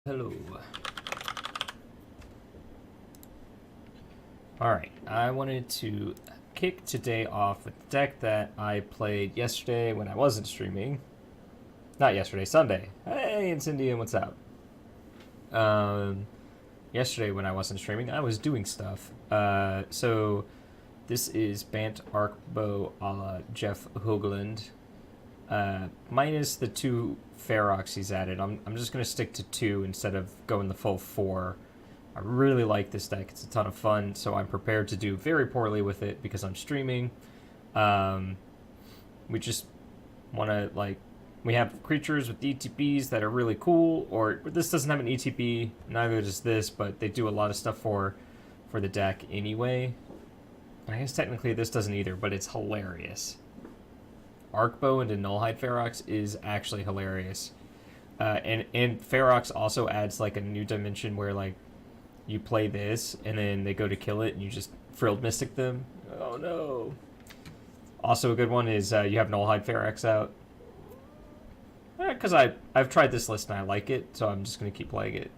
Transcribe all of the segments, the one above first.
Hello. Alright, I wanted to kick today off with the deck that I played yesterday when I wasn't streaming. Not yesterday, Sunday. Hey, it's Indian, what's up? Yesterday when I wasn't streaming, I was doing stuff. So this is Bant Arkbow a la Jeff Hoogland. Minus the 2 Ferox he's added. I'm just going to stick to 2 instead of going the full 4. I really like this deck. It's a ton of fun, so I'm prepared to do very poorly with it because I'm streaming. We just want to, like, we have creatures with ETBs that are really cool, or this doesn't have an ETB, neither does this, but they do a lot of stuff for the deck anyway. I guess technically this doesn't either, but it's hilarious. Arkbow into Nullhide Ferox is actually hilarious. And Ferox also adds like a new dimension where like you play this and then they go to kill it and you just Frilled Mystic them. Oh no. Also a good one is you have Nullhide Ferox out. Because I've tried this list and I like it, so I'm just going to keep playing it.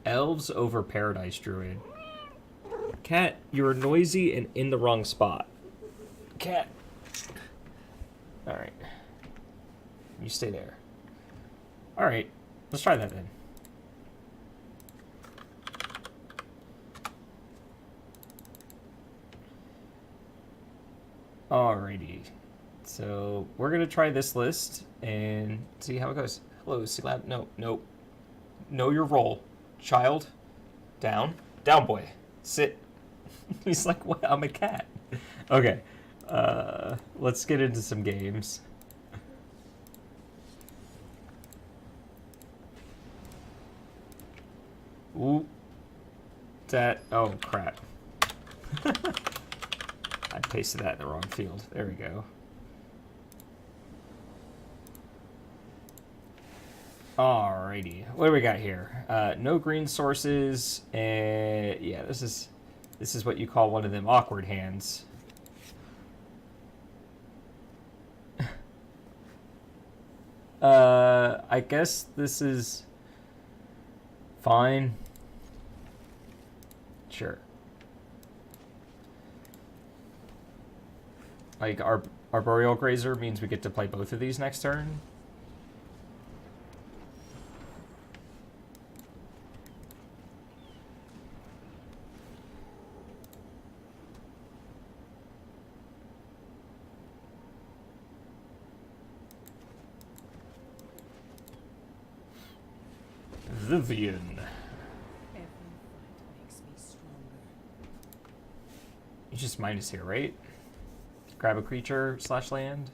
Elves over Paradise Druid. Cat, you're noisy and in the wrong spot. Cat. Alright. You stay there. Alright. Let's try that then. Alrighty. So, we're going to try this list and see how it goes. Hello, Siglab. No, no. Know your role. Child. Down. Down, boy. Sit. He's like, what? I'm a cat. Okay. Let's get into some games. Ooh. That. Oh, crap. I pasted that in the wrong field. There we go. Alrighty. What do we got here? No green sources. And yeah, this is what you call one of them awkward hands. I guess this is fine. Sure. Like, our Arboreal Grazer means we get to play both of these next turn. Vivien. You just minus here, right? Grab a creature / land.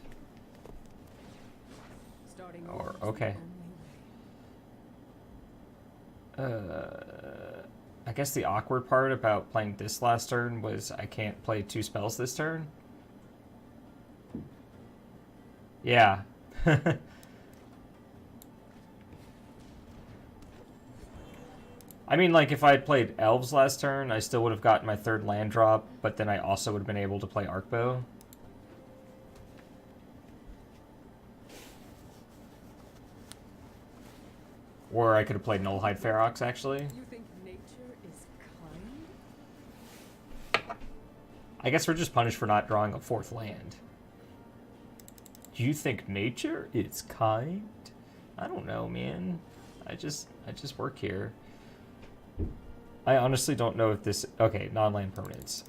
Or okay. I guess the awkward part about playing this last turn was I can't play 2 spells this turn. Yeah. I mean, like, if I had played Elves last turn, I still would have gotten my 3rd land drop, but then I also would have been able to play Arkbow. Or I could have played Nullhide Ferox, actually. You think nature is kind? I guess we're just punished for not drawing a 4th land. Do you think nature is kind? I don't know, man. I just work here. I honestly don't know if this... Okay, non-land permanents.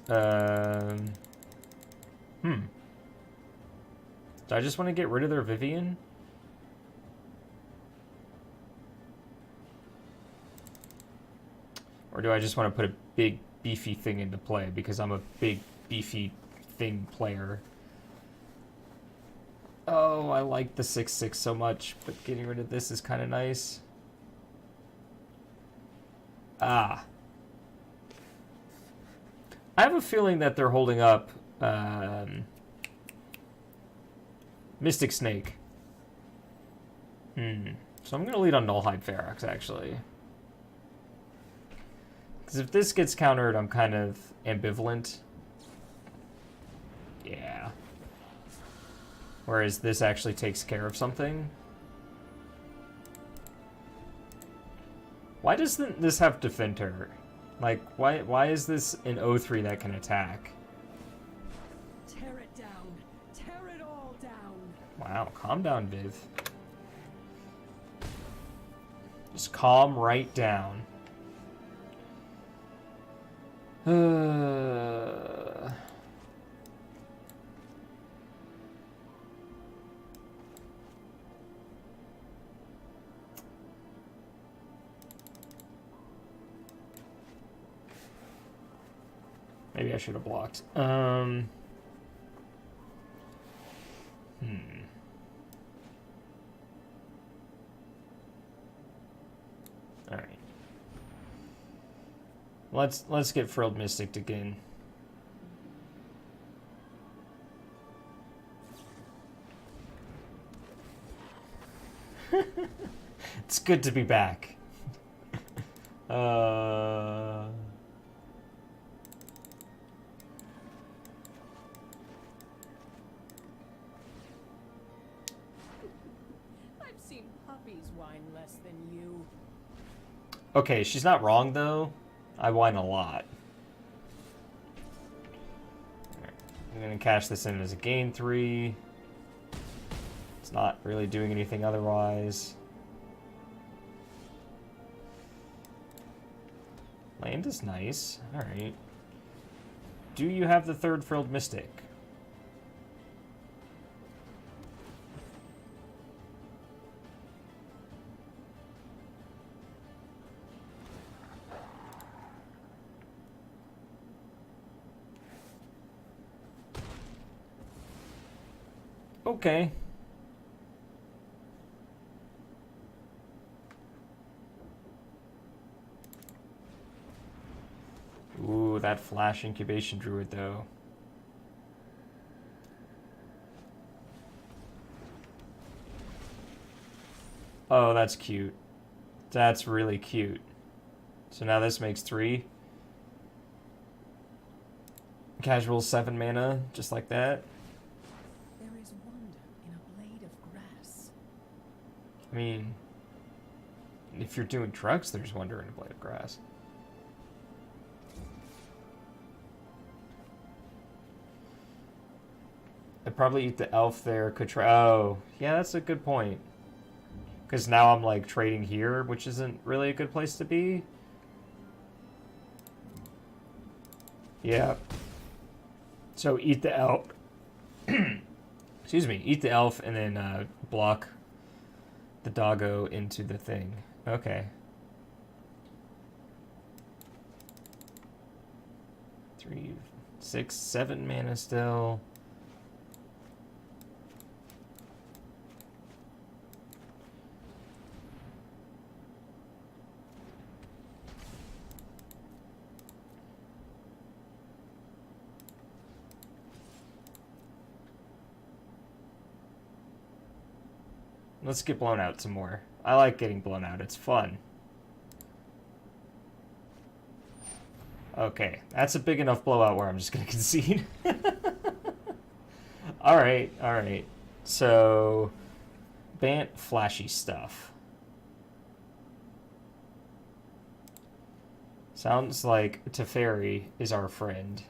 Do I just want to get rid of their Vivien? Or do I just want to put a big, beefy thing into play because I'm a big, beefy thing player? Oh, I like the 6/6 so much, but getting rid of this is kind of nice. Ah. I have a feeling that they're holding up Mystic Snake. So I'm going to lead on Nullhide Ferox, actually. Because if this gets countered, I'm kind of ambivalent. Yeah. Whereas this actually takes care of something. Why doesn't this have Defender? Like, why is this an 0-3 that can attack? Tear it down. Tear it all down. Wow, calm down, Viv. Just calm right down. Maybe I should have blocked. All right. Let's get Frilled Mystic again. It's good to be back. I've seen puppies whine less than you. Okay, she's not wrong though. I whine a lot. Alright, I'm gonna cash this in as a gain 3. It's not really doing anything otherwise. Land is nice. Alright. Do you have the third Frilled Mystic? Okay. Ooh, that Flash Incubation Druid, though. Oh, that's cute. That's really cute. So now this makes 3. Casual 7 mana, just like that. There is wonder in a blade of grass. I mean, if you're doing drugs, there's wonder in a blade of grass. I'd probably eat the elf there. Could try. Oh, yeah, that's a good point. Because now I'm like trading here, which isn't really a good place to be. Yeah. So eat the elf. Excuse me. Eat the elf and then block the doggo into the thing. Okay. 3, 6, 7 mana still. Let's get blown out some more. I like getting blown out. It's fun. Okay, that's a big enough blowout where I'm just going to concede. Alright, alright. So, Bant flashy stuff. Sounds like Teferi is our friend.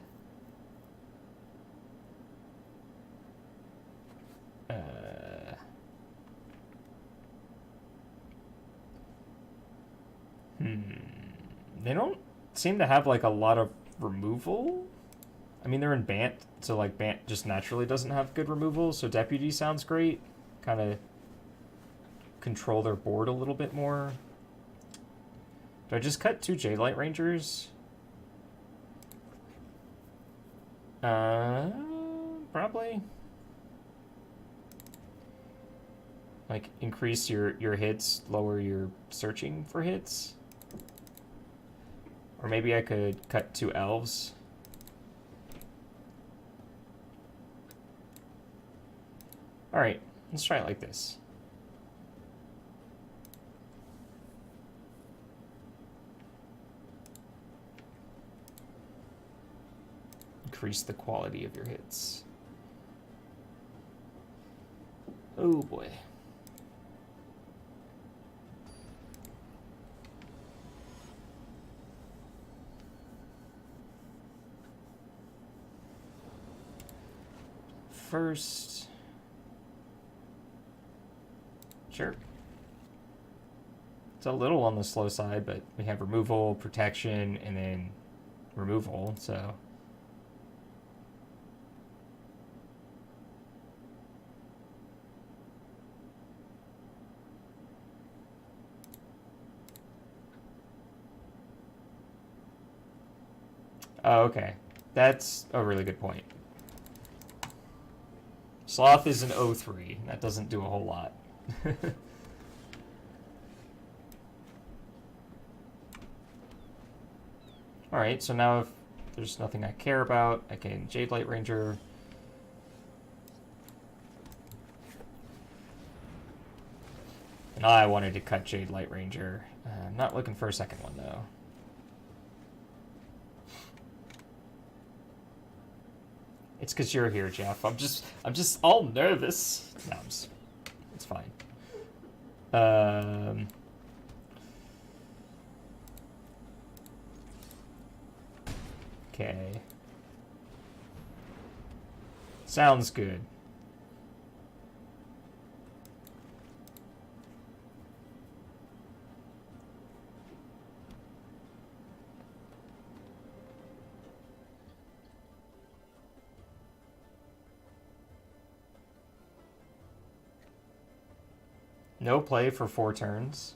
They don't seem to have like a lot of removal. I mean, they're in Bant, so like Bant just naturally doesn't have good removal, so Deputy sounds great. Kind of control their board a little bit more. Do I just cut 2 Jadelight Rangers? Probably. Like, increase your hits, lower your searching for hits. Or maybe I could cut 2 elves. Alright, let's try it like this. Increase the quality of your hits. Oh boy. first. Sure. It's a little on the slow side, but we have removal, protection, and then removal, so... Oh, okay. That's a really good point. Sloth is an 0-3. That doesn't do a whole lot. Alright, so now if there's nothing I care about, I can Jade Light Ranger. And I wanted to cut Jade Light Ranger. I'm not looking for a second one, though. It's because you're here, Jeff. I'm just all nervous. No, it's fine. Okay. Sounds good. No play for 4 turns.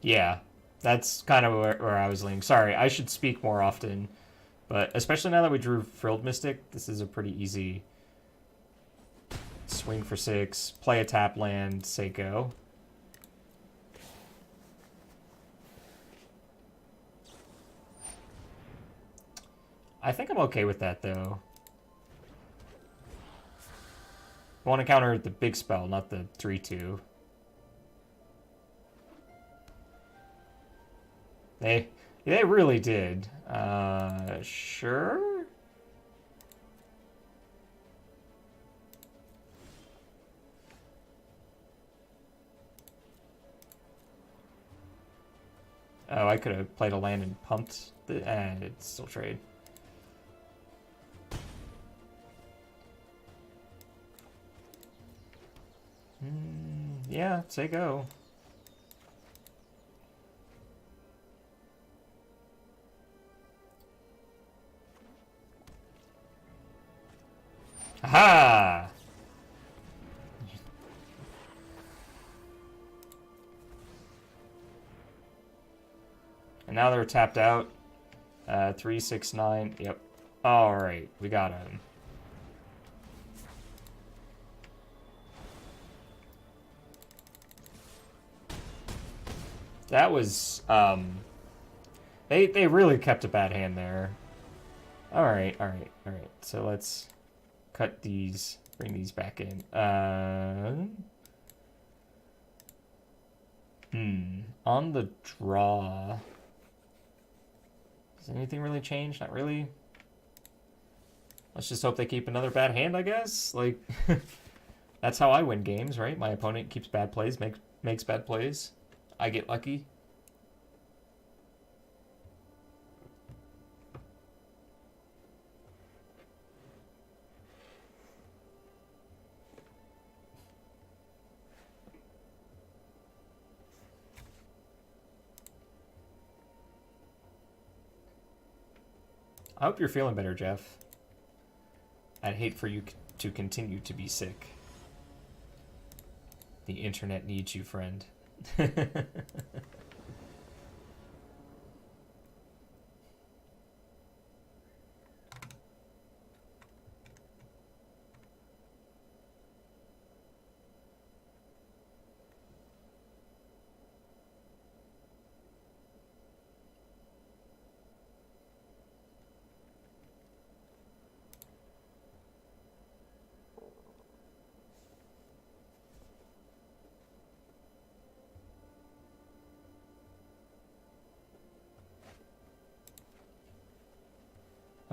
Yeah, that's kind of where I was leaning. Sorry, I should speak more often. But especially now that we drew Frilled Mystic, this is a pretty easy swing for 6, play a tap land, say go. I think I'm okay with that, though. I want to counter the big spell, not the 3-2. They really did. Sure? Oh, I could have played a land and pumped the... and it's still trade. Yeah, say go. Aha! And now they're tapped out. 3, 6, 9. Yep. Alright, we got him. That was, They really kept a bad hand there. Alright. So let's cut these, bring these back in. On the draw... Does anything really change? Not really. Let's just hope they keep another bad hand, I guess. Like, that's how I win games, right? My opponent keeps bad plays, makes bad plays. I get lucky. I hope you're feeling better, Jeff. I'd hate for you to continue to be sick. The internet needs you, friend.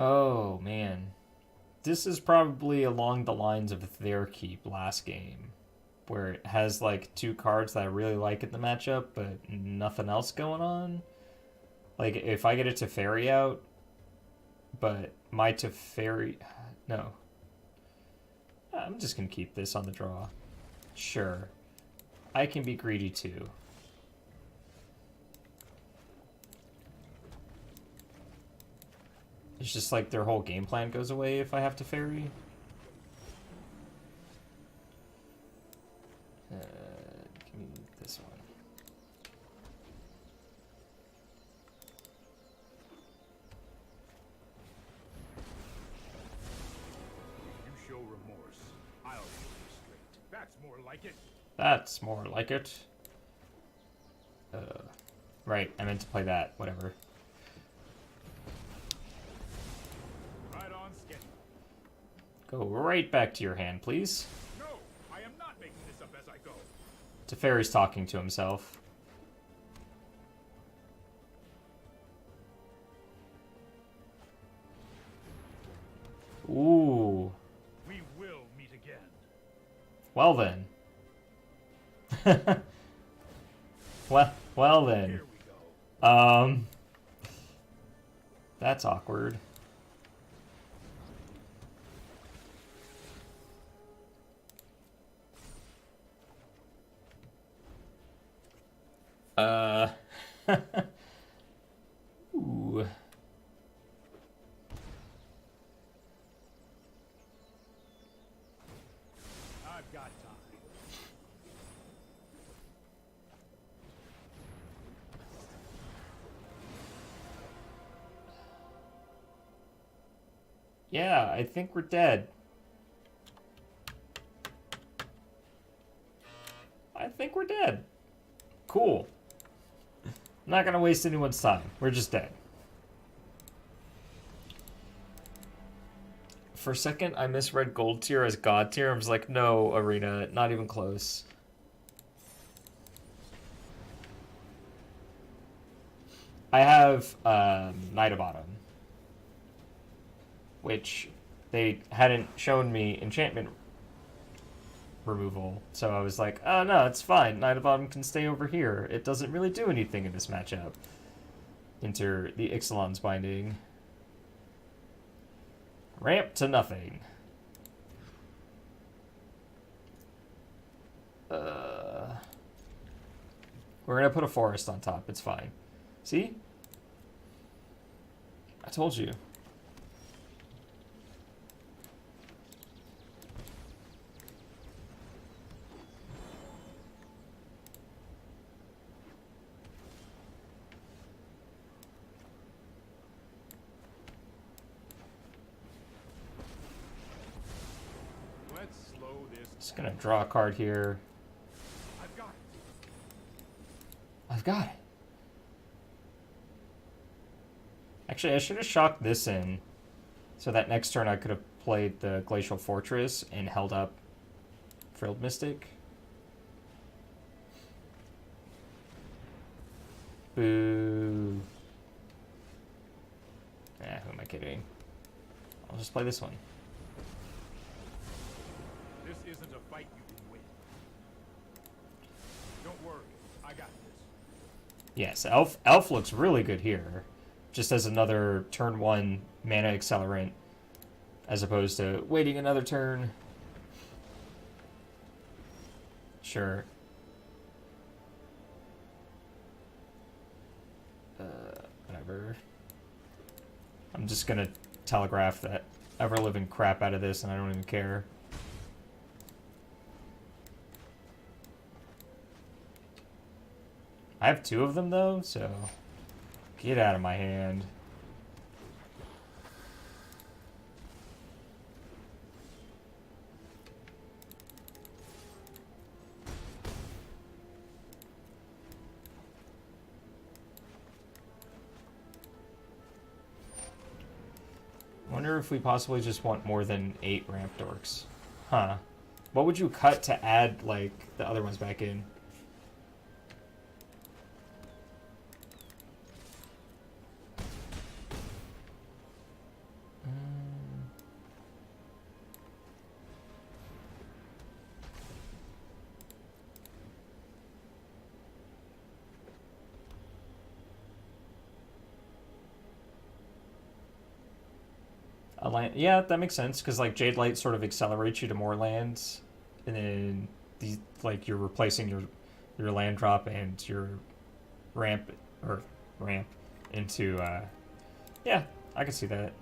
Oh, man. This is probably along the lines of their keep last game, where it has like 2 cards that I really like in the matchup, but nothing else going on. Like, if I get a Teferi out, but my Teferi... No. I'm just going to keep this on the draw. Sure. I can be greedy too. It's just like their whole game plan goes away if I have Teferi. Give me this one. You show remorse, I'll show you straight. That's more like it. That's more like it. Right, I meant to play that. Whatever. Right on schedule. Go right back to your hand, please. No, I am not making this up as I go. Teferi's talking to himself. Ooh. We will meet again. Well then. well then. Here we go. That's awkward. Ooh. I've got time. Yeah, I think we're dead. I think we're dead. Cool. I'm not gonna waste anyone's time. We're just dead. For a second, I misread gold tier as god tier. I was like, no, Arena, not even close. I have Knight of Autumn, which they hadn't shown me enchantment removal, so I was like, oh no, it's fine. Knight of Autumn can stay over here. It doesn't really do anything in this matchup. Enter the Ixalan's Binding. Ramp to nothing. We're gonna put a forest on top. It's fine. See? I told you. Let's slow this. Just gonna draw a card here. I've got it. I've got it. Actually, I should have shocked this in, so that next turn I could have played the Glacial Fortress and held up Frilled Mystic. Boo. Who am I kidding? I'll just play this one. This isn't a fight you can win. Don't worry, I got this. Yes, Elf looks really good here. Just as another turn 1 mana accelerant, as opposed to waiting another turn. Sure. Whatever. I'm just gonna telegraph that ever-living crap out of this, and I don't even care. I have 2 of them, though, so... Get out of my hand. Wonder if we possibly just want more than 8 ramp dorks. Huh. What would you cut to add, like, the other ones back in? A land, yeah, that makes sense because like Jade Light sort of accelerates you to more lands, and then these like you're replacing your land drop and your ramp or ramp into yeah, I can see that.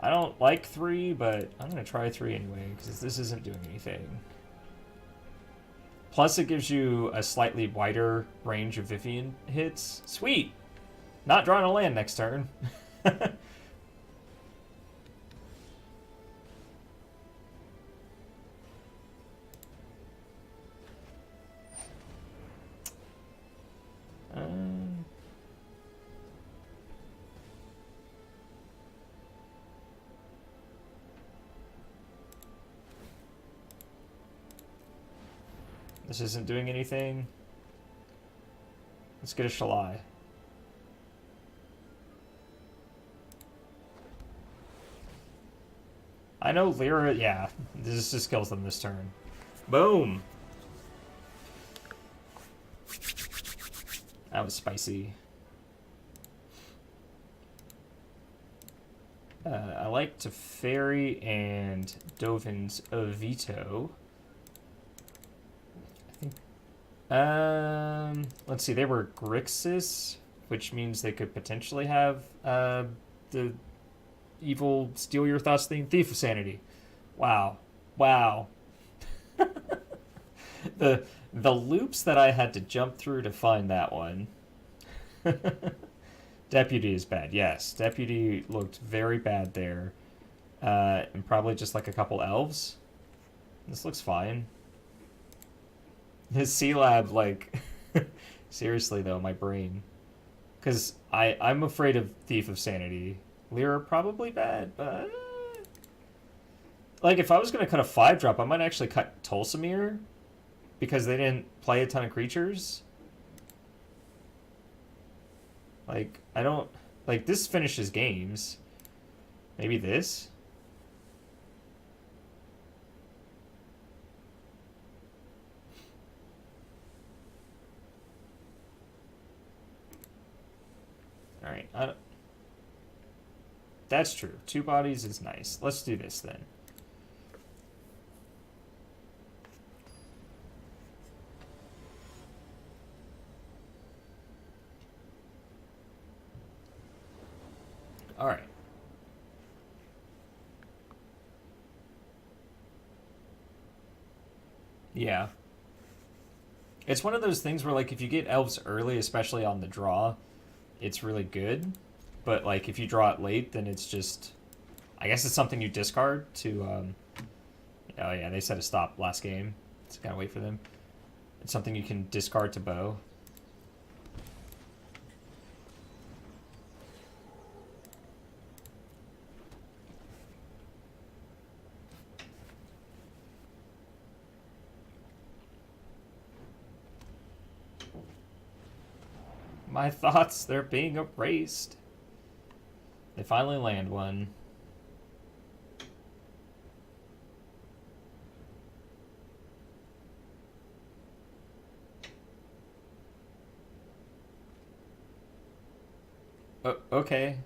I don't like 3, but I'm gonna try 3 anyway because this isn't doing anything. Plus, it gives you a slightly wider range of Vivien hits. Sweet! Not drawing a land next turn. This isn't doing anything. Let's get a Shalai. I know Lyra, yeah. This just kills them this turn. Boom! That was spicy. I like Teferi and Dovin's Veto. Let's see. They were Grixis, which means they could potentially have the evil Steal Your Thoughts thing, Thief of Sanity. Wow, wow. the loops that I had to jump through to find that one. Deputy is bad. Yes, Deputy looked very bad there, and probably just like a couple elves. This looks fine. His C-Lab, like, seriously though, my brain. Because I'm afraid of Thief of Sanity. Lyra probably bad, but... Like, if I was going to cut a 5-drop, I might actually cut Tulsamir. Because they didn't play a ton of creatures. Like, I don't... Like, this finishes games. Maybe this? Alright, that's true. 2 bodies is nice. Let's do this then. Alright. Yeah. It's one of those things where, like, if you get elves early, especially on the draw, it's really good. But, like, if you draw it late, then it's just... I guess it's something you discard to... Oh, yeah, they said a stop last game. So gotta wait for them. It's something you can discard to Bo. My thoughts, they're being erased. They finally land one. Okay.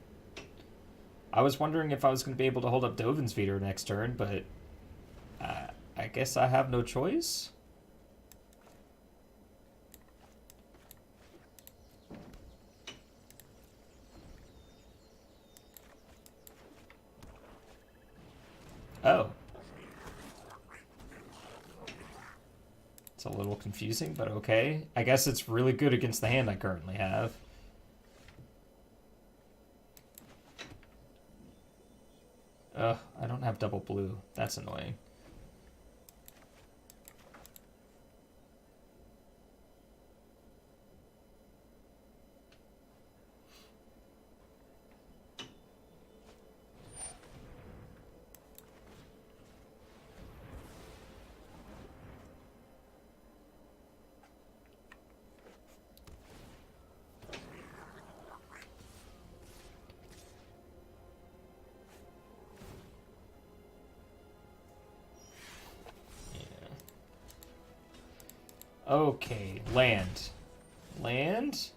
I was wondering if I was going to be able to hold up Dovin's Veto next turn, but I guess I have no choice. Oh. It's a little confusing, but okay. I guess it's really good against the hand I currently have. Ugh, I don't have double blue. That's annoying. Okay, land. Land?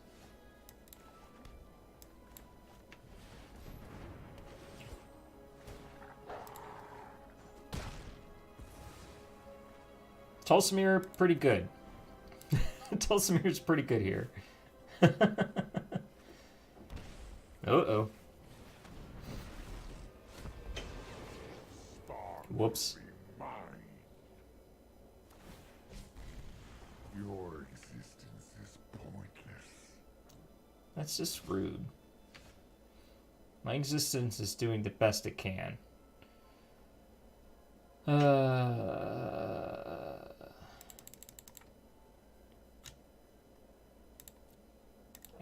Tulsamir, pretty good. Tulsamir's pretty good here. Uh-oh. Whoops. Your existence is pointless. That's just rude. My existence is doing the best it can. I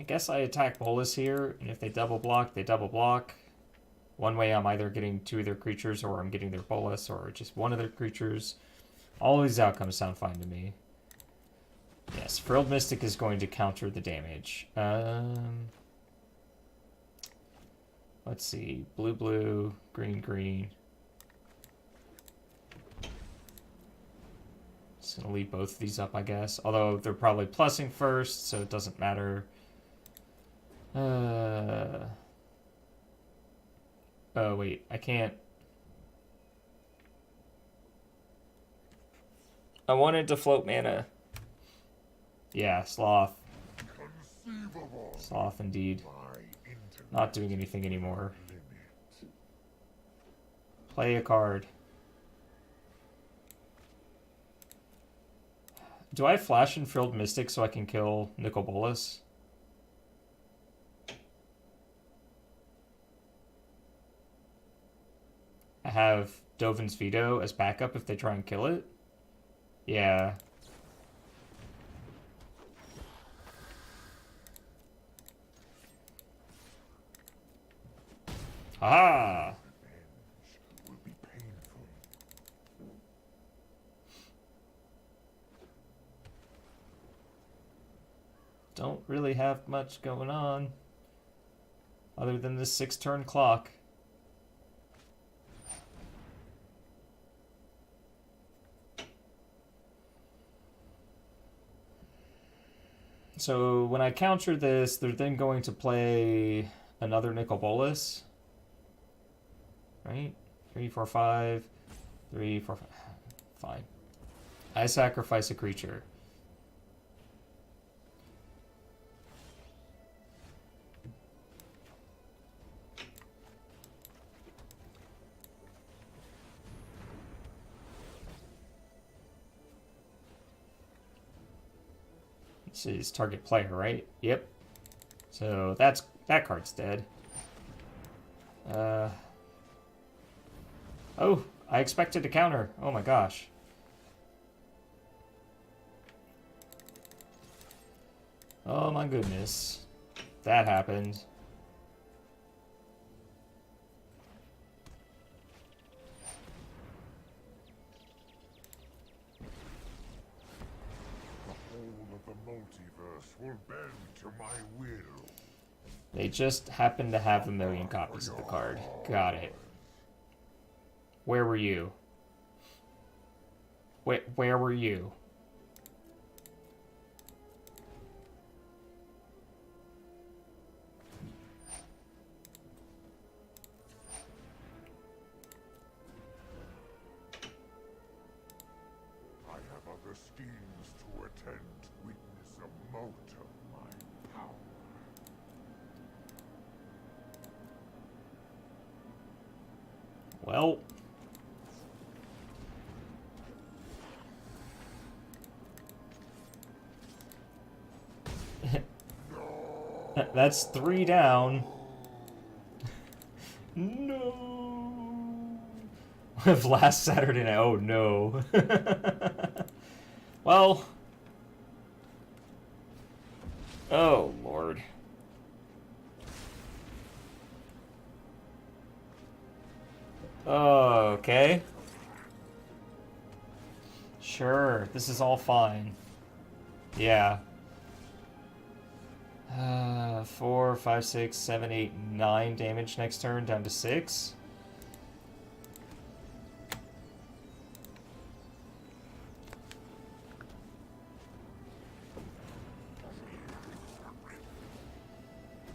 guess I attack Bolus here, and if they double block, they double block. One way I'm either getting two of their creatures, or I'm getting their Bolus, or just one of their creatures. All of these outcomes sound fine to me. Yes, Frilled Mystic is going to counter the damage. Let's see. Blue, blue, green, green. Just gonna leave both of these up, I guess. Although they're probably plussing first, so it doesn't matter. Oh, wait. I can't. I wanted to float mana. Yeah, Sloth. Conceivable. Sloth, indeed. Not doing anything anymore. Play a card. Do I flash in Frilled Mystic so I can kill Nicol Bolas? I have Dovin's Veto as backup if they try and kill it? Yeah. Ah! Will be painful. Don't really have much going on other than this 6-turn clock. So when I counter this, they're then going to play another Nicol Bolas. Right? 3, 4, 5. 3, 4, 5. Fine. I sacrifice a creature. This is target player, right? Yep. So that card's dead. Oh, I expected to counter. Oh my gosh. Oh my goodness. That happened. The whole of the multiverse will bend to my will. They just happen to have 1,000,000 copies of the card. Got it. Where were you? Where were you? I have other schemes to attend to witness a mote of my power. Well. That's 3 down. No. Of last Saturday night. Oh no. Well. Oh Lord. Okay. Sure, this is all fine. Yeah. 4, 5, 6, 7, 8, 9 damage next turn, down to 6.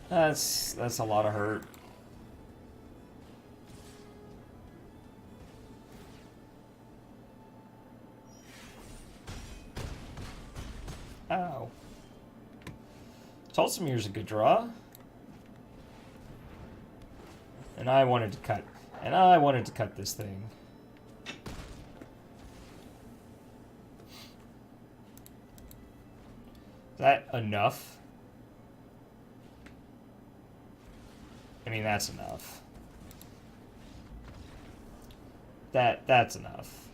That's a lot of hurt. Tulsamir's a good draw. And I wanted to cut. And I wanted to cut this thing. Is that enough? I mean, that's enough. That's enough.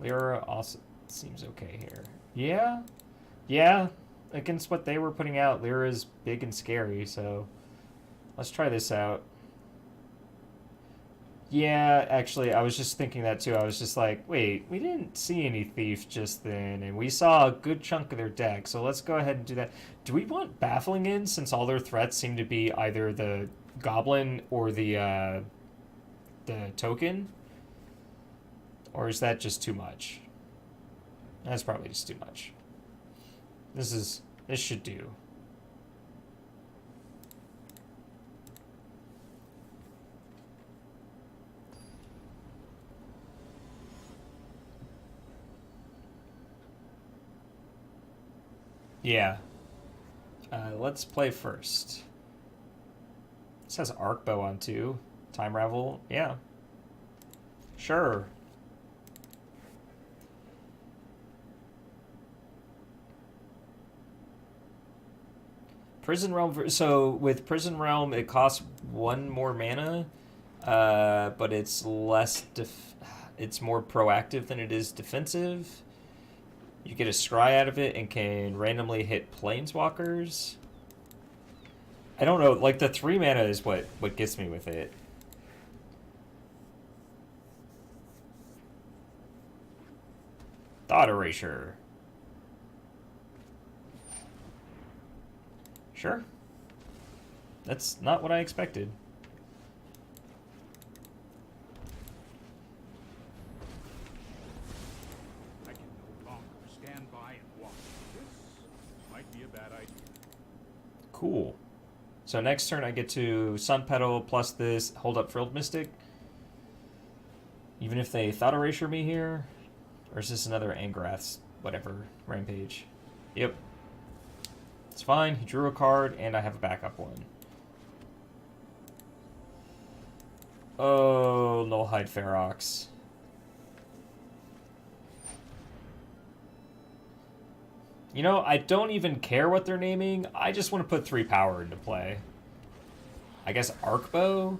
Lyra also seems okay here. Yeah. Yeah. Against what they were putting out, Lyra's big and scary, so let's try this out. Yeah, actually, I was just thinking that too. I was just like, wait, we didn't see any Thief just then, and we saw a good chunk of their deck, so let's go ahead and do that. Do we want Baffling in, since all their threats seem to be either the Goblin or the token? Or is that just too much? That's probably just too much. This should do. Yeah. Let's play first. This has Arkbow on too. Time Ravel. Yeah. Sure. Prison Realm. So with Prison Realm, it costs 1 more mana, but it's less. It's more proactive than it is defensive. You get a scry out of it and can randomly hit planeswalkers. I don't know. Like the 3 mana is what gets me with it. Thought Erasure. Sure. That's not what I expected. I can no longer stand by and watch. This might be a bad idea. Cool. So next turn I get to Sun Petal plus this Hold Up Frilled Mystic. Even if they Thought Erasure me here? Or is this another Angrath's whatever rampage? Yep. It's fine. He drew a card, and I have a backup one. Oh, Nullhide Ferox. You know, I don't even care what they're naming. I just want to put 3 power into play. I guess Arkbow?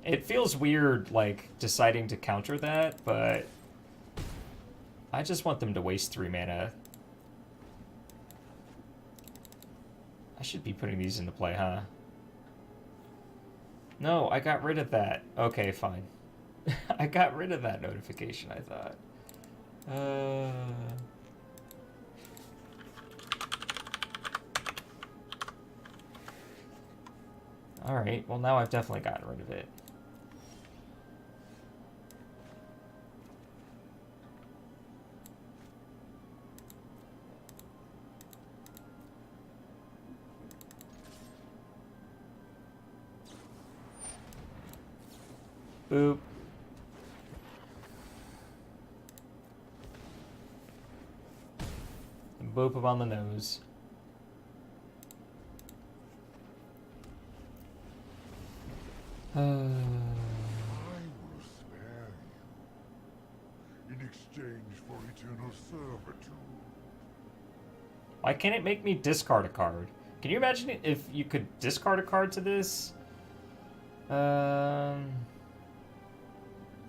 It feels weird, like, deciding to counter that, but I just want them to waste 3 mana. I should be putting these into play, huh? No, I got rid of that. Okay, fine. I got rid of that notification, I thought. Alright, well now I've definitely gotten rid of it. Boop. And boop him on the nose. I will spare you in exchange for eternal servitude. Why can't it make me discard a card? Can you imagine if you could discard a card to this?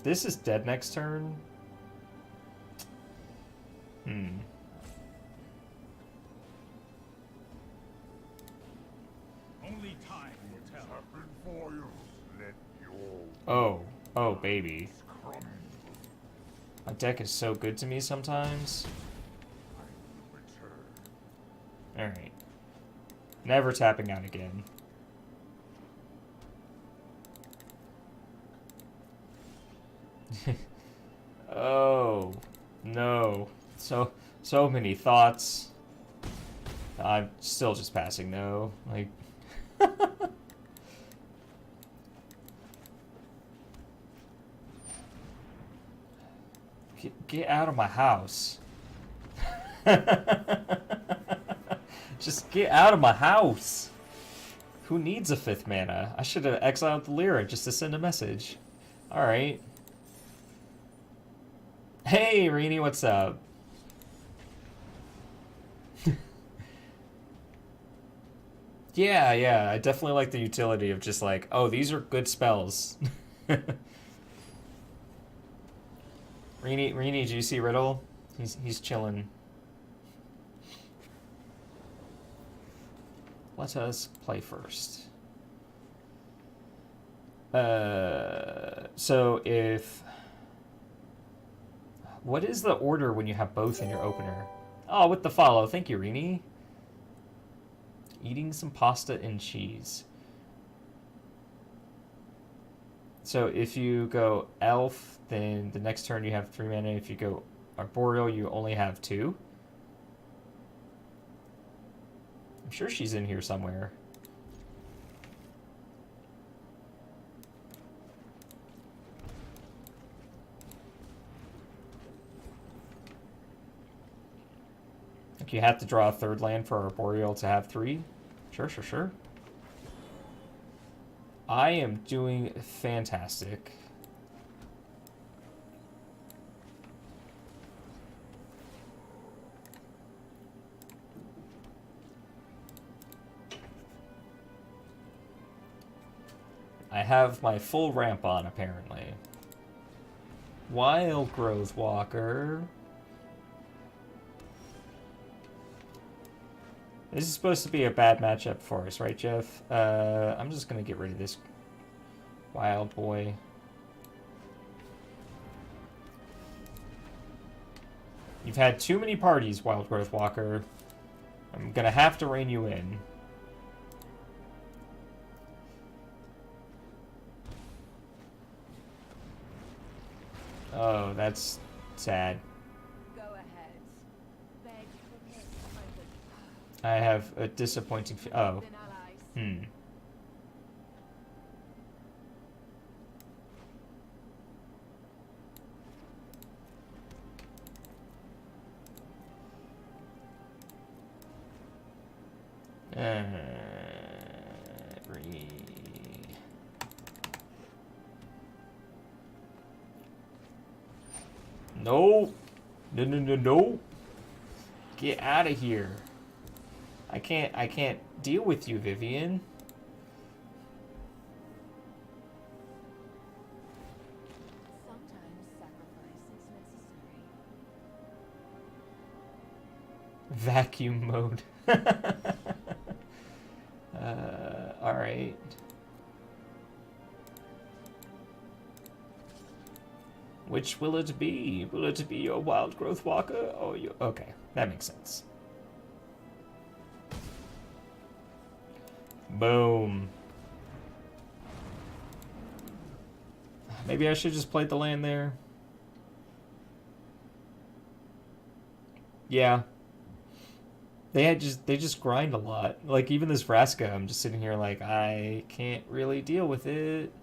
This is dead next turn. Only time will tell. Happen for you. Let your Oh, baby. crumble. My deck is so good to me sometimes. I will return. Alright. Never tapping out again. Oh, no. So many thoughts. I'm still just passing no. Like, get out of my house. Just get out of my house. Who needs a 5th mana? I should have exiled the Lyra just to send a message. Alright. Hey, Rini, what's up? Yeah, I definitely like the utility of just like, oh, these are good spells. Rini, do you see Riddle? He's chilling. Let us play first. So if... What is the order when you have both in your opener? Oh, with the follow. Thank you, Rini. Eating some pasta and cheese. So if you go Elf, then the next turn you have 3 mana. If you go Arboreal, you only have 2. I'm sure she's in here somewhere. Like you have to draw a 3rd land for Arboreal to have 3. Sure. I am doing fantastic. I have my full ramp on, apparently. Wild Growth Walker. This is supposed to be a bad matchup for us, right, Jeff? I'm just going to get rid of this wild boy. You've had too many parties, Wild Growth Walker. I'm going to have to rein you in. Oh, that's sad. Go ahead. Beg for piss, I have a disappointing... Oh. allies. No. No. Get out of here. I can't deal with you, Vivian. Sometimes sacrifice is necessary. Vacuum mode. Alright. Which will it be? Will it be your Wild Growth Walker or your... Okay, that makes sense. Boom. Maybe I should just play the land there. Yeah. They just grind a lot. Like even this Vraska, I'm just sitting here like I can't really deal with it.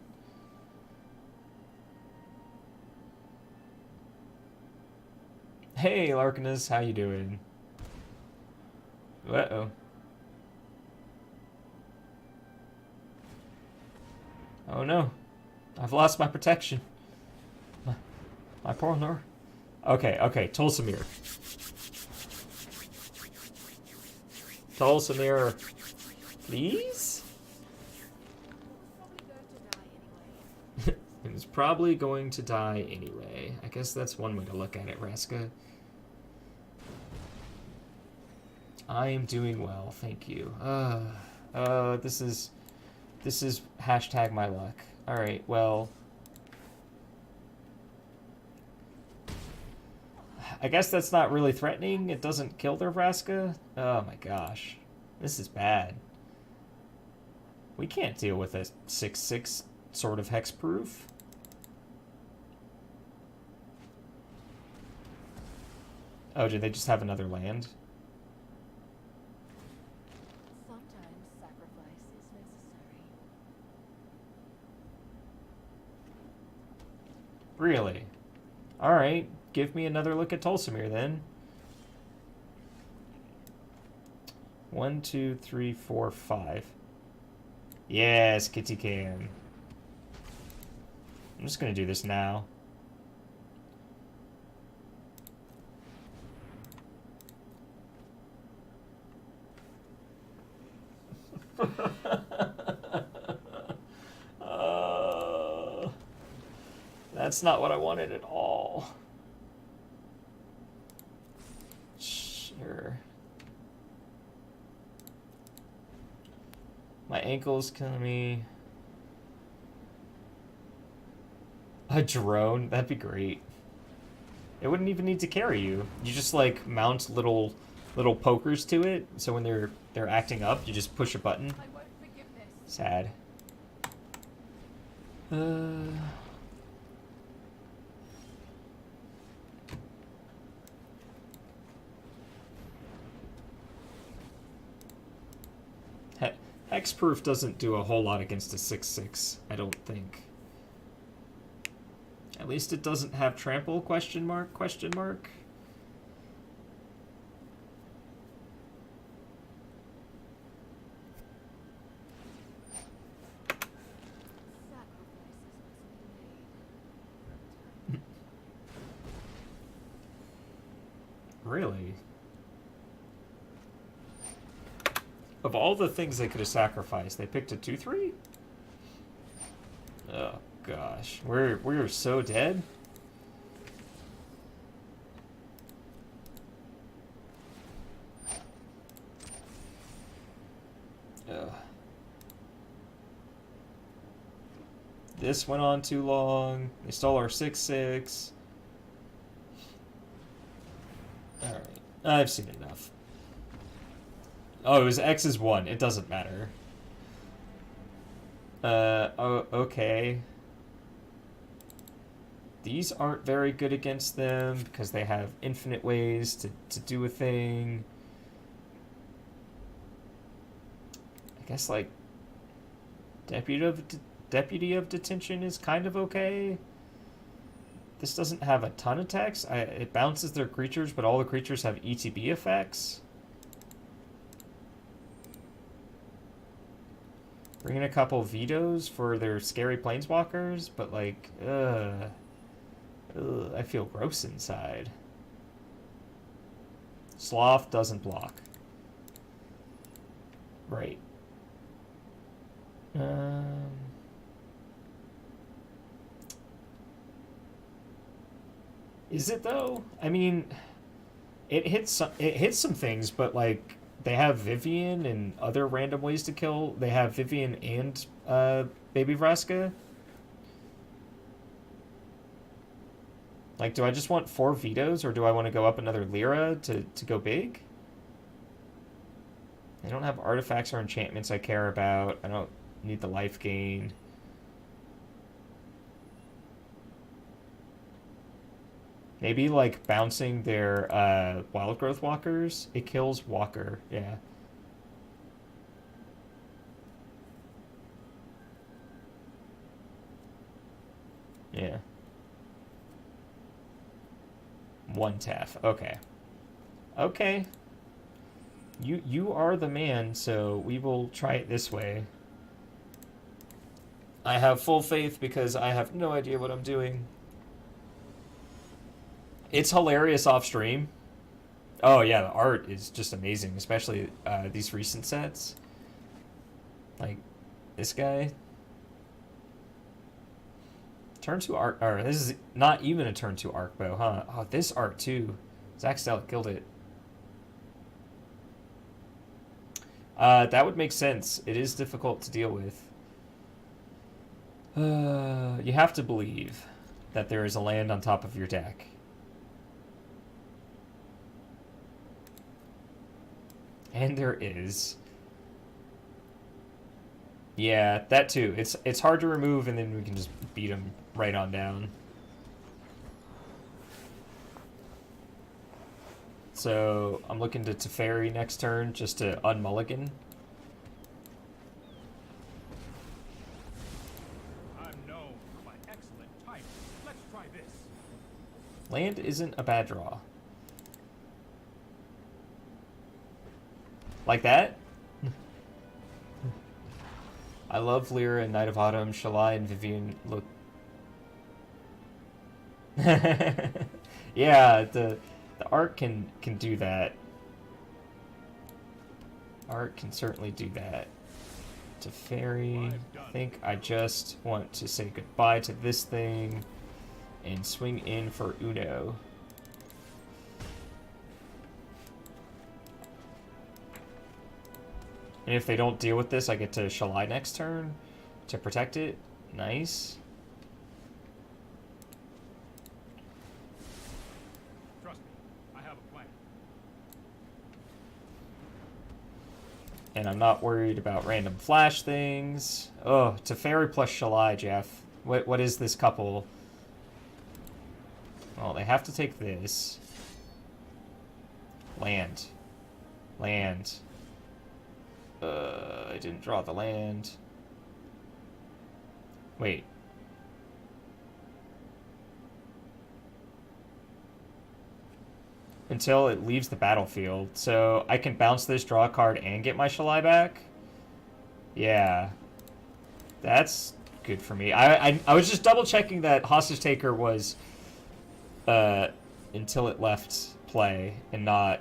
Hey Larkinus, how you doing? Uh-oh. Oh no. I've lost my protection. My poor Lord. Okay, Tulsamir. Tulsamir, please? It was probably going to die anyway. I guess that's one way to look at it, Raska. I am doing well, thank you. This is hashtag my luck. Alright, well... I guess that's not really threatening. It doesn't kill their Vraska. Oh my gosh. This is bad. We can't deal with a 6/6 sort of hexproof. Oh, did they just have another land? Sometimes sacrifice is necessary. Really? Alright, give me another look at Tulsimir then. 1, 2, 3, 4, 5. Yes, kitty can. I'm just gonna do this now. That's not what I wanted at all. Sure. My ankle's killing me. A drone? That'd be great. It wouldn't even need to carry you. You just like mount little pokers to it, so when they're acting up, you just push a button. I won't forgive this. Sad. Hexproof doesn't do a whole lot against a 6/6, I don't think. At least it doesn't have trample, question mark, question mark. Sacrifices must be made. Really? Of all the things they could have sacrificed, they picked a 2/3? Oh gosh. We're so dead. Ugh. This went on too long. They stole our 6/6. Alright. I've seen enough. Oh, it was X is 1. It doesn't matter. Oh, okay. These aren't very good against them because they have infinite ways to do a thing. I guess, like, Deputy of Detention is kind of okay. This doesn't have a ton of text. It bounces their creatures, but all the creatures have ETB effects. Bring in a couple vetoes for their scary planeswalkers, but like, I feel gross inside. Sloth doesn't block. Right. Is it though? I mean, it hits some things, but like they have Vivien and other random ways to kill. They have Vivien and Baby Vraska. Like, do I just want 4 vetoes, or do I want to go up another Lyra to go big? I don't have artifacts or enchantments I care about. I don't need the life gain. Maybe, like, bouncing their Wild Growth Walkers. It kills Walker, yeah. Yeah. 1 taff. Okay. Okay. You are the man, so we will try it this way. I have full faith because I have no idea what I'm doing. It's hilarious off stream. Oh yeah, the art is just amazing, especially these recent sets. Like this guy. Turn 2 art, or this is not even a turn 2 Arkbow, huh? Oh, this art too. Zach Stell killed it. That would make sense. It is difficult to deal with. You have to believe that there is a land on top of your deck. And there is. Yeah, that too. It's hard to remove, and then we can just beat him right on down. So I'm looking to Teferi next turn just to unmulligan. I'm known for my excellent timing. Let's try this. Land isn't a bad draw. Like that? I love Lyra and Knight of Autumn. Shalai and Vivien look... Yeah, the art can do that. Art can certainly do that. Teferi, I think I just want to say goodbye to this thing and swing in for Uno. And if they don't deal with this, I get to Shalai next turn to protect it. Nice. Trust me, I have a plan. And I'm not worried about random flash things. Oh, Teferi plus Shalai, Jeff. What is this couple? Well, they have to take this. Land. Land. I didn't draw the land. Wait. Until it leaves the battlefield. So I can bounce this, draw a card, and get my Shalai back? Yeah. That's good for me. I was just double checking that Hostage Taker was until it left play and not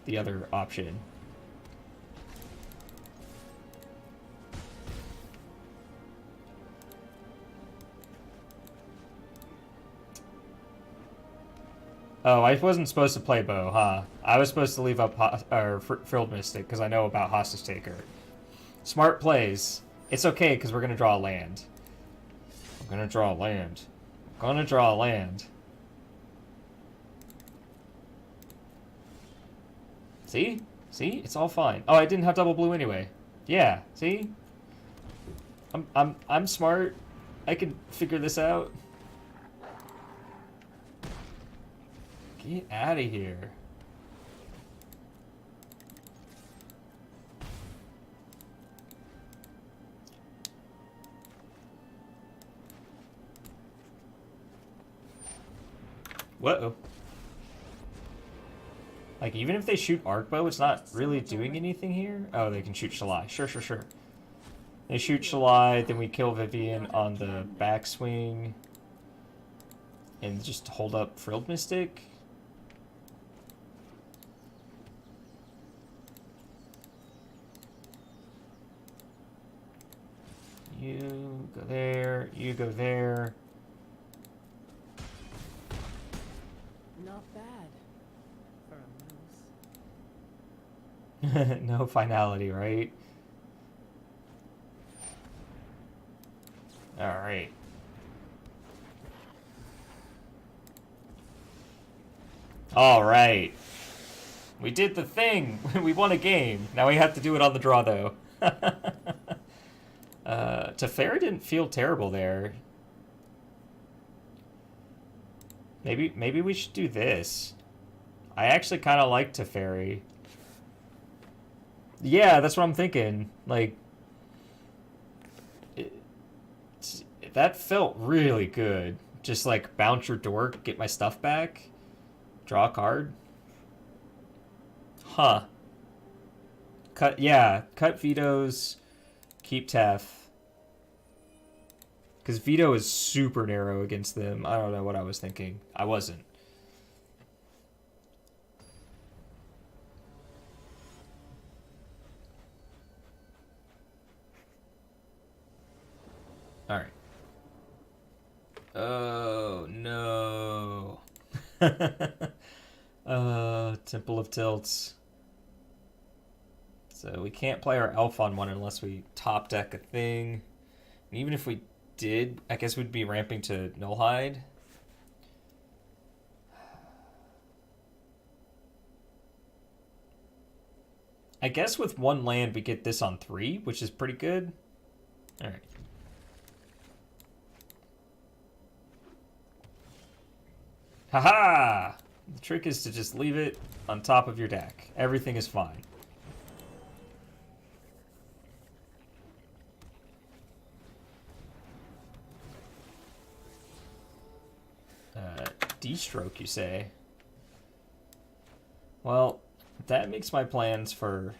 the other option. Oh, I wasn't supposed to play Bo, huh? I was supposed to leave up Frilled Mystic because I know about Hostage Taker. Smart plays. It's okay because we're going to draw a land. I'm going to draw a land. I'm going to draw a land. See? See? It's all fine. Oh, I didn't have double blue anyway. Yeah, see? I'm smart. I can figure this out. Get out of here. Whoa. Like, even if they shoot Arkbow, it's not really doing anything here? Oh, they can shoot Shalai. Sure, sure, sure. They shoot Shalai, then we kill Vivien on the backswing. And just hold up Frilled Mystic. You go there, you go there. Not bad for a moose. No finality, right? Alright. Alright. We did the thing! We won a game. Now we have to do it on the draw, though. Teferi didn't feel terrible there. Maybe we should do this. I actually kind of like Teferi. Yeah, that's what I'm thinking. Like, that felt really good. Just like bounce your dork, get my stuff back, draw a card. Huh. Cut vetoes, keep Tef. Because veto is super narrow against them. I don't know what I was thinking. I wasn't. Alright. Oh, no. Temple of Tilts. So we can't play our elf on one unless we top deck a thing. And even if we did, I guess we'd be ramping to Nullhide. I guess with one land we get this on 3, which is pretty good. Alright. Haha! The trick is to just leave it on top of your deck. Everything is fine. D-stroke, you say? Well, that makes my plans for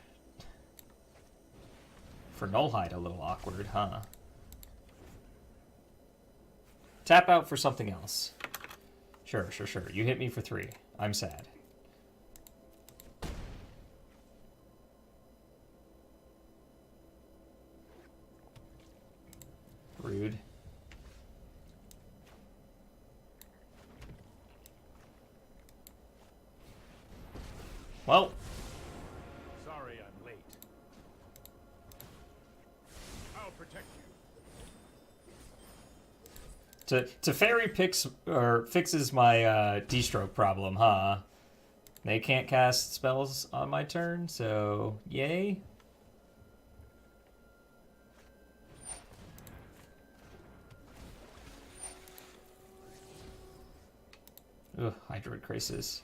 Nullhide a little awkward, huh? Tap out for something else. Sure. You hit me for 3. I'm sad. Rude. Well. Sorry I'm late. I'll protect you. Teferi picks or fixes my D-stroke problem, huh? They can't cast spells on my turn, so yay. Ugh, Hydroid Crisis.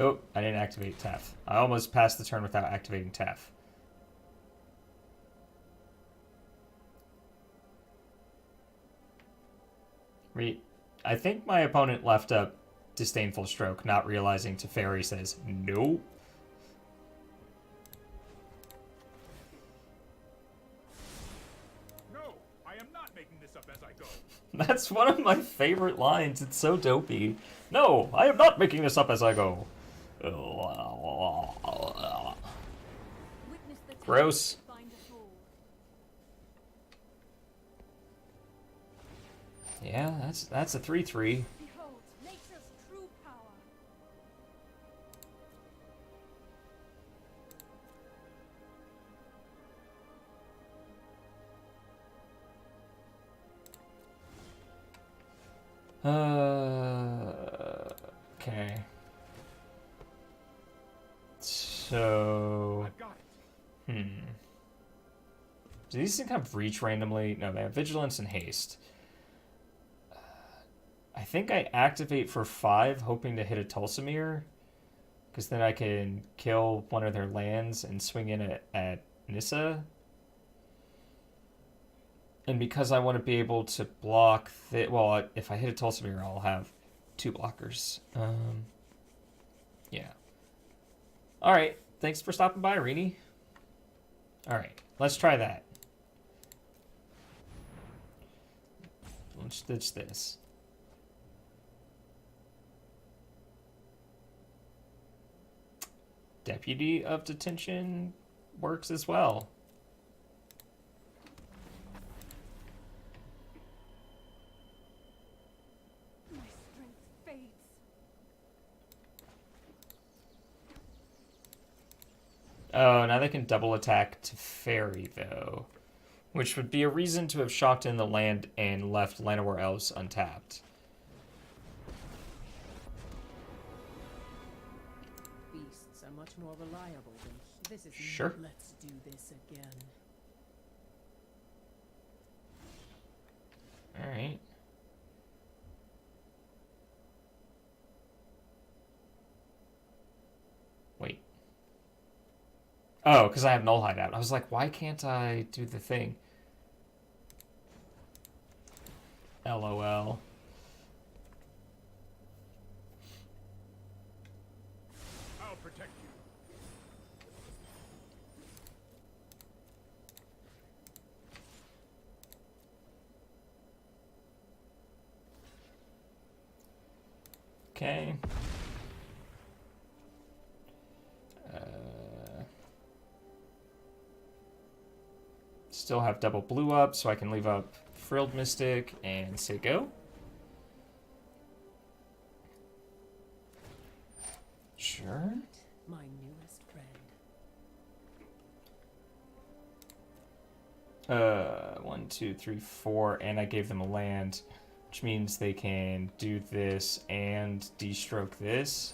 Oh, I didn't activate Tef. I almost passed the turn without activating Tef. I think my opponent left up Disdainful Stroke, not realizing Teferi says nope. No, I am not making this up as I go. That's one of my favorite lines. It's so dopey. No, I am not making this up as I go. Witness the Gross. time find a fool. Yeah, that's a 3/3. Behold, nature's true power. Okay. So, I've got it. do these things have reach randomly? No, they have vigilance and haste. I think I activate for 5, hoping to hit a Tulsamir, because then I can kill one of their lands and swing in at Nissa. And because I want to be able to block well, if I hit a Tulsamir, I'll have 2 blockers. Yeah. All right. Thanks for stopping by, Rini. All right. Let's try that. Let's ditch this. Deputy of Detention works as well. My strength fades. Oh, now they can double attack to Fairy, though. Which would be a reason to have shocked in the land and left Llanowar Elves untapped. Beasts are much more reliable than this is Sure. Let's do this again. Alright. Wait. Oh, because I have Nullhide out. I was like, why can't I do the thing? LOL. I'll protect you. Okay. Still have double blue up, so I can leave up Frilled Mystic and say go. Sure. My newest friend. 1, 2, 3, 4, and I gave them a land, which means they can do this and de-stroke this.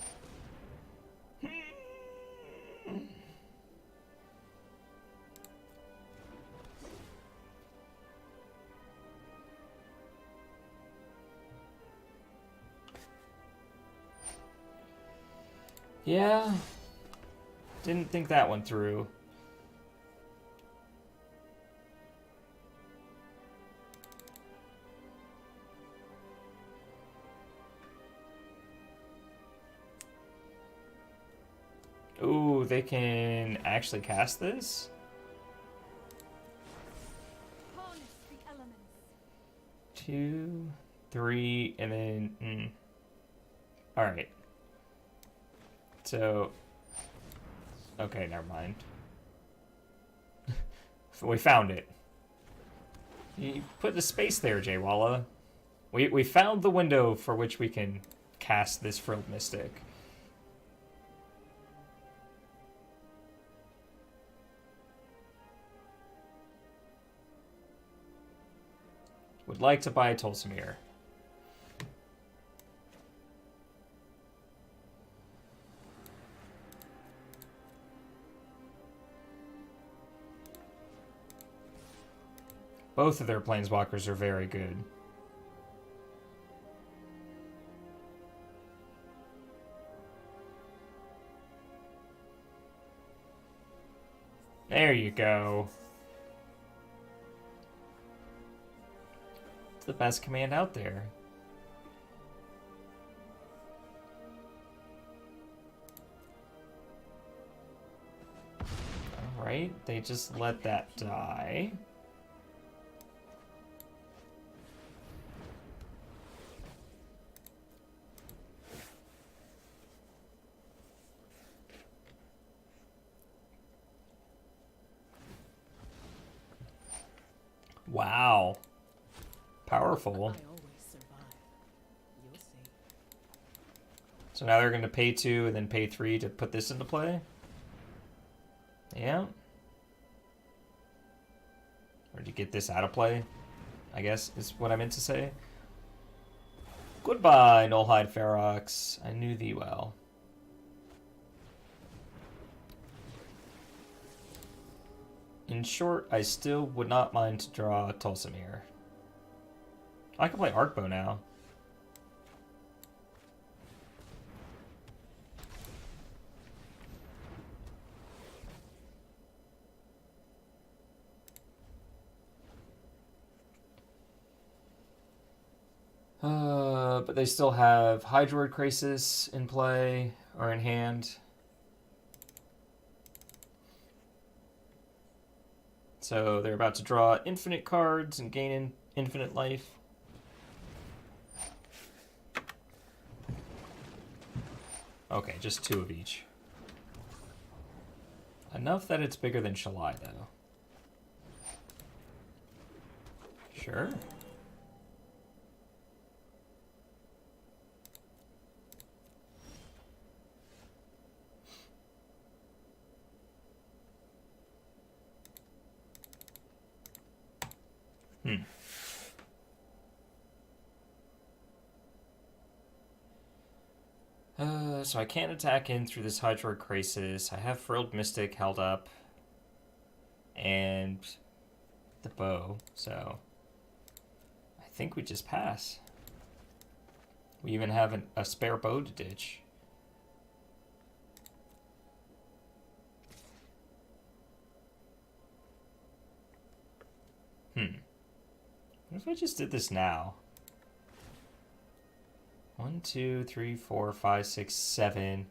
Yeah. Didn't think that one through. Ooh, they can actually cast this? Harness the elements. 2, 3, and then... Alright. So... Okay, never mind. We found it. You put the space there, Jaywalla. We found the window for which we can cast this Frilled Mystic. Would like to buy a Tolsimir. Both of their planeswalkers are very good. There you go. It's the best command out there. Alright, they just let that die. Wow. Powerful. I always survive. You'll see. So now they're going to pay 2 and then pay 3 to put this into play? Yeah. Or to get this out of play, I guess is what I meant to say. Goodbye, Nullhide Ferox. I knew thee well. In short, I still would not mind to draw Tolsimir. I can play Arkbow now. But they still have Hydroid Crisis in play, or in hand. So they're about to draw infinite cards and gain infinite life. Okay, just 2 of each. Enough that it's bigger than Shalai, though. Sure. So I can't attack in through this Hydroid Crisis. I have Frilled Mystic held up. And the bow, so I think we just pass. We even have a spare bow to ditch. What if I just did this now? 1, 2, 3, 4, 5, 6, 7.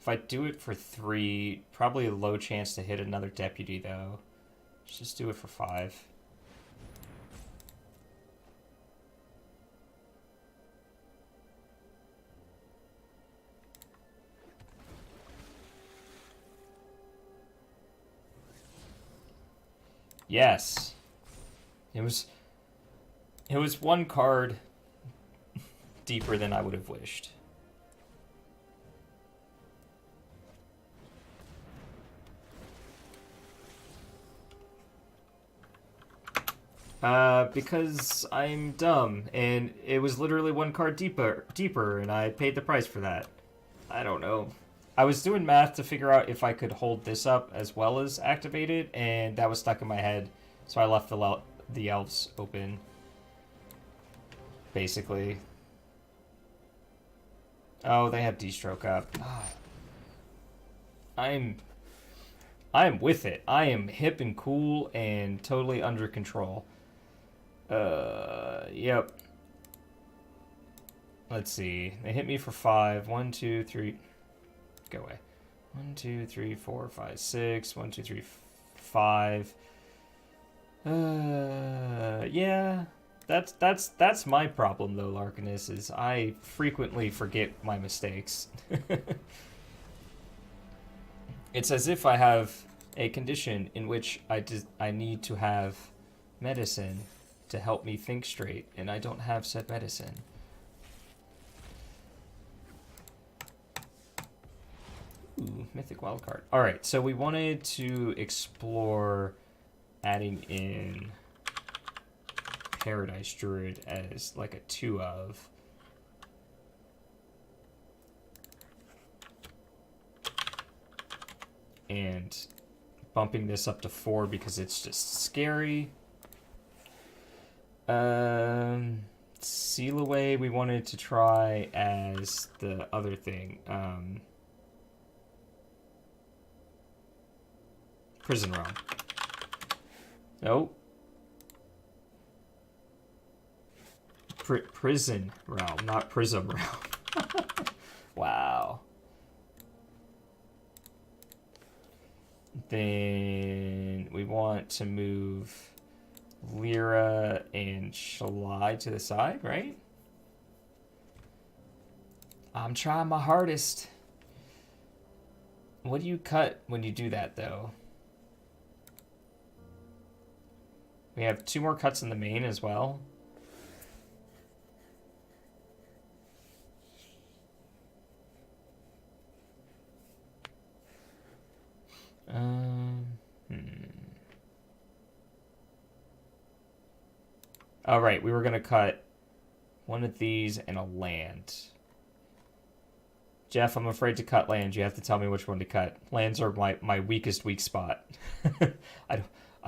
If I do it for 3, probably a low chance to hit another deputy, though. Let's just do it for 5. Yes. It was 1 card deeper than I would have wished. Because I'm dumb, and it was literally 1 card deeper, and I paid the price for that. I don't know. I was doing math to figure out if I could hold this up as well as activate it, and that was stuck in my head, so I left the elves open. Basically. Oh, they have D-Stroke up. I'm with it. I am hip and cool and totally under control. Yep. Let's see. They hit me for 5. 1, 2, 3. Go away. 1, 2, 3, 4, 5, 6. 1, 2, 3, 5. Yeah. That's my problem though, Larkinus, is I frequently forget my mistakes. It's as if I have a condition in which I need to have medicine to help me think straight, and I don't have said medicine. Ooh, mythic wildcard. Alright, so we wanted to explore adding in Paradise Druid as like a 2 of. And bumping this up to 4 because it's just scary. Seal Away we wanted to try as the other thing. Prison Realm. Nope. Prison Realm, not Prism Realm. Wow. Then we want to move Lyra and Shalai to the side, right? I'm trying my hardest. What do you cut when you do that, though? We have 2 more cuts in the main as well. All right, we were gonna cut one of these and a land. Jeff, I'm afraid to cut land. You have to tell me which one to cut. Lands are my weakest weak spot. I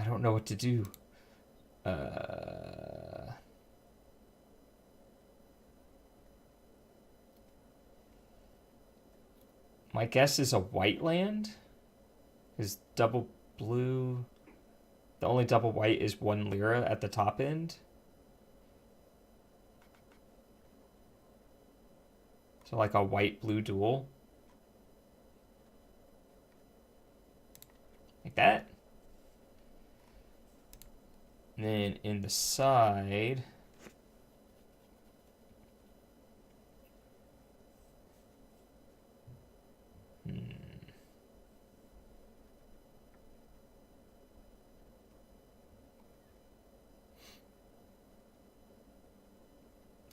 don't know what to do. My guess is a white land. Is double blue. The only double white is 1 Lyra at the top end. So like a white-blue duel. Like that. And then in the side...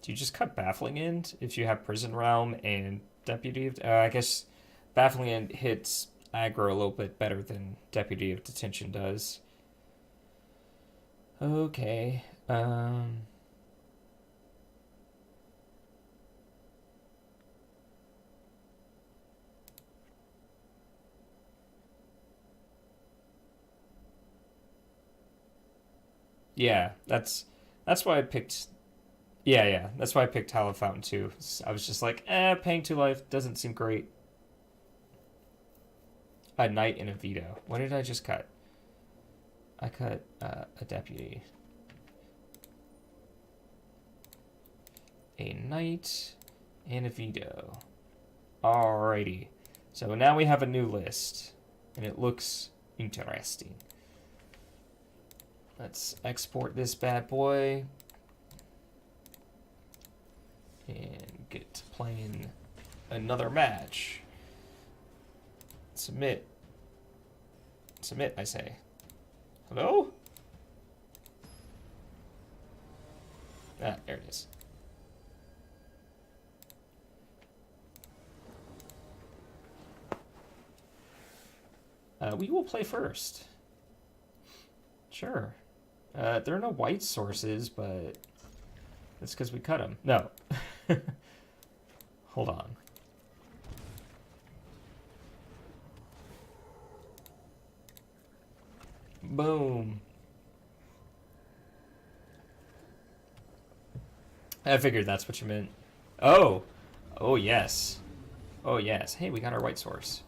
Do you just cut Baffling End if you have Prison Realm and Deputy of... I guess Baffling End hits aggro a little bit better than Deputy of Detention does. Okay. Yeah, that's why I picked... Yeah, that's why I picked Hallowed Fountain too. I was just like, paying 2 life doesn't seem great. A knight and a veto. What did I just cut? I cut a deputy. A knight and a veto. Alrighty. So now we have a new list. And it looks interesting. Let's export this bad boy. And get to playing another match. Submit. Submit, I say. Hello? Ah, there it is. We will play first. Sure. There are no white sources, but that's because we cut them. No. Hold on. Boom. I figured that's what you meant. Oh. Oh, yes. Oh, yes. Hey, we got our white source.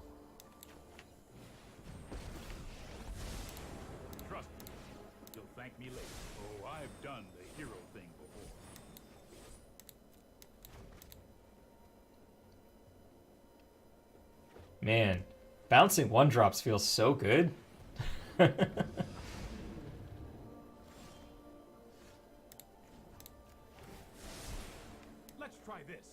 me later. Oh, I've done the hero thing before. Man, bouncing 1-drops feels so good. Let's try this.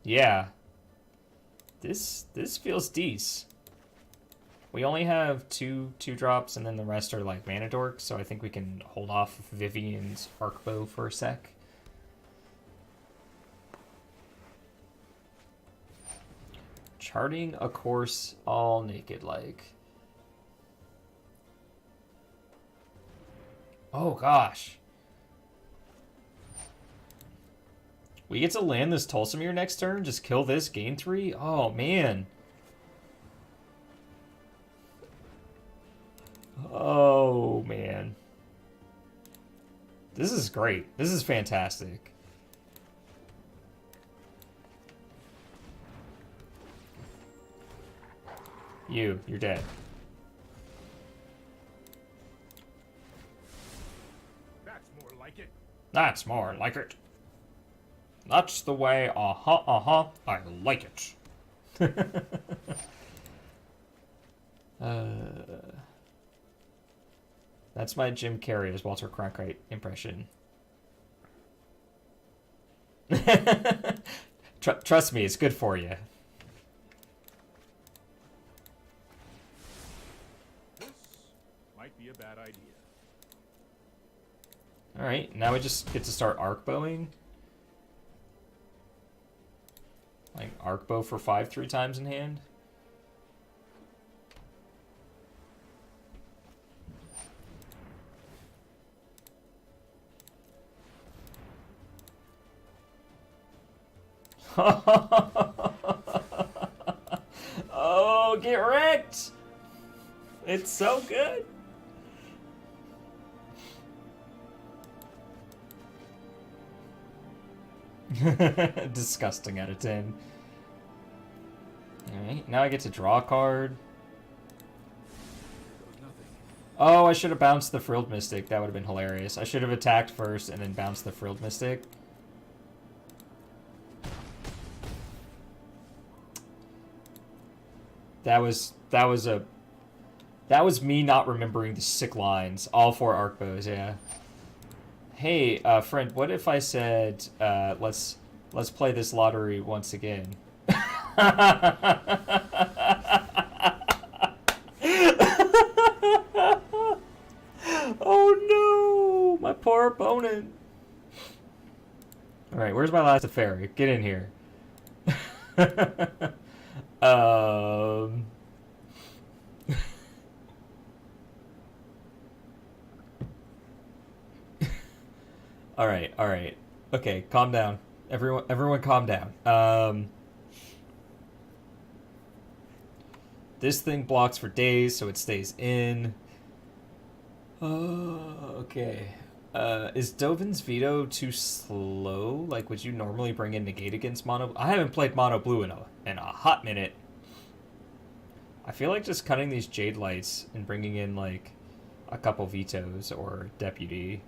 Yeah. This feels decent. We only have two drops, and then the rest are like mana dorks, so I think we can hold off Vivien's Arkbow for a sec. Charting a course all naked like. Oh gosh. We get to land this Tulsimir next turn, just kill this, gain 3? Oh man. Oh man. This is great. This is fantastic. You're dead. That's more like it. That's more like it. That's the way, I like it. That's my Jim Carrey as Walter Cronkite impression. Trust me, it's good for you. This might be a bad idea. Alright, now we just get to start Arkbowing. Like, Arkbow for 5 3 times in hand. Oh, get wrecked! It's so good! Disgusting out of 10. Alright, now I get to draw a card. Oh, I should have bounced the Frilled Mystic. That would have been hilarious. I should have attacked first and then bounced the Frilled Mystic. That was me not remembering the sick lines. All 4 Arkbows, yeah. Hey, friend, what if I said, let's play this lottery once again? Oh no, my poor opponent. All right, where's my last fairy? Get in here. All right. Okay, calm down. Everyone calm down. This thing blocks for days, so it stays in. Okay. Is Dovin's Veto too slow? Like, would you normally bring in Negate against Mono? I haven't played Mono Blue in a hot minute. I feel like just cutting these Jade Lights and bringing in, like, a couple Vetoes or Deputy.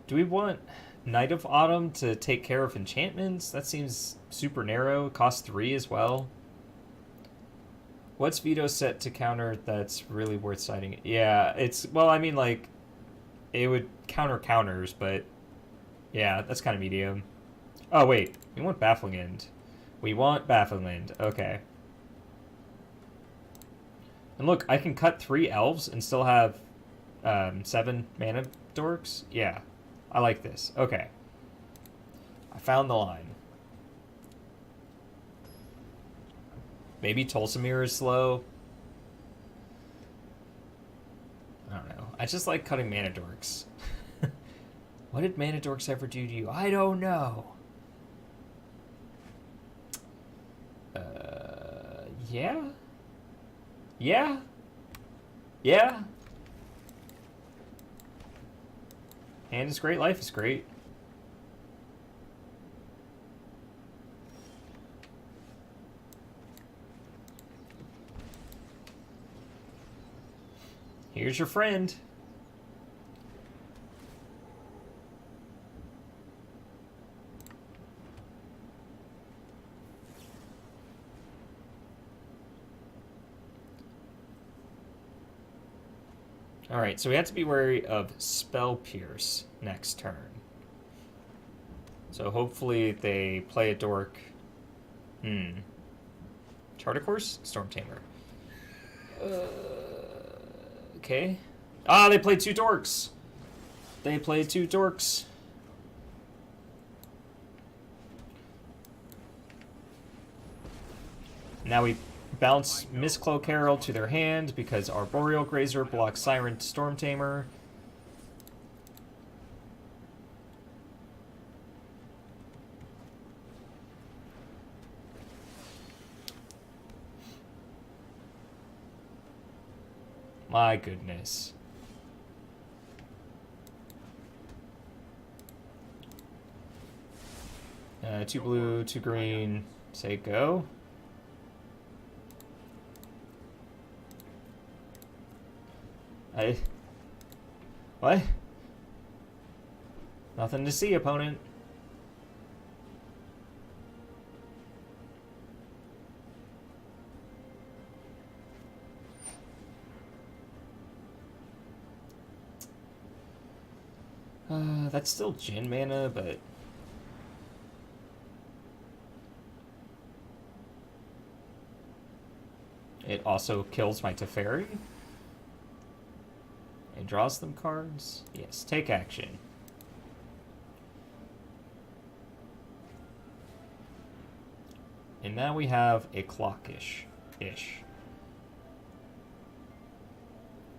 Do we want Knight of Autumn to take care of enchantments? That seems super narrow. Costs 3 as well. What's Veto set to counter that's really worth citing? Yeah, it's... Well, I mean, like, it would counter counters, but... Yeah, that's kind of medium. Oh, wait. We want Baffling End. We want Baffling End. Okay. And look, I can cut 3 elves and still have 7 mana dorks. Yeah, I like this. Okay. I found the line. Maybe Tulsimir is slow. I don't know. I just like cutting mana dorks. What did mana dorks ever do to you? I don't know. Yeah? Yeah? Yeah? And is great, life is great. Here's your friend. Alright, so we have to be wary of Spell Pierce next turn. So hopefully they play a dork. Charter Course? Storm Tamer. Okay. Ah, they played 2 dorks. They played 2 dorks. Now we bounce Mistcloak Herald to their hand because Arboreal Grazer blocks Siren Storm Tamer. My goodness. Two blue, 2 green. Say go. What? Nothing to see, opponent. That's still Jin mana, but... it also kills my Teferi. And draws them cards. Yes, take action. And now we have a Clockish. If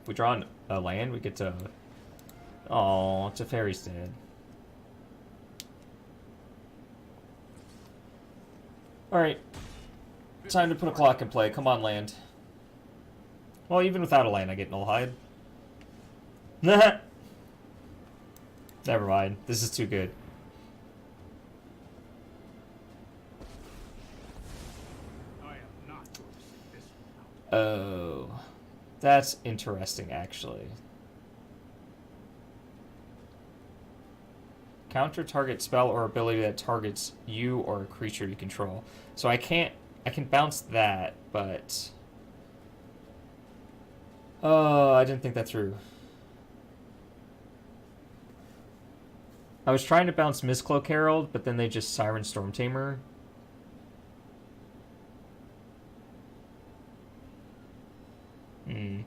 we draw a land, we get to... oh, Teferi's dead. Alright. Time to put a clock in play. Come on, land. Well, even without a land, I get Nullhide. Never mind. This is too good. Oh. That's interesting, actually. Counter target spell or ability that targets you or a creature you control. So I can bounce that, but... oh, I didn't think that through. I was trying to bounce Mistcloak Herald, but then they just Siren Storm Tamer. I'm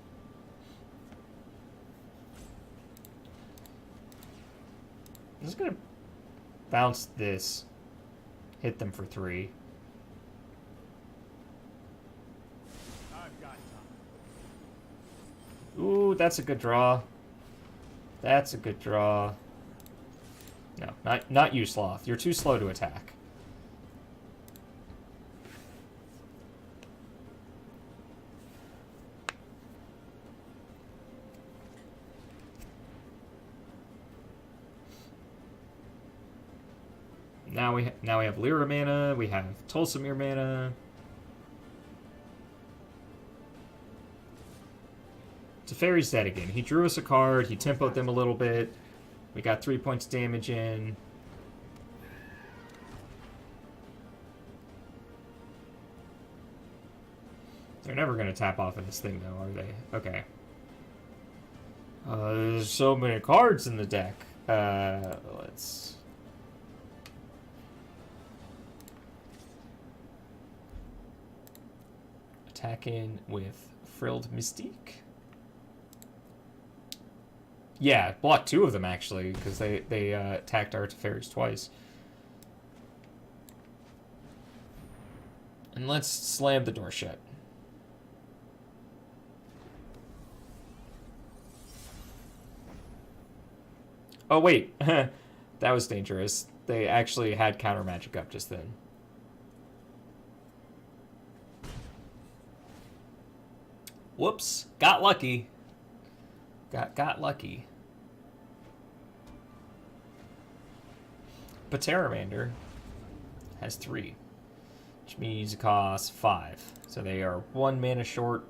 just gonna bounce this, hit them for 3. Ooh, that's a good draw. That's a good draw. No, not you, Sloth. You're too slow to attack. Now we have Lyra mana. We have Tulsamir mana. Teferi's dead again. He drew us a card. He tempoed them a little bit. We got 3 points damage in. They're never going to tap off of this thing, though, are they? Okay. There's so many cards in the deck. Let's... attack in with Frilled Mystique. Yeah, blocked 2 of them, actually, because they attacked our Teferis twice. And let's slam the door shut. Oh, wait. That was dangerous. They actually had counter magic up just then. Whoops. Got lucky. Got lucky. Pteramander has 3, which means it costs 5. So they are 1 mana short.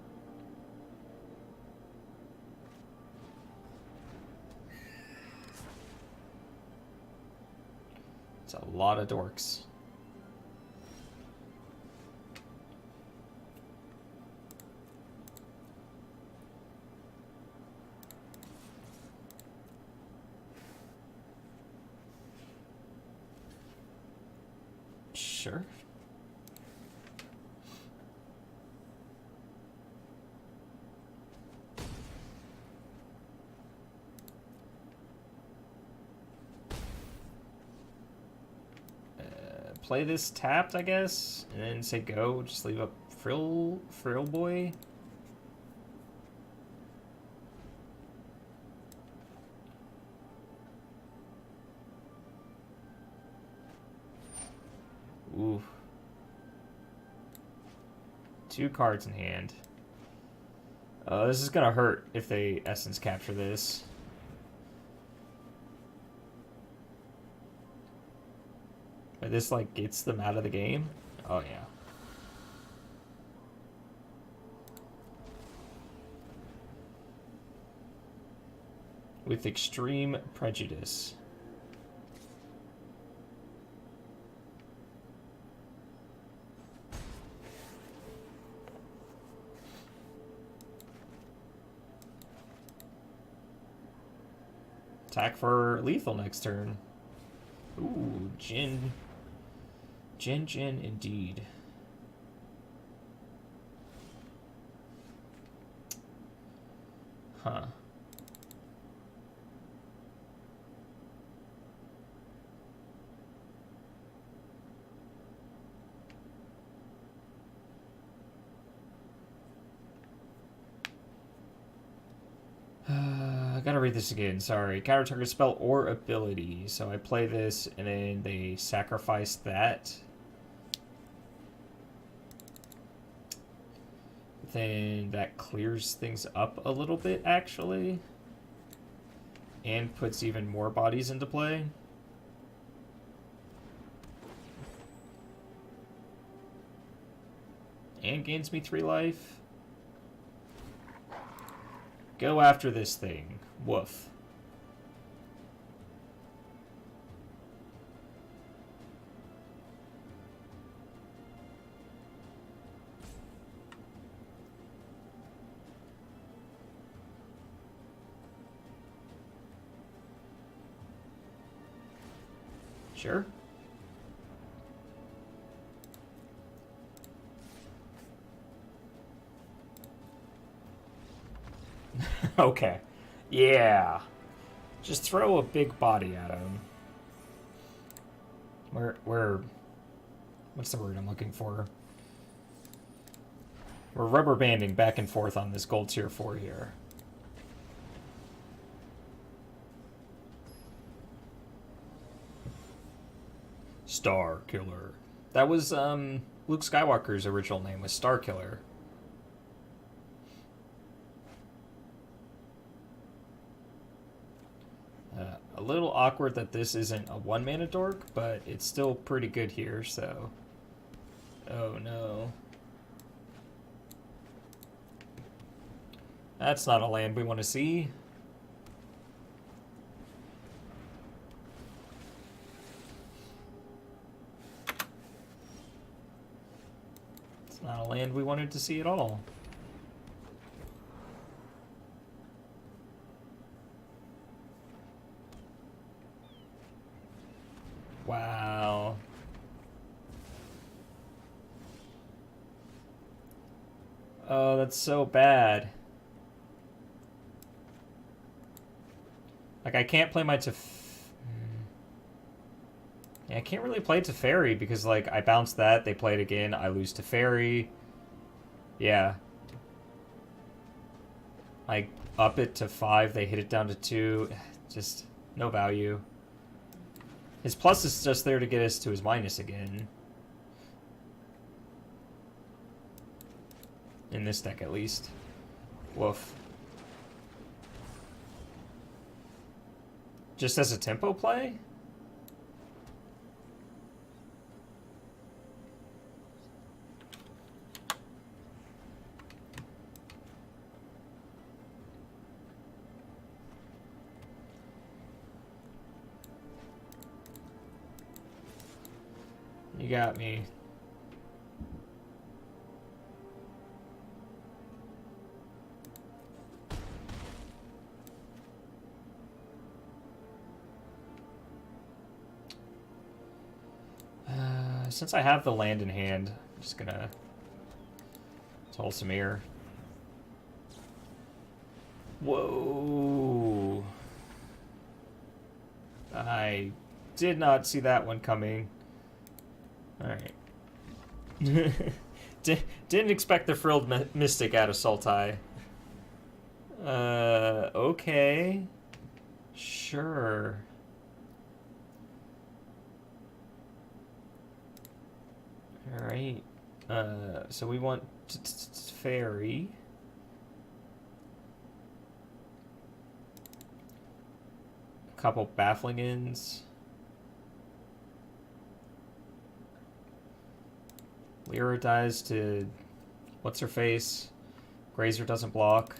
a lot of dorks. Sure. Play this tapped, I guess, and then say go. Just leave up Frill Boy. Ooh. 2 cards in hand. This is gonna hurt if they essence capture this. But this, like, gets them out of the game? Oh, yeah. With extreme prejudice. Attack for lethal next turn. Ooh, Jin. Jin indeed. Huh. I gotta read this again, sorry. Counter target spell or ability. So I play this and then they sacrifice that. Then that clears things up a little bit, actually. And puts even more bodies into play. And gains me 3 life. Go after this thing. Woof. Sure. Okay. Yeah. Just throw a big body at him. What's the word I'm looking for? We're rubber banding back and forth on this gold tier 4 here. Star Killer. That was Luke Skywalker's original name was Star Killer. A little awkward that this isn't a 1-mana dork, but it's still pretty good here, so... Oh no. That's not a land we want to see. It's not a land we wanted to see at all. Wow. Oh, that's so bad. Like, I can't play my Yeah, I can't really play Teferi because, like, I bounce that, they play it again, I lose Teferi. Yeah. I up it to 5, they hit it down to 2. Just no value. His plus is just there to get us to his minus again. In this deck, at least. Woof. Just as a tempo play? You got me. Since I have the land in hand, I'm just gonna toll some air. Whoa! I did not see that one coming. Alright. Didn't expect the Frilled Mystic out of Sultai. Okay. Sure. Alright. So we want Fairy. A couple Baffling Inns. Lyra dies to... What's her face? Grazer doesn't block.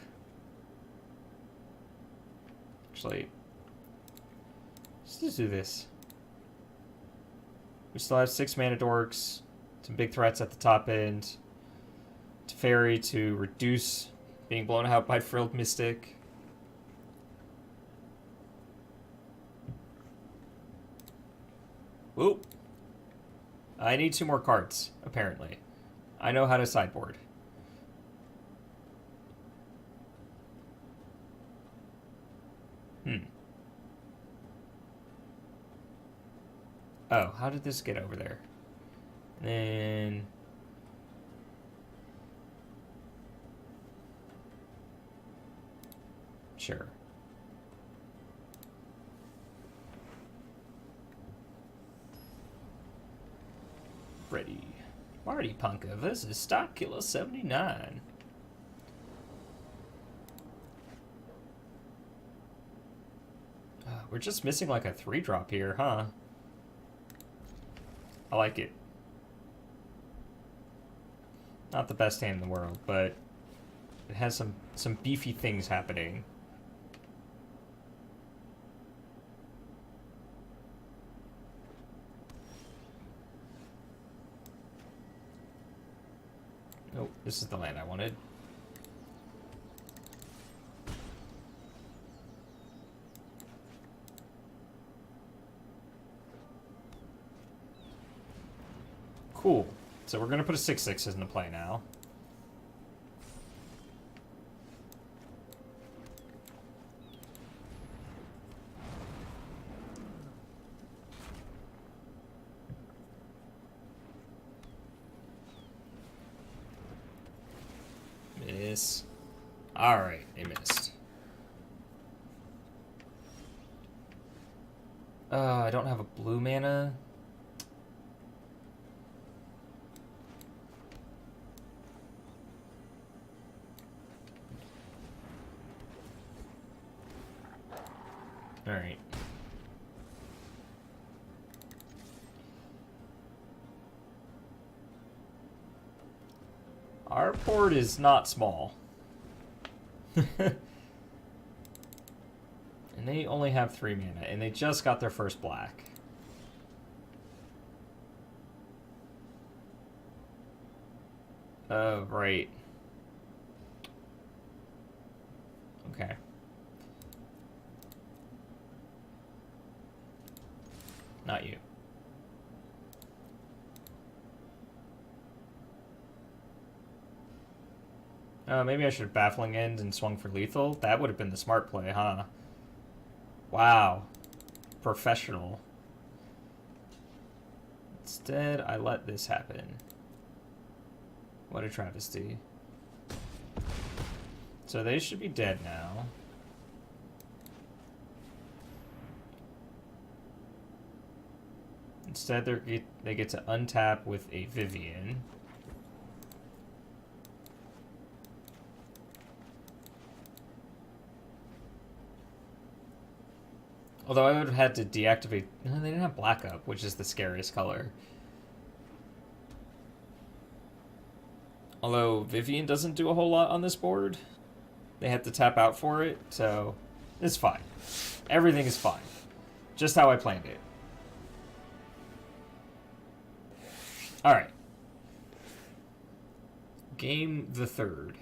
Actually... Let's just do this. We still have 6 mana dorks. Some big threats at the top end. Teferi to reduce being blown out by Frilled Mystic. Oop. I need 2 more cards, apparently. I know how to sideboard. Oh, how did this get over there? And then... Sure. Ready. Marty Punka versus Stock Killer 79. We're just missing like a 3-drop here, huh? I like it. Not the best hand in the world, but it has some beefy things happening. Nope, this is the land I wanted. Cool. So we're going to put a 6/6 into play now. Miss. Alright, they missed. I don't have a blue mana. Alright. Our board is not small. And they only have 3 mana, and they just got their first black. Oh, right. Okay. Not you. Maybe I should have Baffling End and swung for lethal. That would have been the smart play, huh? Wow. Professional. Instead, I let this happen. What a travesty. So they should be dead now. Instead, they get to untap with a Vivien. Although I would have had to deactivate... No, they didn't have black up, which is the scariest color. Although Vivien doesn't do a whole lot on this board. They had to tap out for it, so it's fine. Everything is fine. Just how I planned it. Alright. Game the third.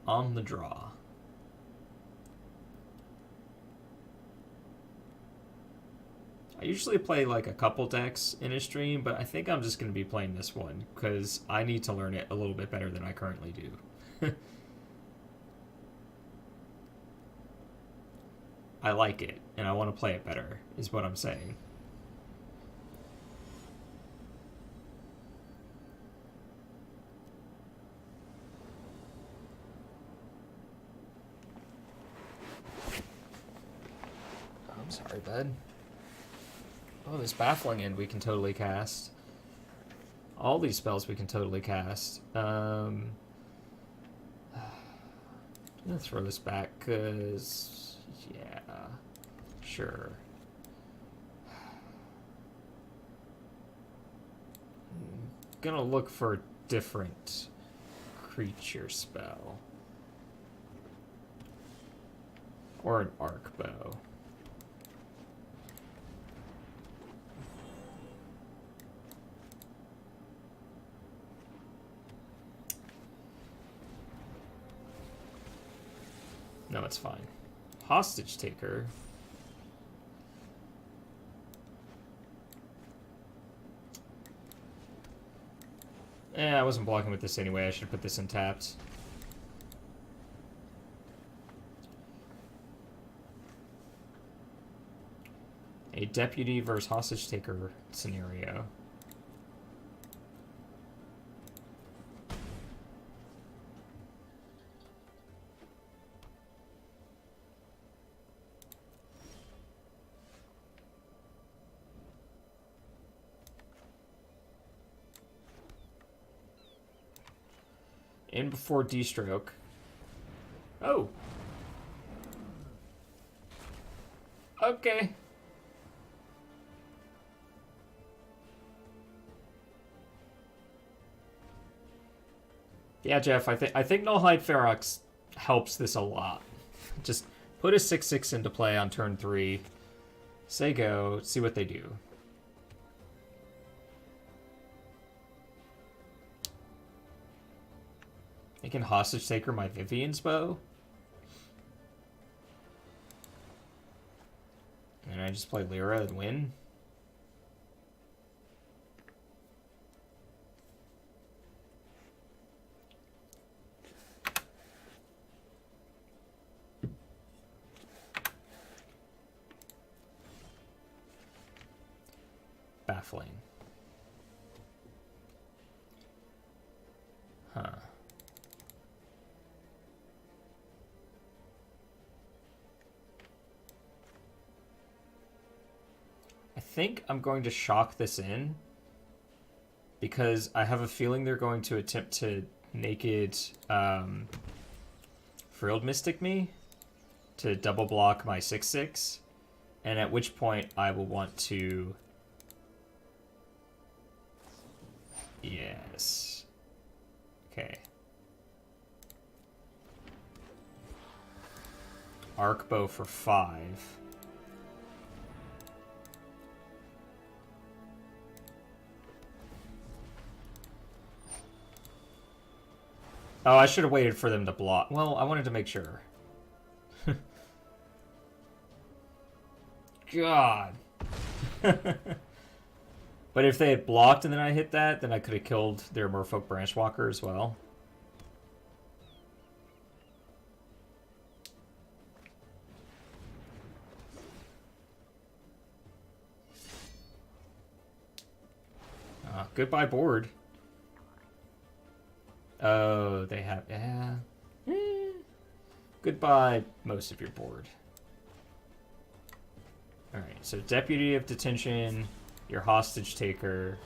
On the draw. I usually play like a couple decks in a stream, but I think I'm just going to be playing this one because I need to learn it a little bit better than I currently do. I like it, and I want to play it better, is what I'm saying. I'm sorry, bud. Oh, this Baffling End we can totally cast. All these spells we can totally cast. I'm gonna throw this back, because... yeah, sure. I'm gonna look for a different creature spell. Or an Arkbow. No, it's fine. Hostage Taker. I wasn't blocking with this anyway. I should put this in tapped. A Deputy versus Hostage Taker scenario. In before D-stroke. Oh. Okay. Yeah, Jeff, I think Nullhide Ferox helps this a lot. Just put a 6/6 into play on turn 3. Say go, see what they do. They can Hostage Taker my Vivien's Bow. And I just play Lyra and win. Baffling. Huh. I think I'm going to shock this in because I have a feeling they're going to attempt to naked Frilled Mystic me to double block my 6/6, and at which point I will want to... Yes. Okay. Arkbow for 5. Oh, I should have waited for them to block. Well, I wanted to make sure. God. But if they had blocked and then I hit that, then I could have killed their Merfolk Branchwalker as well. Goodbye board. Oh, they have... yeah. Goodbye most of your board. Alright, so Deputy of Detention, your Hostage Taker.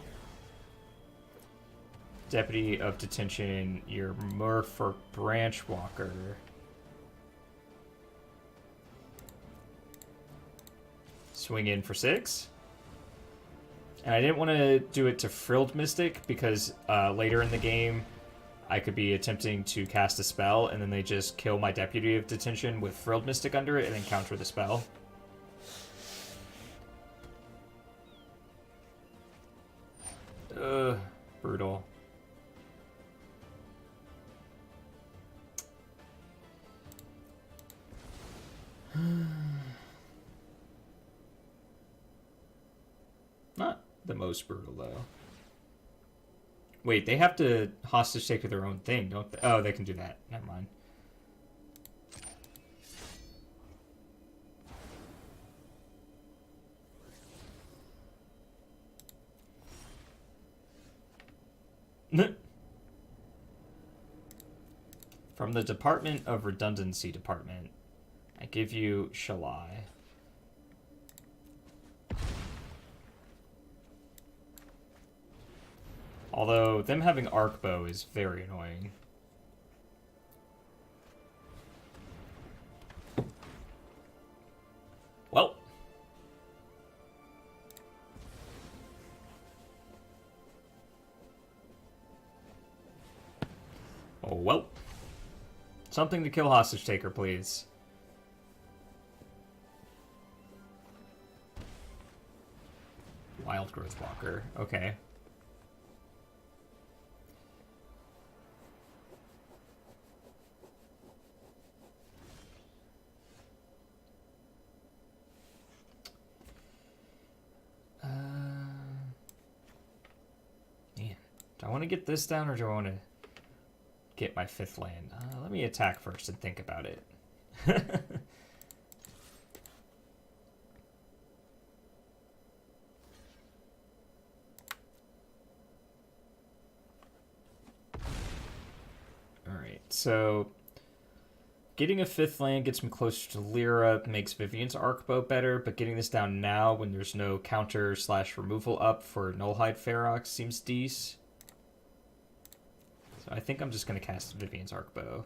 Deputy of Detention, your Merfolk Branchwalker. Swing in for 6. And I didn't want to do it to Frilled Mystic because later in the game I could be attempting to cast a spell and then they just kill my Deputy of Detention with Frilled Mystic under it and then counter the spell. Brutal. Not the most brutal, though. Wait, they have to hostage take their own thing, don't they? Oh, they can do that. Never mind. From the Department of Redundancy Department, I give you Shalai. Although, them having Arkbow is very annoying. Well. Oh, well. Something to kill Hostage Taker, please. Wild Growth Walker. Okay. Man. Do I want to get this down or do I want to get my 5th land? Let me attack first and think about it. Alright, so getting a 5th land gets me closer to Lyra, makes Vivien's Arkbow better, but getting this down now when there's no counter / removal up for Nullhide Ferox seems decent. So I think I'm just going to cast Vivien's Arkbow.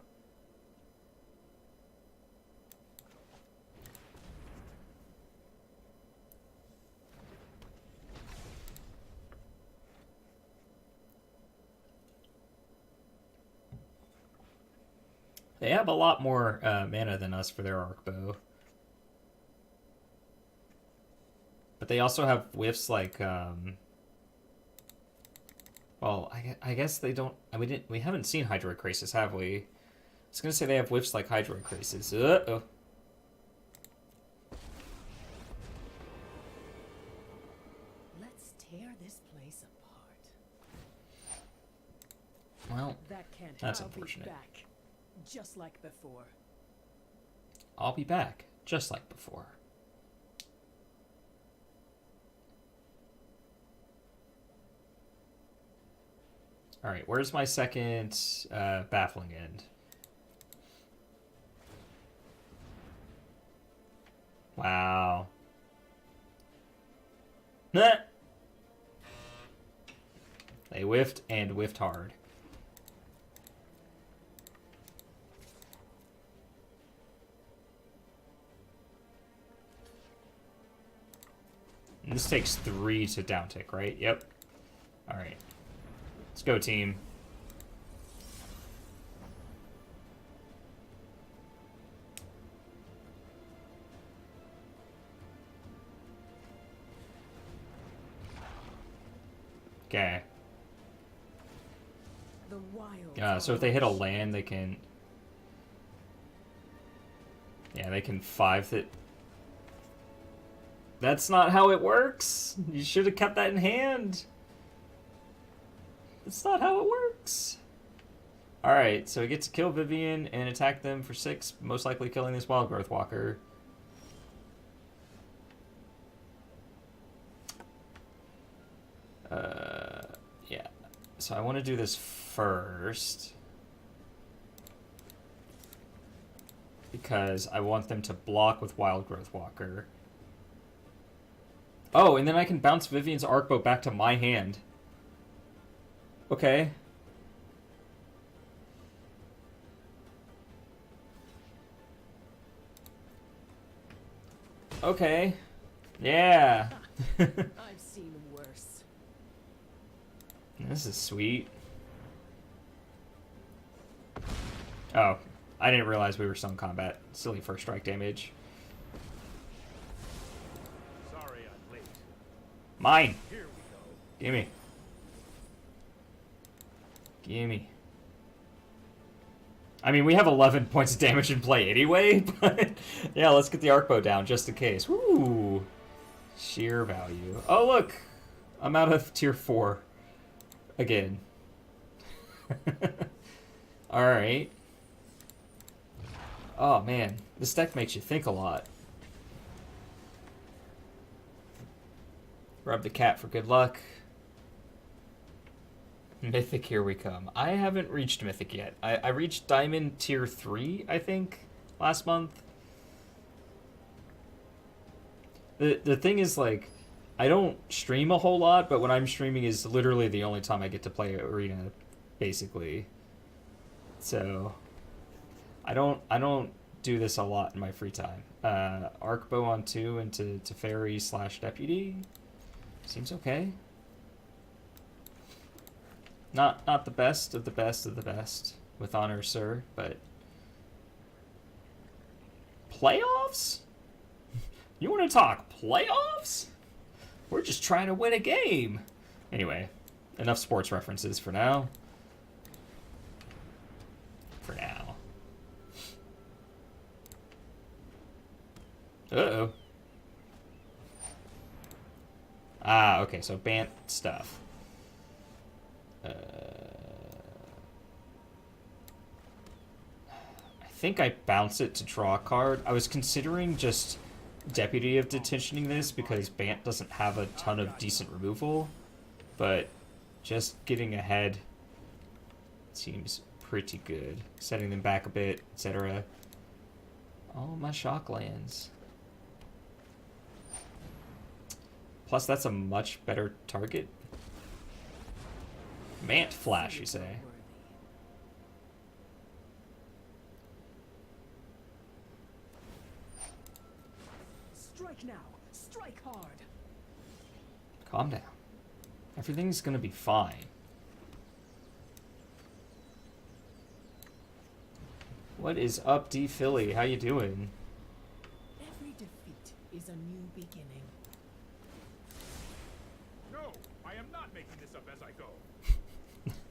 They have a lot more mana than us for their Arkbow. But they also have whiffs like... Well, I guess they don't... We haven't seen Hydroid Crisis, have we? I was going to say they have whiffs like Hydroid Crisis. Uh-oh. Let's tear this place apart. Well, That can't that's I'll be unfortunate. back, just like before. I'll be back, just like before. Alright, where's my second Baffling End? Wow. Nah. They whiffed and whiffed hard. And this takes 3 to downtick, right? Yep. Alright. Let's go, team. Okay. The wild. So if they hit a land, they can... Yeah, they can 5 it. That's not how it works. You should have kept that in hand. That's not how it works. Alright, so we get to kill Vivien and attack them for 6, most likely killing this Wild Growth Walker. Yeah. So I want to do this first. Because I want them to block with Wild Growth Walker. Oh, and then I can bounce Vivien's Arkbow back to my hand. Okay. Okay. Yeah. I've seen worse. This is sweet. Oh, I didn't realize we were still in combat. Silly first strike damage. Sorry I'm late. Mine. Here we go. Gimme. Gimme. I mean, we have 11 points of damage in play anyway, but yeah, let's get the Arkbow down just in case. Woo! Sheer value. Oh, look! I'm out of tier 4. Again. Alright. Oh, man. This deck makes you think a lot. Rub the cat for good luck. Mythic, here we come. I haven't reached Mythic yet. I reached Diamond Tier 3, I think, last month. The thing is, like, I don't stream a whole lot, but when I'm streaming is literally the only time I get to play Arena, basically. So, I don't do this a lot in my free time. Arkbow on 2 into Teferi / Deputy. Seems okay. Not the best of the best of the best, with honor, sir, but playoffs? You want to talk playoffs? We're just trying to win a game. Anyway, enough sports references for now. For now. Uh-oh. Ah, okay, so Bant stuff. I think I bounce it to draw a card. I was considering just Deputy of Detentioning this because Bant doesn't have a ton of decent removal, but just getting ahead seems pretty good. Setting them back a bit, etc. Oh, my shock lands. Plus, that's a much better target. Mant Flash, you say? Strike now. Strike hard. Calm down. Everything's gonna be fine. What is up, D Philly? How you doing? Every defeat is a new beginning. No, I am not making this up as I go.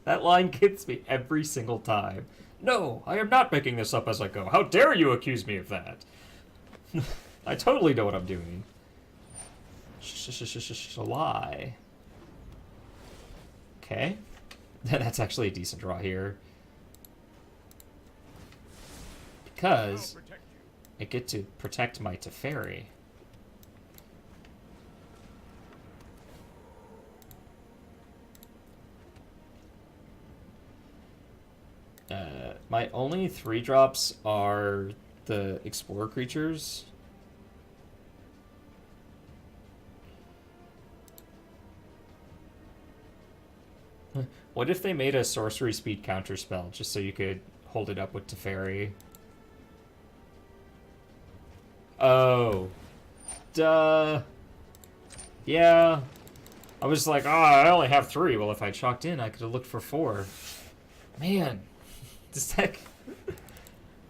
That line gets me every single time. No, I am not making this up as I go. How dare you accuse me of that? I totally know what I'm doing. Lie. Okay. That's actually a decent draw here. Because I'll protect you. I get to protect my Teferi. My only 3-drops are the Explorer creatures. What if they made a sorcery speed counter spell just so you could hold it up with Teferi? Oh. Duh. Yeah. I was like, I only have 3. Well, if I chalked in, I could have looked for 4. Man. This deck...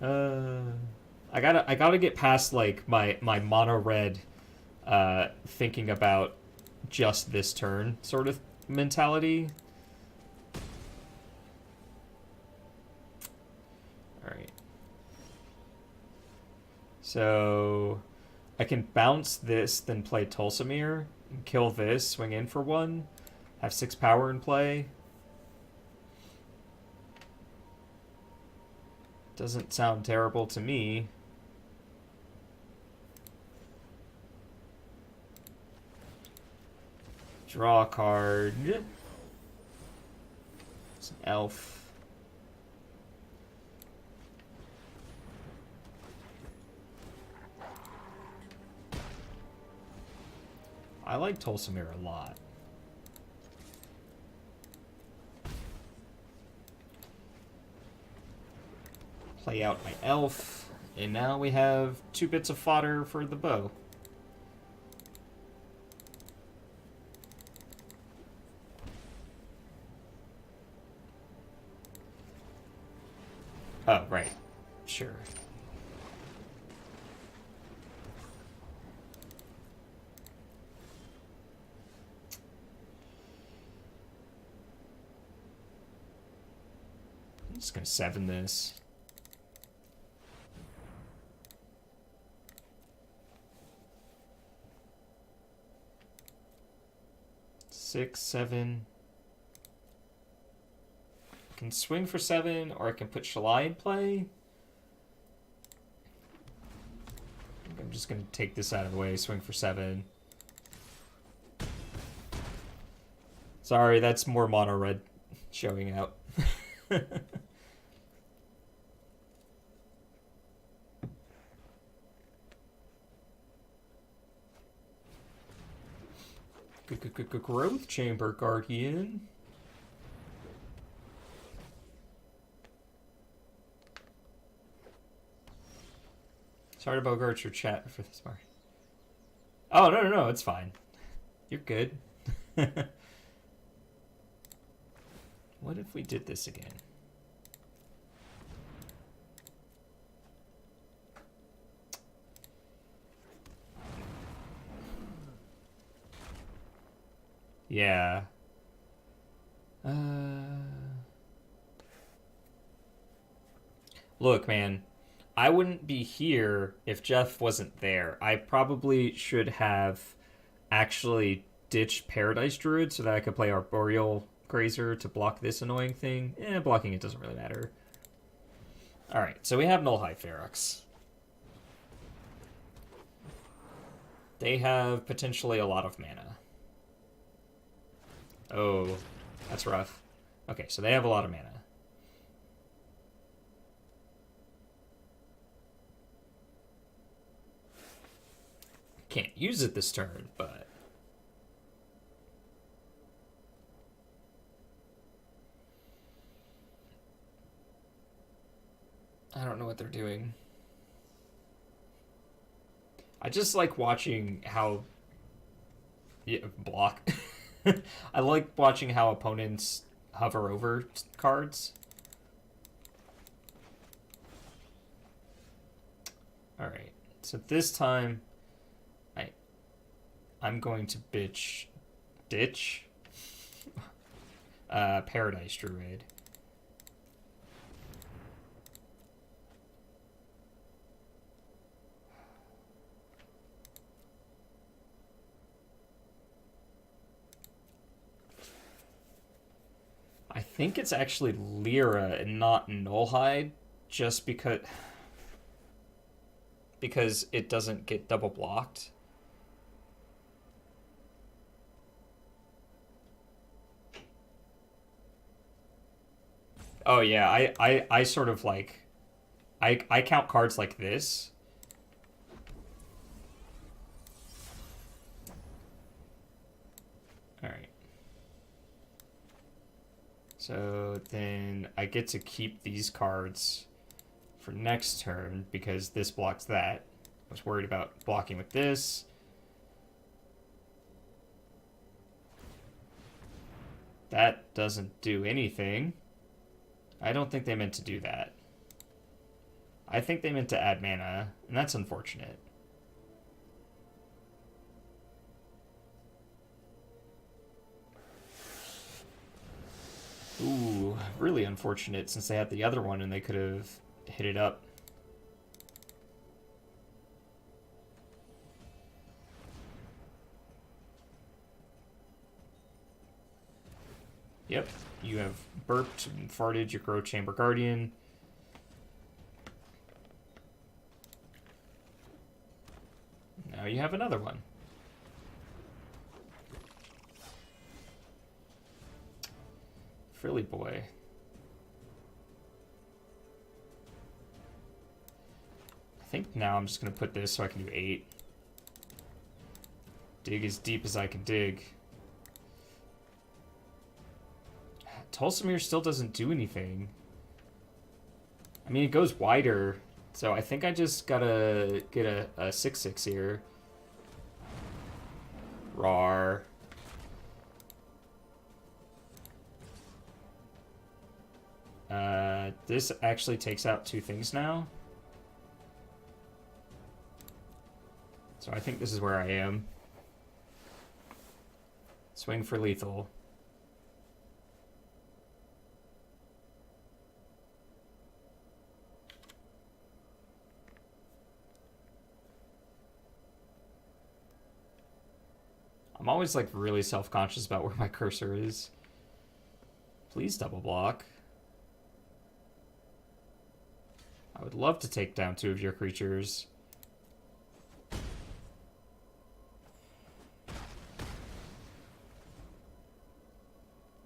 I gotta get past, like, my mono red thinking about just this turn sort of mentality. Alright. So I can bounce this, then play Tulsamir, and kill this, swing in for 1, have 6 power in play. Doesn't sound terrible to me. Draw a card. It's an elf. I like Tulsamir a lot. Play out my elf, and now we have 2 bits of fodder for the bow. Oh, right. Sure. I'm just gonna 7 this. Six, 7. I can swing for 7, or I can put Shalai in play. I'm just gonna take this out of the way, swing for 7. Sorry, that's more mono red showing out. Growth Chamber Guardian. Sorry to bogart your chat for this part. Oh, no, it's fine. You're good. What if we did this again? Yeah. Look, man. I wouldn't be here if Jeff wasn't there. I probably should have actually ditched Paradise Druid so that I could play Arboreal Grazer to block this annoying thing. Blocking it doesn't really matter. Alright, so we have Null High Ferox. They have potentially a lot of mana. Oh, that's rough. Okay, so they have a lot of mana. Can't use it this turn, but... I don't know what they're doing. I just like watching how... Yeah, block. I like watching how opponents hover over cards. Alright, so this time... I'm going to ditch Paradise Druid. I think it's actually Lyra and not Nullhide, just because it doesn't get double blocked. Oh yeah, I sort of like I count cards like this. Alright. So then I get to keep these cards for next turn because this blocks that. I was worried about blocking with this. That doesn't do anything. I don't think they meant to do that. I think they meant to add mana, and that's unfortunate. Ooh, really unfortunate since they had the other one and they could have hit it up. Yep, you have burped and farted your Growth Chamber Guardian. Now you have another one. Frilly boy. I think now I'm just going to put this so I can do 8. Dig as deep as I can dig. Tulsamir still doesn't do anything. I mean, it goes wider, so I think I just gotta get a 6/6 here. Rawr. This actually takes out 2 things now. So I think this is where I am. Swing for lethal. always like really self-conscious about where my cursor is. Please double block. I would love to take down 2 of your creatures.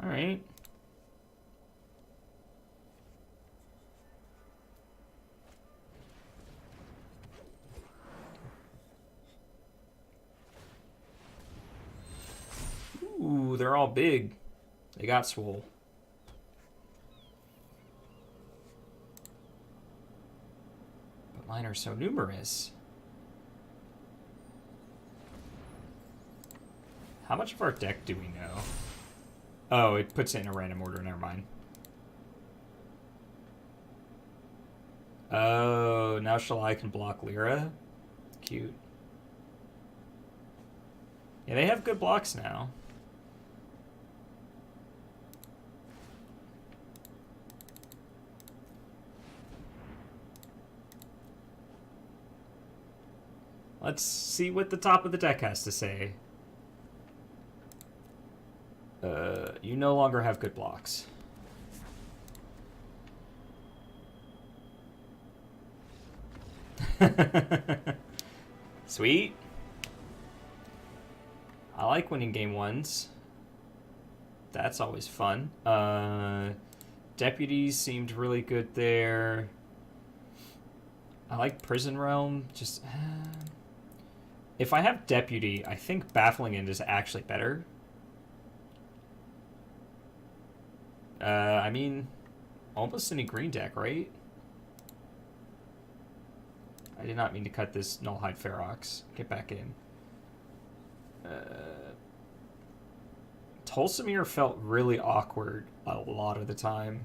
Alright. Ooh, they're all big. They got swole. But mine are so numerous. How much of our deck do we know? Oh, it puts it in a random order. Never mind. Oh, now Shalai can block Lyra? Cute. Yeah, they have good blocks now. Let's see what the top of the deck has to say. You no longer have good blocks. Sweet. I like winning game 1s. That's always fun. Deputies seemed really good there. I like Prison Realm. Just if I have Deputy, I think Baffling End is actually better. I mean, almost any green deck, right? I did not mean to cut this Nullhide Ferox. Get back in. Tulsimir felt really awkward a lot of the time.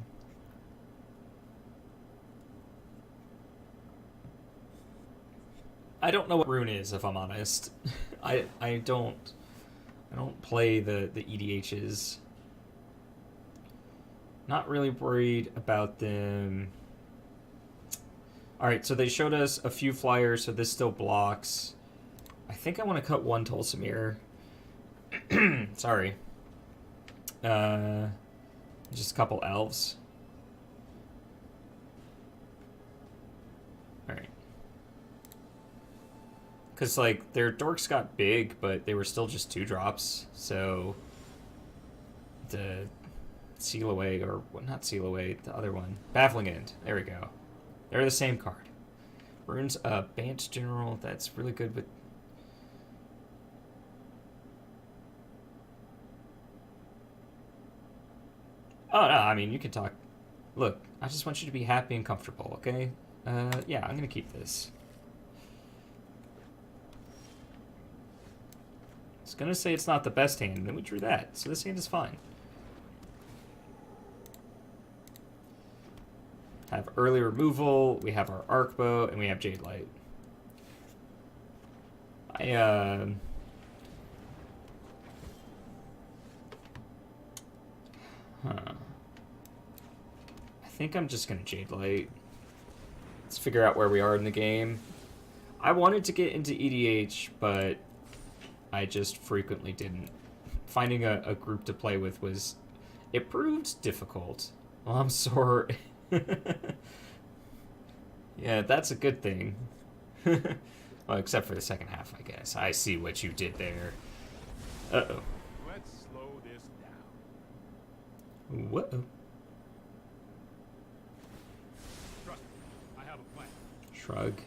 I don't know what Rune is, if I'm honest. I don't play the EDHs. Not really worried about them. Alright, so they showed us a few flyers, so this still blocks. I think I want to cut 1 Tulsimir. Sorry. Just a couple elves. Alright. Because, like, their dorks got big, but they were still just 2-drops, so... The... Seal Away, or well, not Seal Away, the other one. Baffling End. There we go. They're the same card. Rune's Bant General, that's really good with... Oh, no, I mean, you can talk... Look, I just want you to be happy and comfortable, okay? Yeah, I'm gonna keep this. I was gonna say it's not the best hand, and then we drew that, so this hand is fine. Have early removal, we have our Arkbow, and we have Jade Light. I think I'm just gonna Jade Light. Let's figure out where we are in the game. I wanted to get into EDH, but I just frequently didn't. Finding a group to play with was... It proved difficult. Well, I'm sorry. Yeah, that's a good thing. Well, except for the second half, I guess. I see what you did there. Uh-oh. Let's slow this down. Whoa. Trust me, I have a plan. Shrug.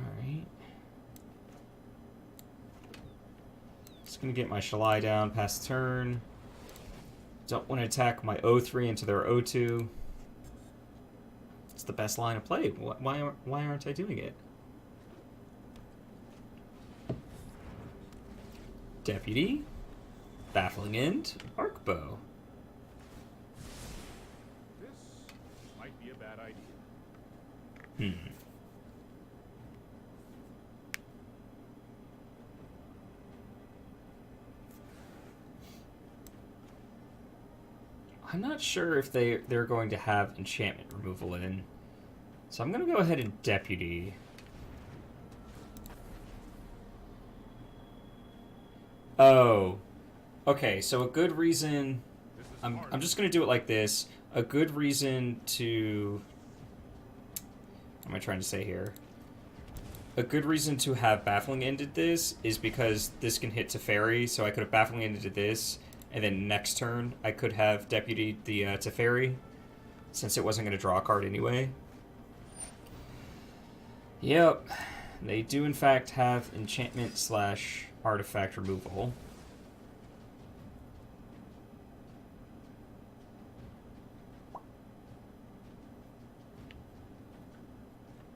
Alright. Just gonna get my Shalai down past turn. Don't want to attack my O3 into their O2. It's the best line of play. Why aren't I doing it? Deputy. Baffling End. Arkbow. This might be a bad idea. I'm not sure if they're going to have enchantment removal in. So I'm going to go ahead and Deputy. Oh. Okay, so a good reason... This is I'm hard. just going to do it like this. A good reason to... What am I trying to say here? A good reason to have Baffling ended this is because this can hit Teferi, so I could have Baffling ended this, and then next turn I could have Deputy the Teferi, since it wasn't going to draw a card anyway. Yep, they do in fact have enchantment / artifact removal.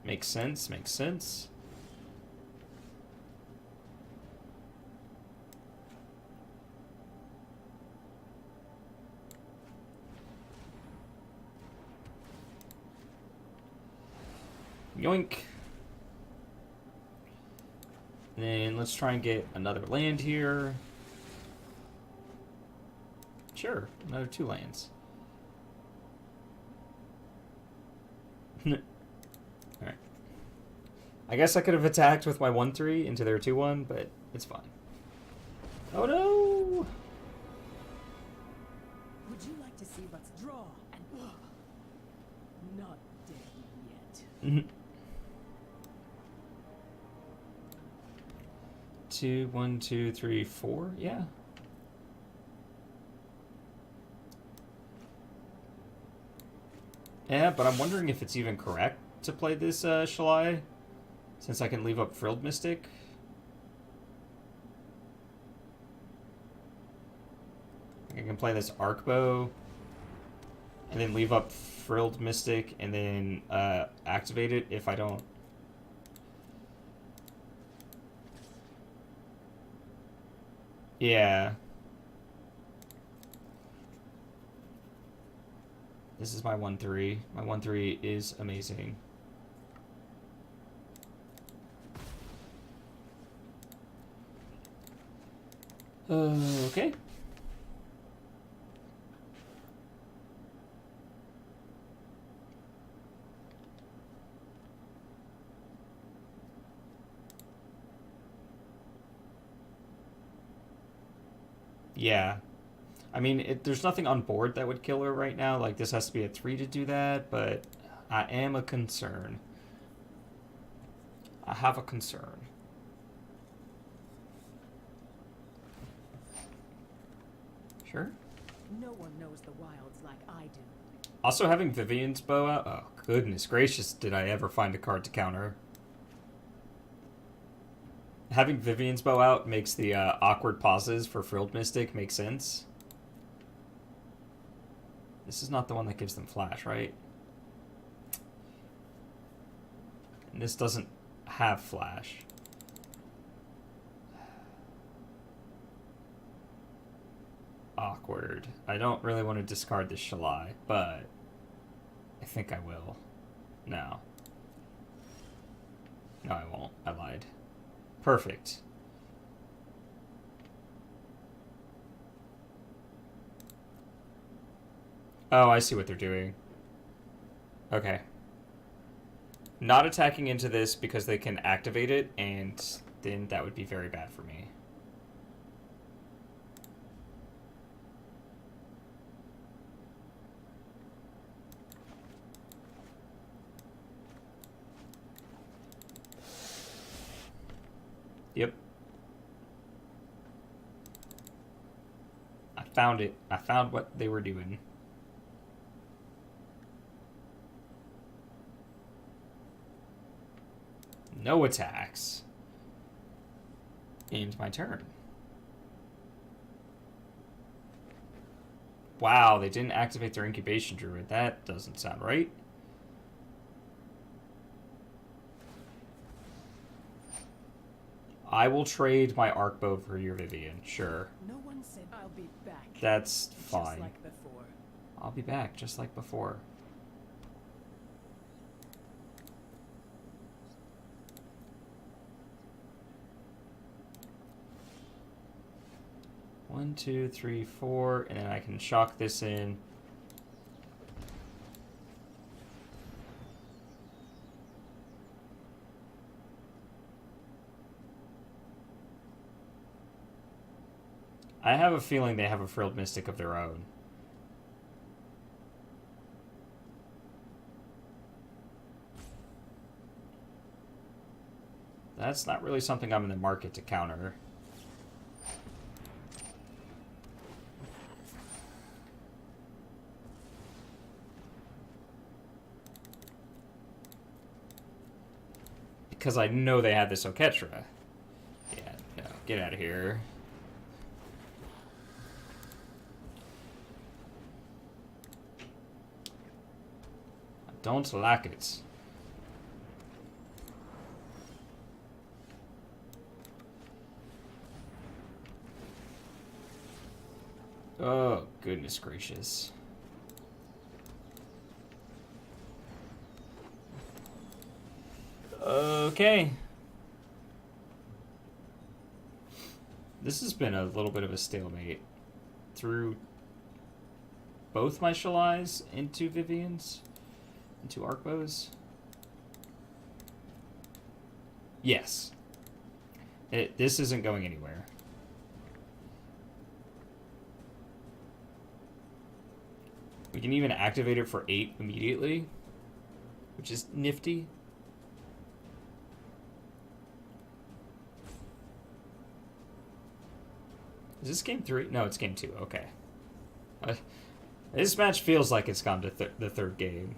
Makes sense, makes sense. Yoink. Then let's try and get another land here. Sure, another 2 lands. Alright. I guess I could have attacked with my 1/3 into their 2/1, but it's fine. Oh no! Would you like to see what's draw and not dead yet? 2, 1, 2, 3, 4. Yeah. Yeah, but I'm wondering if it's even correct to play this Shalai, since I can leave up Frilled Mystic. I can play this Arkbow, and then leave up Frilled Mystic, and then activate it if I don't. Yeah. This is my 1/3. My 1/3 is amazing. Okay. Yeah. I mean, there's nothing on board that would kill her right now. Like, this has to be a 3 to do that, but I am a concern. I have a concern. Sure. No one knows the wilds like I do. Also, having Vivien's bow out. Oh, goodness gracious, did I ever find a card to counter. Having Vivien's bow out makes the awkward pauses for Frilled Mystic make sense. This is not the one that gives them flash, right? And this doesn't have flash. Awkward. I don't really want to discard this Shalai, but I think I will. No. No, I won't. I lied. Perfect. Oh, I see what they're doing. Okay. Not attacking into this because they can activate it, and then that would be very bad for me. Yep. I found it. I found what they were doing. No attacks. End my turn. Wow, they didn't activate their incubation druid. That doesn't sound right. I will trade my Arkbow for your Vivien, sure. No one said I'll be back. That's Just fine. like before. I'll be back just like before. One, two, three, four, and then I can shock this in. I have a feeling they have a Frilled Mystic of their own. That's not really something I'm in the market to counter. Because I know they had this Oketra. Yeah, no, get out of here. I don't like it. Oh, goodness gracious. Okay. This has been a little bit of a stalemate. Through both my Shalais into Vivien's, into Arkbows. Yes. This isn't going anywhere. We can even activate it for 8 immediately, which is nifty. Is this game 3? No, it's game 2. Okay. This match feels like it's gone to the third game.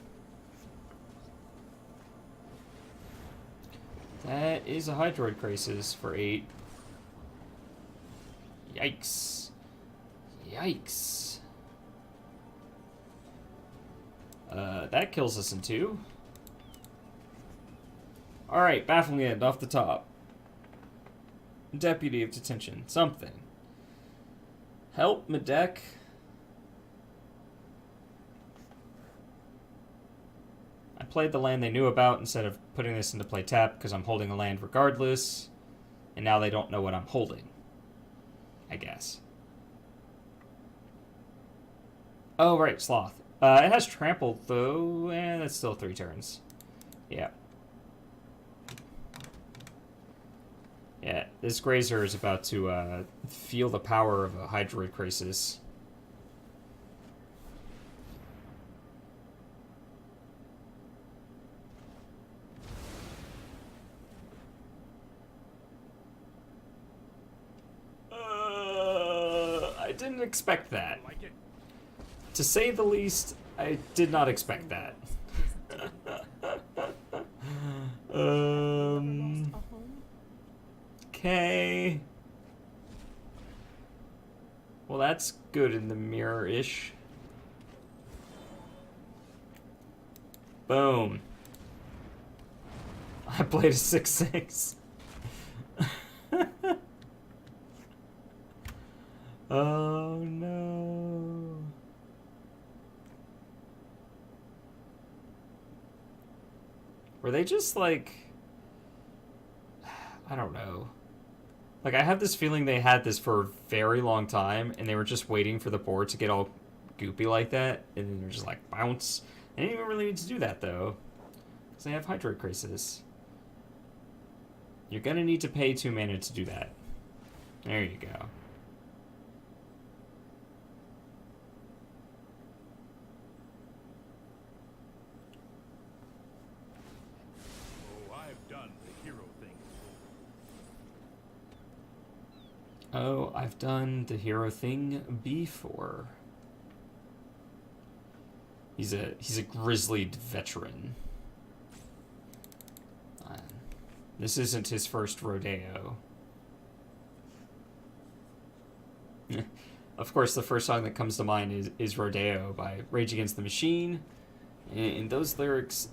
That is a Hydroid Crisis for 8. Yikes. Yikes. That kills us in 2. Alright, Baffling End off the top. Deputy of Detention. Something. Help my deck. I played the land they knew about instead of putting this into play tap because I'm holding a land regardless. And now they don't know what I'm holding. I guess. Oh, right, Sloth. It has Trample, though, and that's still 3 turns. Yeah. Yeah, this Grazer is about to feel the power of a Hydroid Crisis. I didn't expect that. To say the least, I did not expect that. Okay. Well, that's good in the mirror-ish. Boom. I played a 6/6. Oh no. Were they just like, I don't know. Like, I have this feeling they had this for a very long time, and they were just waiting for the board to get all goopy like that, and then they're just like, bounce. They didn't even really need to do that, though, because they have Hydroid Crisis. You're gonna need to pay 2 mana to do that. There you go. Oh, I've done the hero thing before. He's a grizzlied veteran. This isn't his first rodeo. Of course, the first song that comes to mind is Rodeo by Rage Against the Machine. And those lyrics,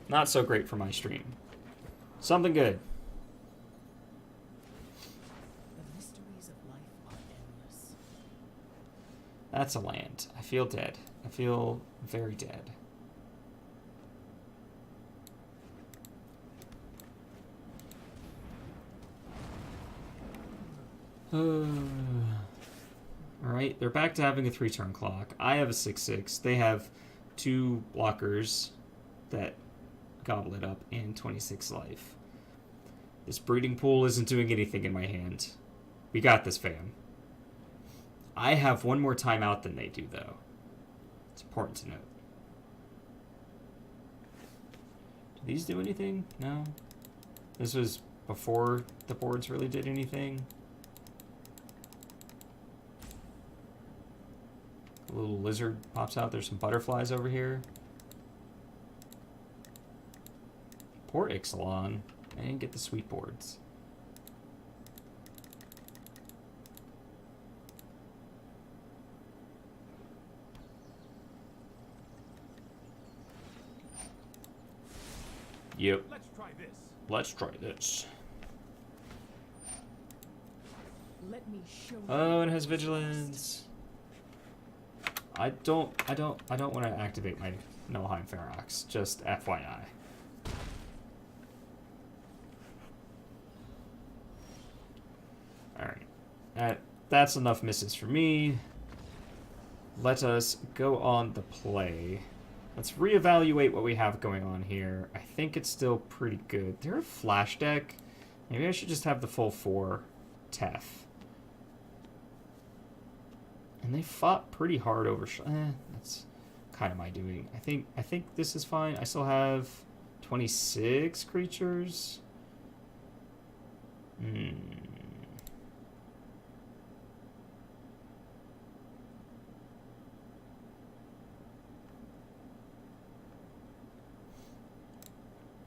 not so great for my stream. Something good. That's a land. I feel dead. I feel very dead. Alright, they're back to having a 3-turn clock. I have a 6/6. They have 2 blockers that gobble it up and 26 life. This breeding pool isn't doing anything in my hand. We got this, fam. I have one more timeout than they do, though. It's important to note. Do these do anything? No? This was before the boards really did anything. A little lizard pops out. There's some butterflies over here. Poor Ixalan. I didn't get the sweet boards. Yep. Let's try this. Let's try this. Let me show you. Oh, and it has vigilance. I don't want to activate my Nullheim Ferox. Just FYI. Alright. That's enough misses for me. Let us go on the play. Let's reevaluate what we have going on here. I think it's still pretty good. They're a flash deck. Maybe I should just have the full 4 Tef. And they fought pretty hard over... that's kind of my doing. I think this is fine. I still have 26 creatures.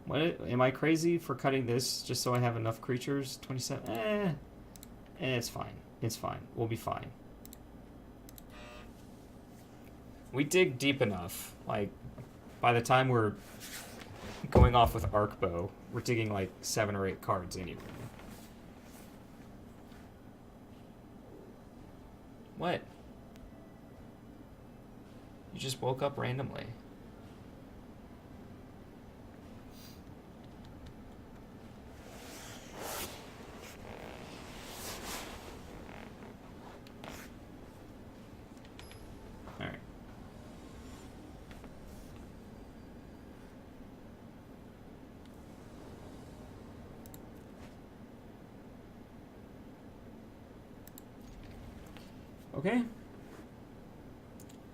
What, am I crazy for cutting this just so I have enough creatures? 27? It's fine. It's fine. We'll be fine. We dig deep enough. Like, by the time we're going off with Arkbow, we're digging like 7 or 8 cards anyway. What? You just woke up randomly. Alright. Okay.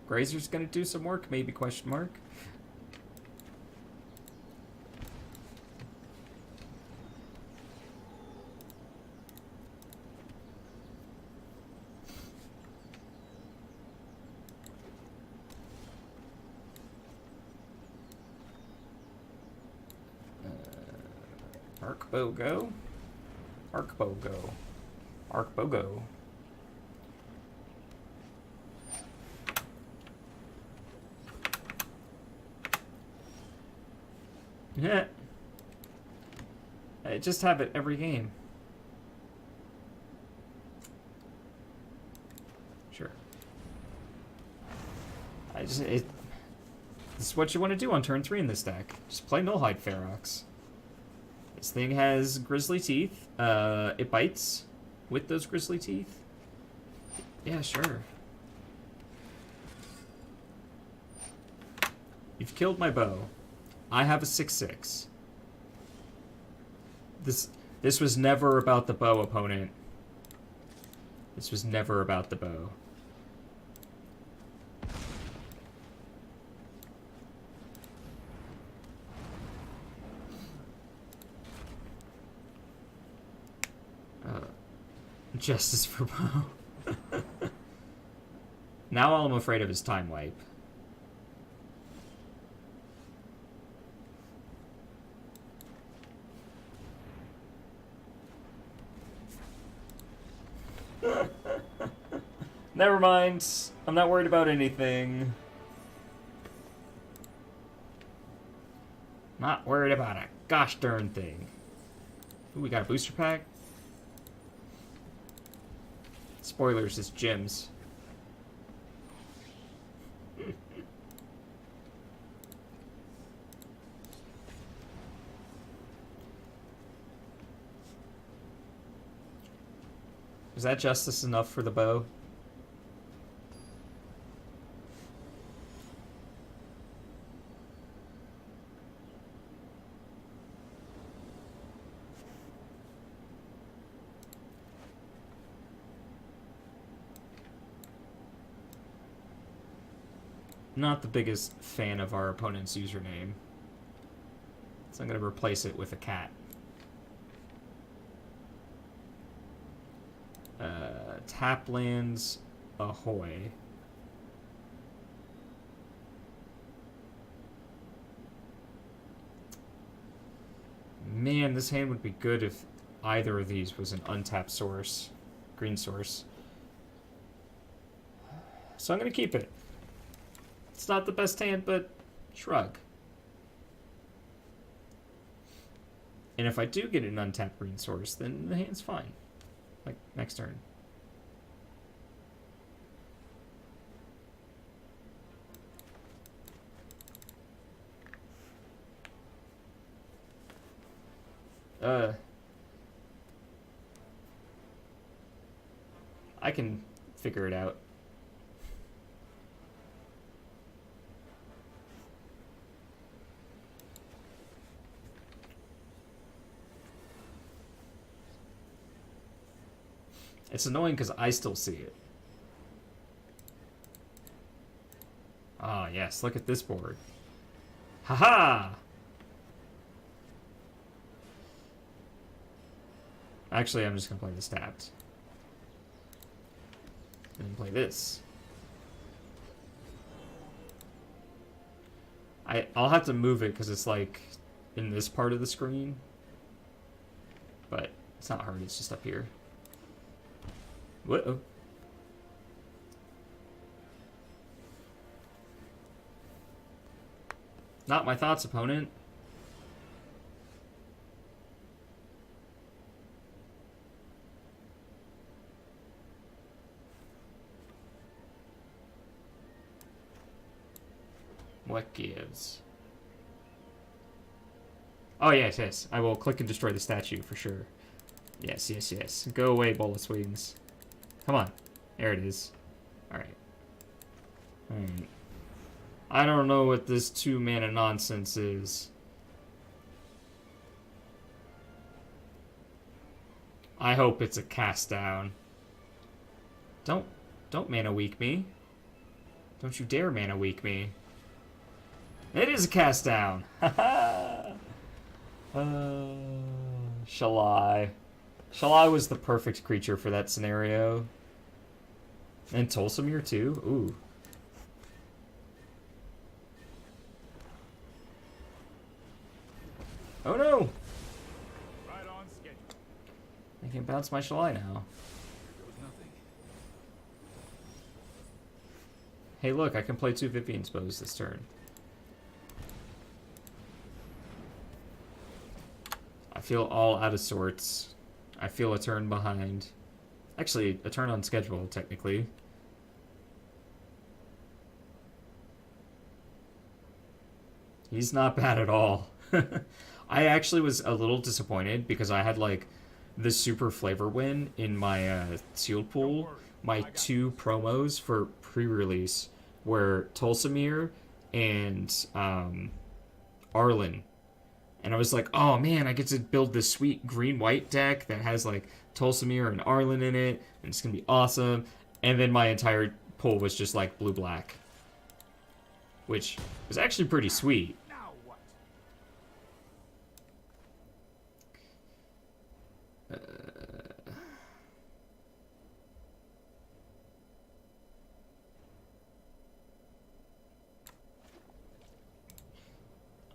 Grazer's gonna do some work, maybe, question mark. Arkbow go. Arkbow go. Arkbow go. Yeah. I just have it every game. Sure. This is what you want to do on turn 3 in this deck. Just play Nullhide Ferox. This thing has Grizzly Teeth. It bites with those Grizzly Teeth. Yeah, sure. You've killed my bow. I have a 6/6. This was never about the bow, opponent. This was never about the bow. Justice for Bo. Now all I'm afraid of is Time Wipe. Never mind. I'm not worried about anything. Not worried about a gosh darn thing. Ooh, we got a booster pack. Spoilers, it's gems. Is that justice enough for the bow? not the biggest fan of our opponent's username. So I'm going to replace it with a cat. Taplands ahoy. Man, this hand would be good if either of these was an untapped source. Green source. So I'm going to keep it. It's not the best hand, but shrug. And if I do get an untapped green source, then the hand's fine. Like, next turn. I can figure it out. It's annoying because I still see it. Ah, yes, look at this board. Haha! Actually, I'm just going to play the stabbed. And then play this. I'll have to move it because it's like in this part of the screen. But it's not hard, it's just up here. Whoa. Not my thoughts, opponent. What gives? Oh, yes, yes. I will click and destroy the statue for sure. Yes, yes, yes. Go away, Bolus Wings. Come on. There it is. Alright. Alright. I don't know what this 2-mana nonsense is. I hope it's a cast down. Don't mana weak me. Don't you dare mana weak me. It is a cast down. Haha. Shalai. Shalai was the perfect creature for that scenario. And Tolsimir too. Ooh. Oh no! Right on schedule. I can bounce my Shalai now. Hey look, I can play 2 Vivian's Bows this turn. I feel all out of sorts. I feel a turn behind. Actually, a turn on schedule, technically. He's not bad at all. I actually was a little disappointed because I had, like, the super flavor win in my sealed pool. My 2 promos for pre-release were Tolsimir and Arlen. And I was like, oh man, I get to build this sweet green-white deck that has like Tolsimir and Arlen in it, and it's gonna be awesome. And then my entire pool was just like blue-black, which was actually pretty sweet. Now what?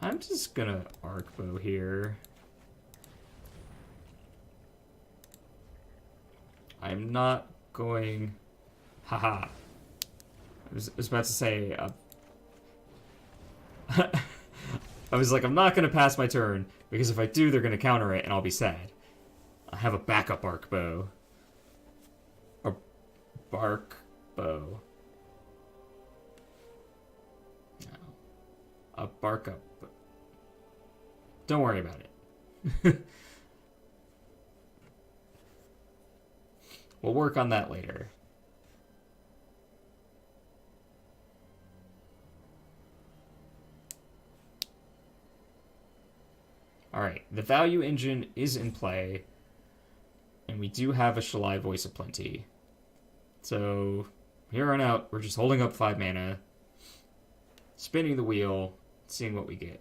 I'm just gonna Arkbow here. I'm not going... Haha. I was about to say... I was like, I'm not gonna pass my turn, because if I do, they're gonna counter it, and I'll be sad. I have a backup Arkbow. A Barkbow. No. A Barkup. Don't worry about it. We'll work on that later. Alright, the value engine is in play, and we do have a Shalai Voice of Plenty. So, here on out, we're just holding up 5 mana. spinning the wheel, seeing what we get.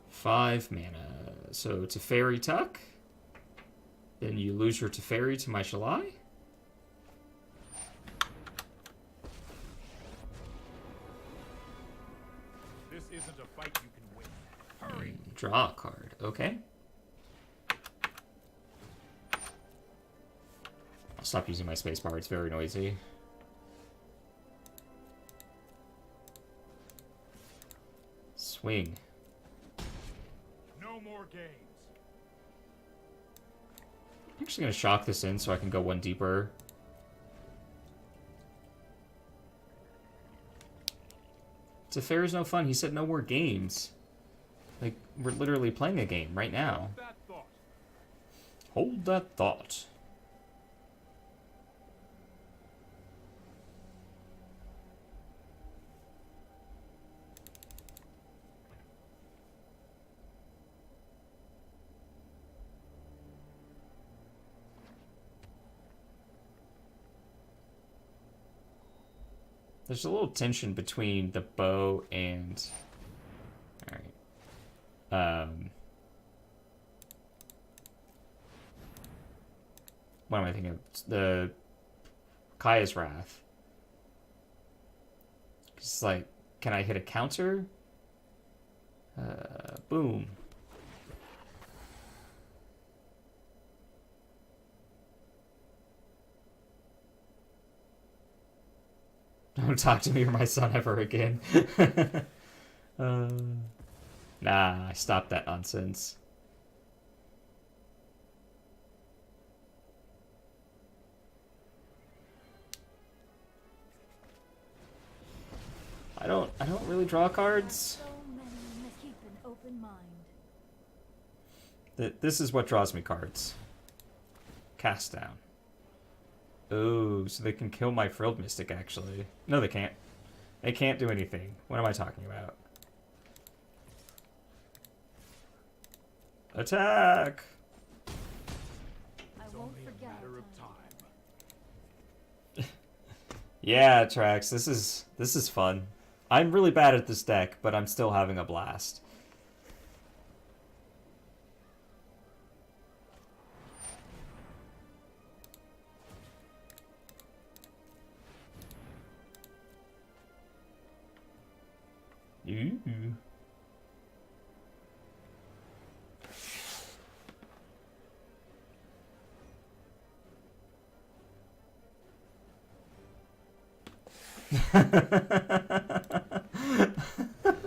Five mana. So Teferi Tuck. Then you lose your Teferi to my Shalai. This isn't a fight you can win. Hurry! Draw a card. Okay. I'll stop using my spacebar. It's very noisy. Swing. No more games. I'm actually going to shock this in so I can go one deeper. Teferi's no fun. He said no more games. Like, we're literally playing a game right now. That thought. Hold that thought. There's a little tension between the bow and... Alright. What am I thinking of? The Kaya's Wrath. It's like, can I hit a counter? Boom. Don't talk to me or my son ever again. Nah, I stopped that nonsense. I don't really draw cards. So many must keep an open mind. This is what draws me cards. Cast down. Oh, so they can kill my Frilled Mystic, actually. No, they can't. They can't do anything. What am I talking about? Attack! I won't Only a forget. matter of our time. Yeah, Trax, this is fun. I'm really bad at this deck, but I'm still having a blast. Ooh.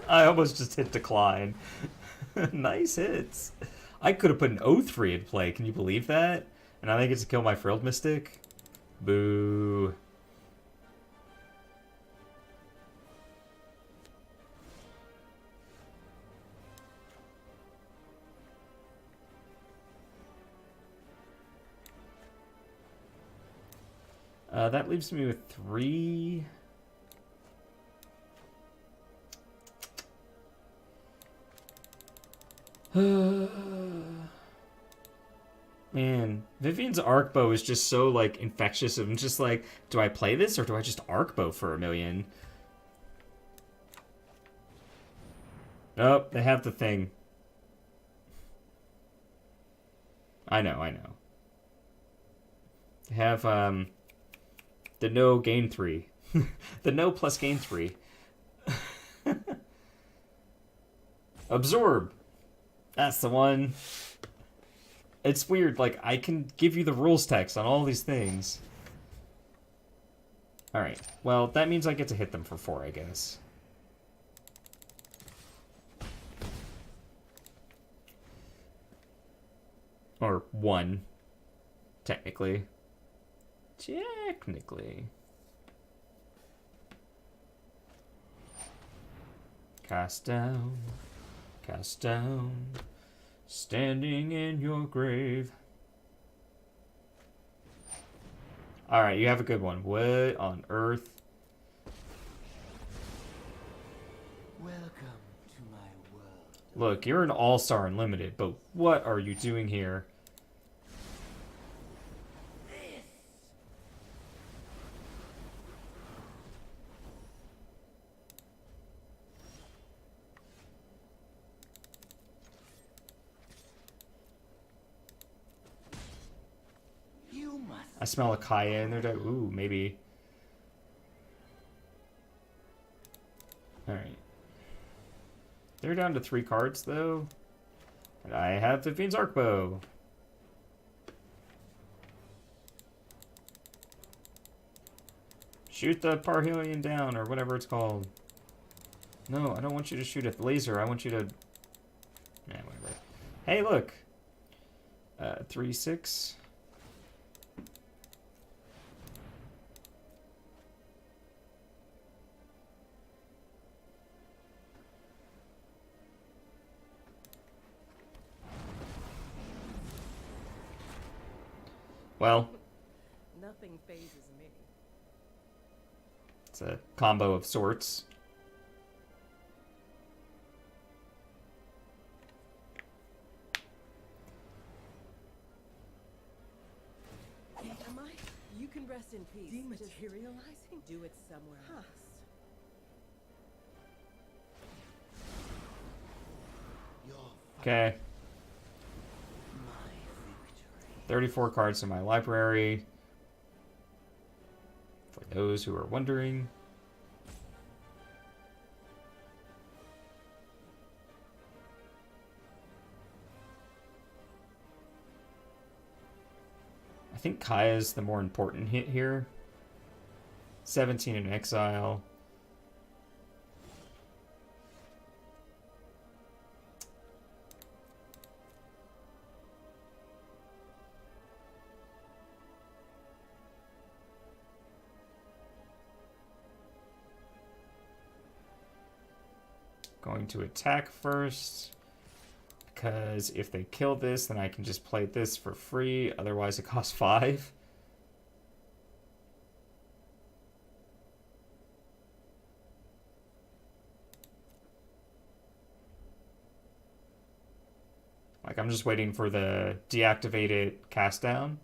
I almost just hit decline. Nice hits. I could have put an O3 in play. Can you believe that? And I get to kill my Frilled Mystic? Boo. That leaves me with 3. Man, Vivien's Arkbow is just so, like, infectious. I'm just like, do I play this or do I just Arkbow for a million? Oh, they have the thing. I know. They have, the no gain 3. The no plus gain 3. Absorb. That's the one. It's weird, like, I can give you the rules text on all these things. Alright, well, that means I get to hit them for 4, I guess. Or 1, technically. Technically. Cast down, standing in your grave. Alright, you have a good one. What on earth? Welcome to my world. Look, you're an all-star unlimited, but what are you doing here? This I smell a Kaya in there. Ooh, maybe. Alright. They're down to 3 cards, though. And I have Vivien's Arkbow. Shoot the Parhelion down, or whatever it's called. No, I don't want you to shoot a laser. I want you to... Yeah, whatever. Hey, look! 3/6. Well, Nothing phases me. it's a combo of sorts. Am I? You can rest in peace. Dematerializing? Do it somewhere else. Your Okay. my victory. 34 cards in my library. For those who are wondering. I think Kaya's the more important hit here. 17 in exile. Going to attack first, because if they kill this, then I can just play this for free. Otherwise, it costs 5. Like, I'm just waiting for the deactivated cast down.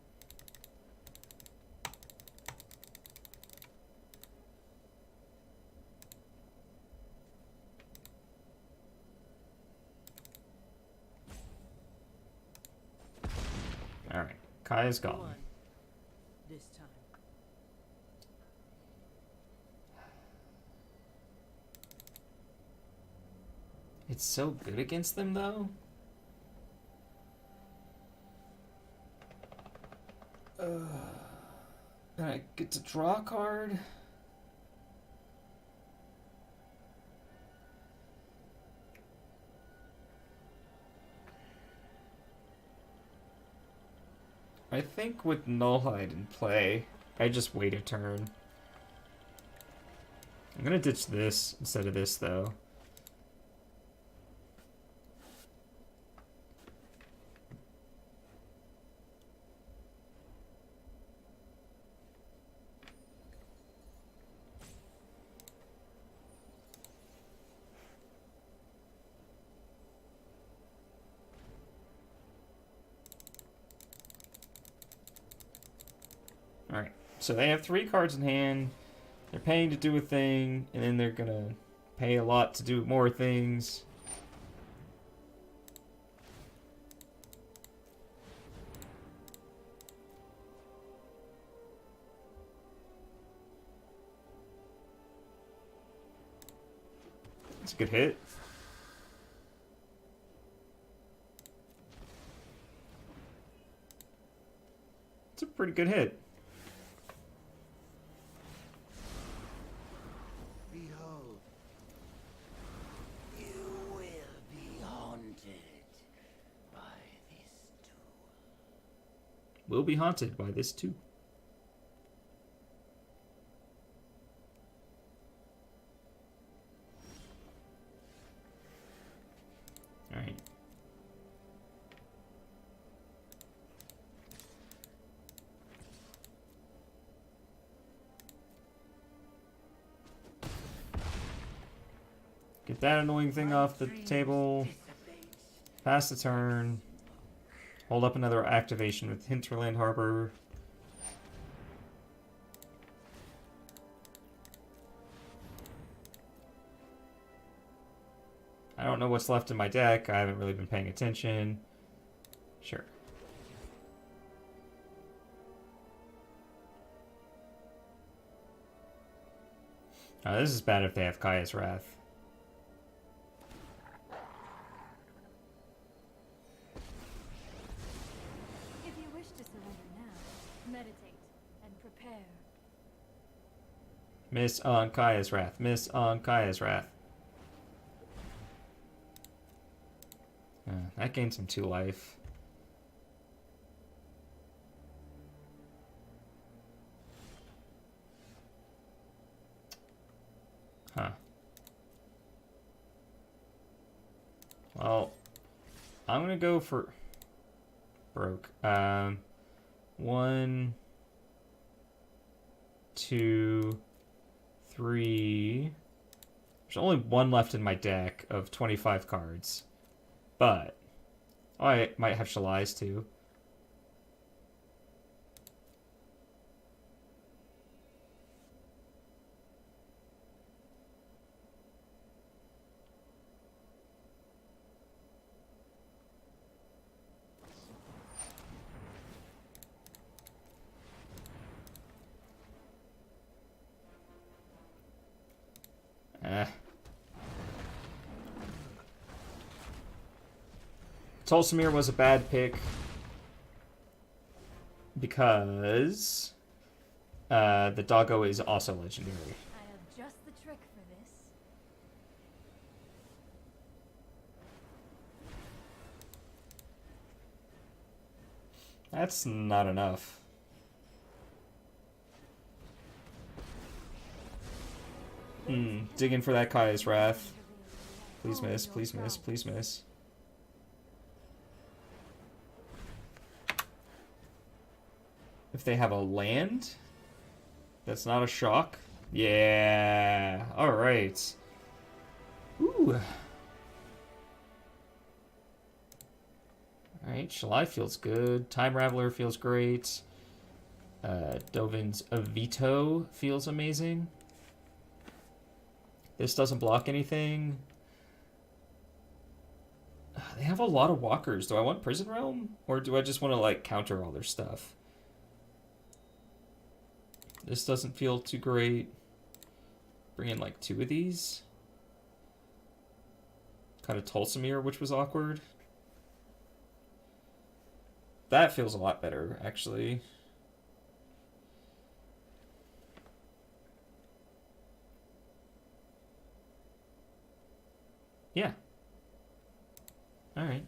Alright, Kaya's Go gone. on. This time. It's so good against them, though. And I get to draw a card. I think with Nullhide in play, I just wait a turn. I'm gonna ditch this instead of this, though. Alright, so they have 3 cards in hand. They're paying to do a thing, and then they're gonna pay a lot to do more things. It's a good hit. It's a pretty good hit. Behold, you will be haunted by this tool. Will be haunted by this too. Alright. Get that annoying thing off the table. Pass the turn. Hold up another activation with Hinterland Harbor. I don't know what's left in my deck. I haven't really been paying attention. Sure. This is bad if they have Kaya's Wrath. If you wish to surrender now, meditate and prepare. Miss on Kaya's Wrath. Miss on Kaya's Wrath. That gains him 2 life. Huh. Well, I'm gonna go for broke. 1, 2, 3. There's only 1 left in my deck of 25 cards. But I might have Shalai's too. Tolsimir was a bad pick because the doggo is also legendary. I have just the trick for this. That's not enough. Digging for that Kaya's Wrath. Please miss, please miss, please miss. If they have a land, that's not a shock. Yeah. All right. Ooh. All right. Shalai feels good. Time Raveler feels great. Dovin's Veto feels amazing. This doesn't block anything. They have a lot of walkers. Do I want Prison Realm? Or do I just want to, like, counter all their stuff? This doesn't feel too great. Bring in, like, 2 of these. Kind of Tolsimir, which was awkward. That feels a lot better, actually. Yeah. Alright.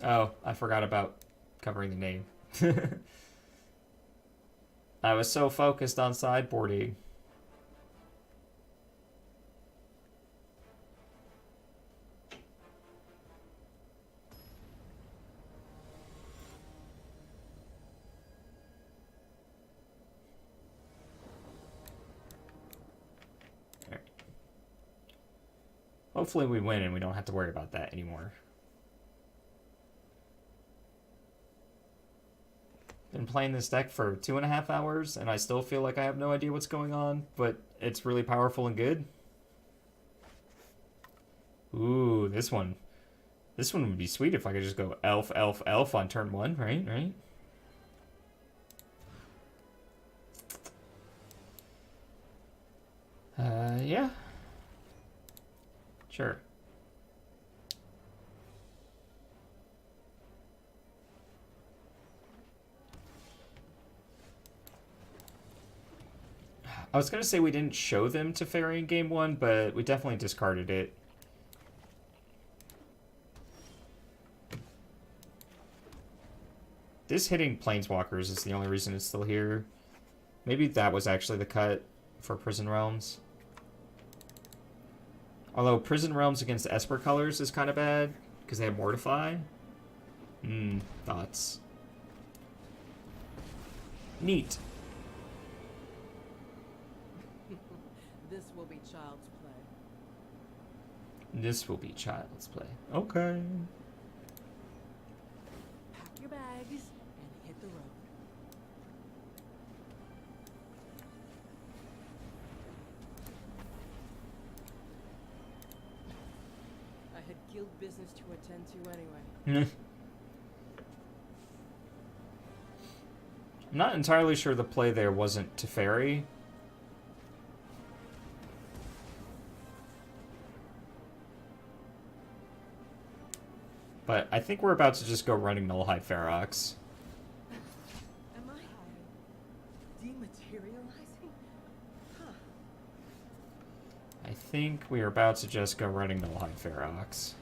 Oh, I forgot about covering the name. I was so focused on sideboarding. Alright. Hopefully we win and we don't have to worry about that anymore. Been playing this deck for 2.5 hours, and I still feel like I have no idea what's going on, but it's really powerful and good. Ooh, this one. This one would be sweet if I could just go elf, elf, elf on turn 1, right? Right? Yeah. Sure. I was going to say we didn't show them to Fairy in game 1, but we definitely discarded it. This hitting Planeswalkers is the only reason it's still here. Maybe that was actually the cut for Prison Realms. Although Prison Realms against Esper colors is kind of bad, because they have Mortify. Thoughts. Neat. This will be child's play. This will be child's play. Okay. Pack your bags and hit the road. I had guild business to attend to anyway. I'm not entirely sure the play there wasn't Teferi. But I think we're about to just go running Nullhide Ferox. Am I dematerializing? Huh. I think we are about to just go running Nullhide Ferox.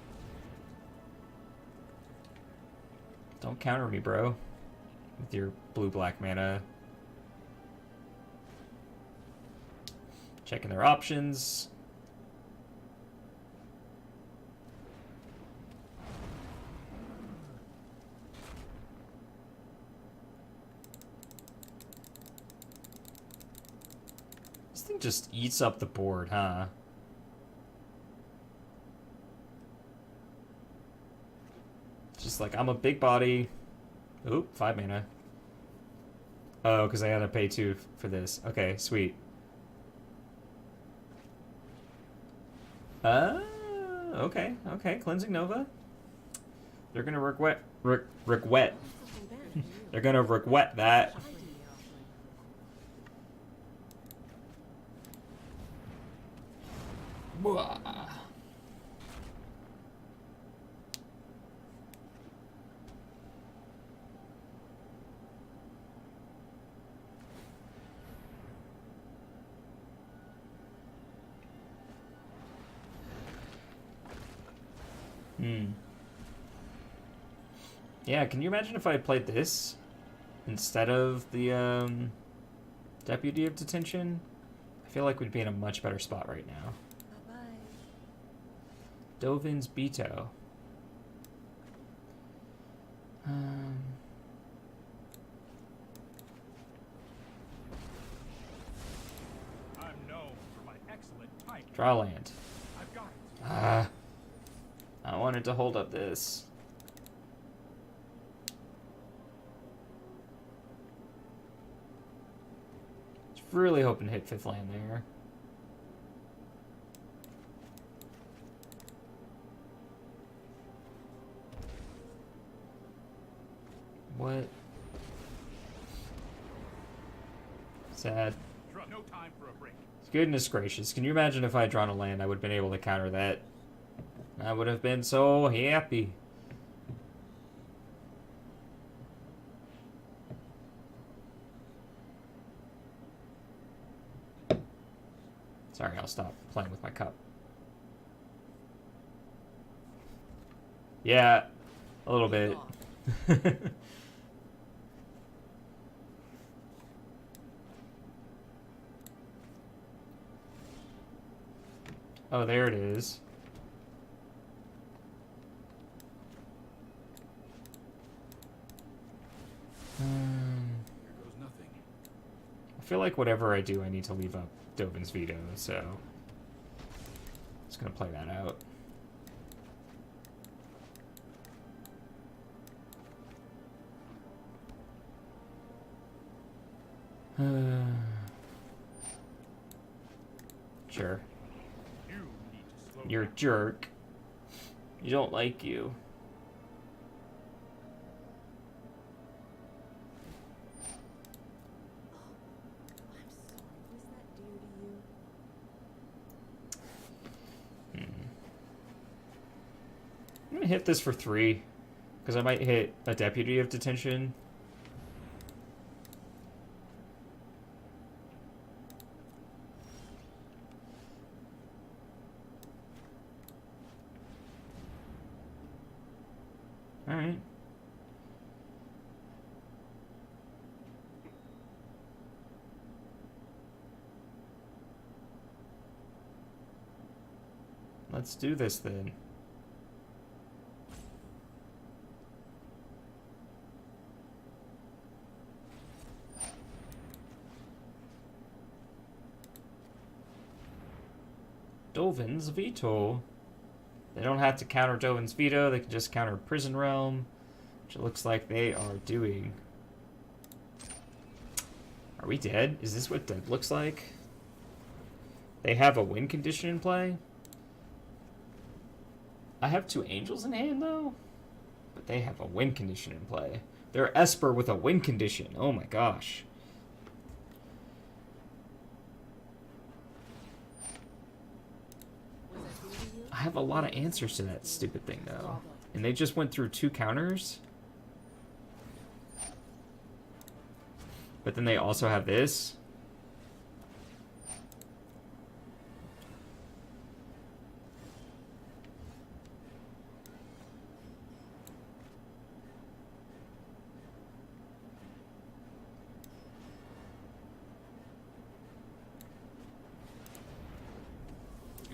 Don't counter me, bro. With your blue-black mana. Checking their options. This thing just eats up the board, huh? Just like, I'm a big body. Oop, 5 mana. Oh, because I gotta pay 2 for this. Okay, sweet. Okay, okay. Cleansing Nova. They're gonna regret. They're gonna regret that. Blah. Yeah, can you imagine if I played this instead of the Deputy of Detention? I feel like we'd be in a much better spot right now. Bye-bye. Dovin's Beto. I'm known for my excellent type. Draw land. I've got it. Ah. I wanted to hold up this. Really hoping to hit 5th land there. What? Sad. No time for a break. Goodness gracious. Can you imagine if I had drawn a land, I would have been able to counter that? I would have been so happy. Sorry, I'll stop playing with my cup. Yeah, a little bit. Oh, there it is. Here goes nothing. I feel like whatever I do, I need to leave up Dovin's Veto, so just gonna play that out. Sure. You need to slow You're a down. jerk. You don't like you. I'm sorry. Was that dear to you? I'm gonna hit this for 3, because I might hit a Deputy of Detention. Alright. Let's do this then. Dovin's Veto. They don't have to counter Dovin's Veto, they can just counter Prison Realm, which it looks like they are doing. Are we dead? Is this what dead looks like? They have a win condition in play? I have 2 Angels in hand, though? But they have a win condition in play. They're Esper with a win condition. Oh my gosh. I have a lot of answers to that stupid thing, though. And they just went through 2 counters? But then they also have this?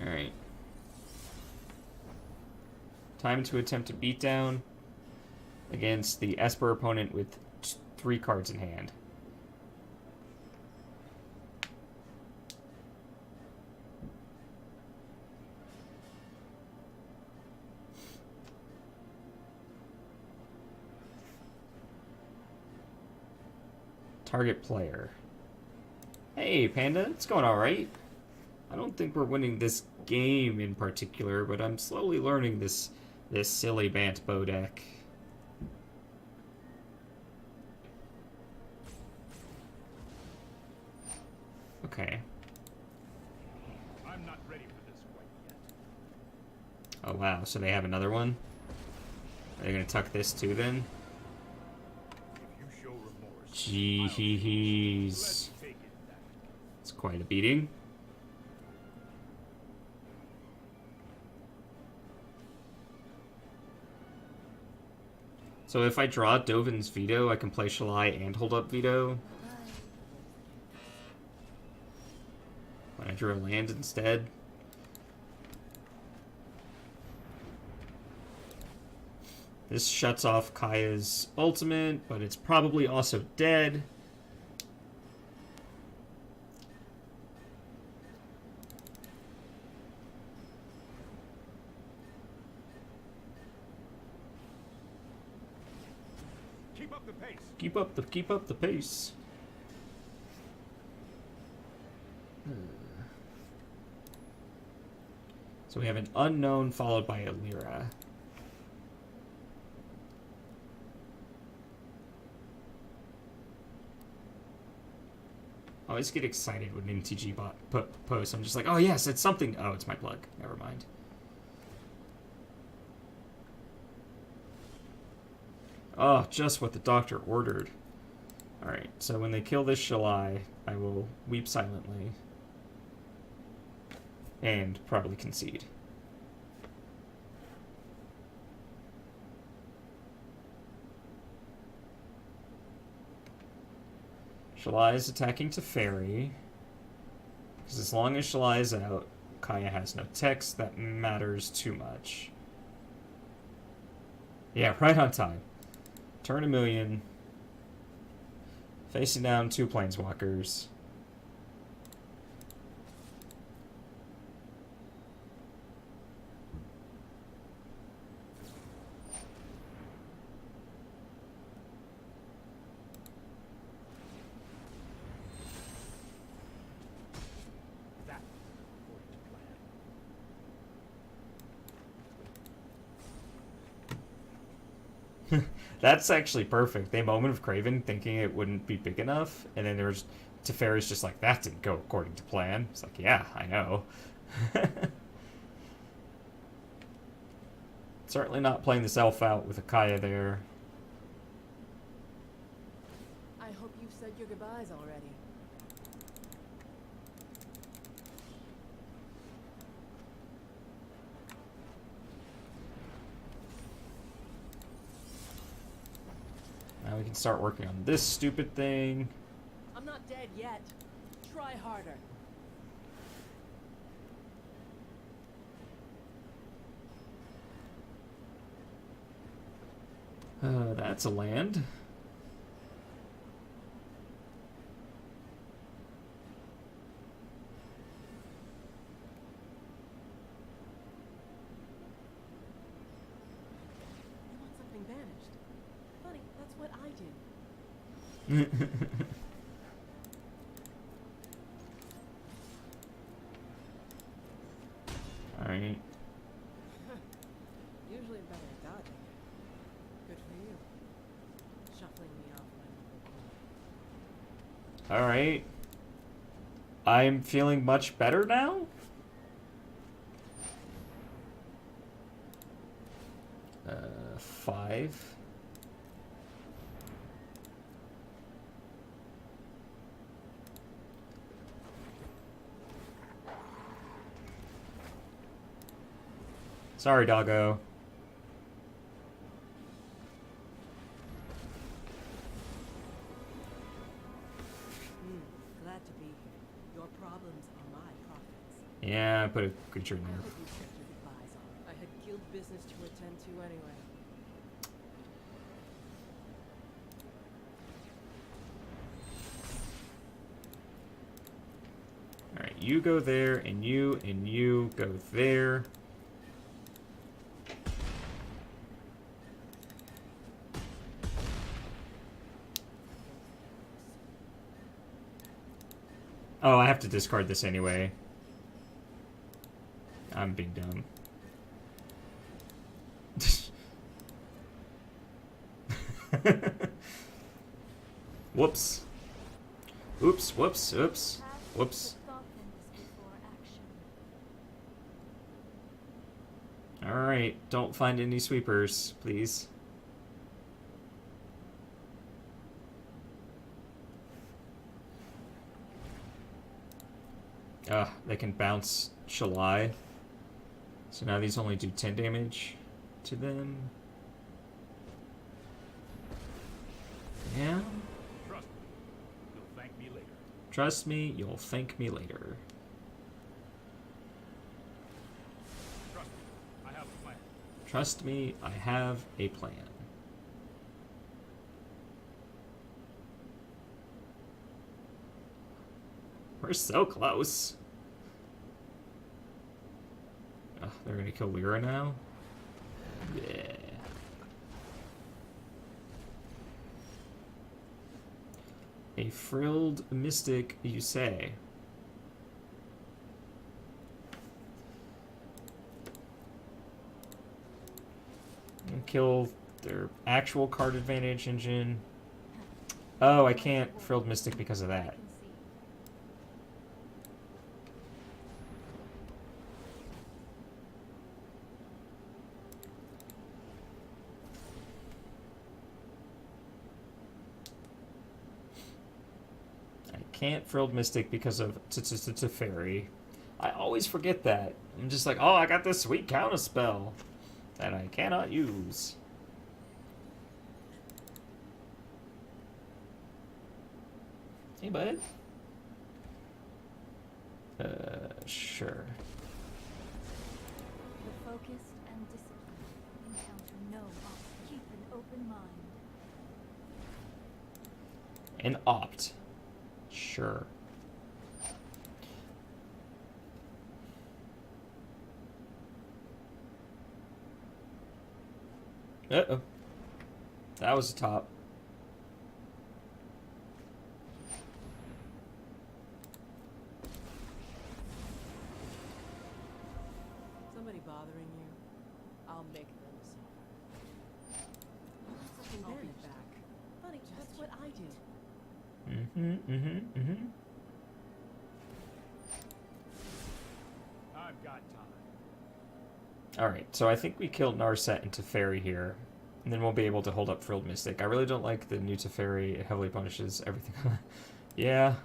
Alright. Time to attempt a beatdown against the Esper opponent with 3 cards in hand. Target player. Hey, Panda, it's going alright. I don't think we're winning this game in particular, but I'm slowly learning this silly Bant Bow deck. Okay. I'm not ready for this quite yet. Oh wow, so they have another one? Are they gonna tuck this too then? If you show remorse, Jeez. let's take it back. It's quite a beating. So if I draw Dovin's Veto, I can play Shalai and hold up Veto. When I drew a land instead. This shuts off Kaya's ultimate, but it's probably also dead. Keep up the pace. Keep up the pace. So we have an unknown followed by a Lyra. I always get excited when MTG posts. I'm just like, oh yes, it's something. Oh, it's my plug. Never mind. Oh, just what the doctor ordered. Alright, so when they kill this Shalai, I will weep silently. And probably concede. Shalai is attacking to Fairy. Because as long as Shalai is out, Kaya has no text that matters too much. Yeah, right on time. Turn 1,000,000. Facing down 2 Planeswalkers. That according to plan. That's actually perfect. They Moment of Craven thinking it wouldn't be big enough, and then there's Teferi's just like, that didn't go according to plan. It's like, yeah, I know. Certainly not playing this elf out with a Kaya there. I hope you've said your goodbyes already. Now we can start working on this stupid thing. I'm not dead yet. Try harder. That's a land. You want something banished? Funny, that's what I did. Alright. Usually better at dodging. Good for you. Shuffle. Alright. I'm feeling much better now? Uh, 5. Sorry, doggo. Glad to be here. Your problems are my profits. Yeah, I put a creature in I there. hope you kept your goodbyes on. I had guild business to attend to anyway. Alright, you go there, and you go there. Oh, I have to discard this anyway. I'm being dumb. Whoops. Oops, whoops, oops. Whoops. Alright, don't find any sweepers, please. They can bounce Shalai. So now these only do 10 damage to them. Yeah. Trust me, you'll thank me later. Trust me, you'll thank me later. Trust me, I have a plan. Trust me, I have a plan. We're so close. They're gonna kill Lyra now? Yeah. A frilled mystic, you say? And kill their actual card advantage engine. Oh, I can't frilled mystic because of that. Can't frilled mystic because of Teferi. I always forget that. I'm just like, oh, I got this sweet counter spell that I cannot use. Hey, bud. Sure. The focused and disciplined encounter no obstacle. Keep an open mind. An opt. Sure. Uh-oh. That was a top. Somebody bothering you? I'll make them suffer. I'll be back. Honey, that's what I do. I've got time. Alright, so I think we killed Narset and Teferi here. And then we'll be able to hold up Frilled Mystic. I really don't like the new Teferi. It heavily punishes everything. Yeah.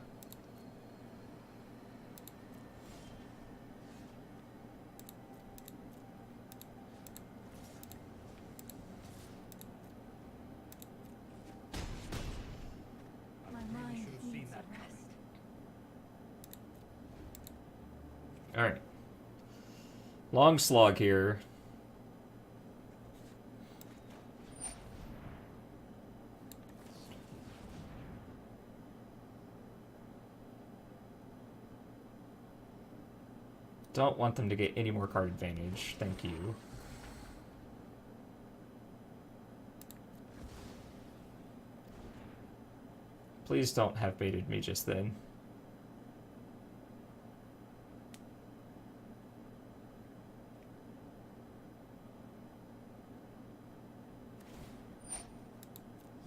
My mind needs a rest. Alright. Long slog here. Don't want them to get any more card advantage. Thank you. Please don't have baited me just then.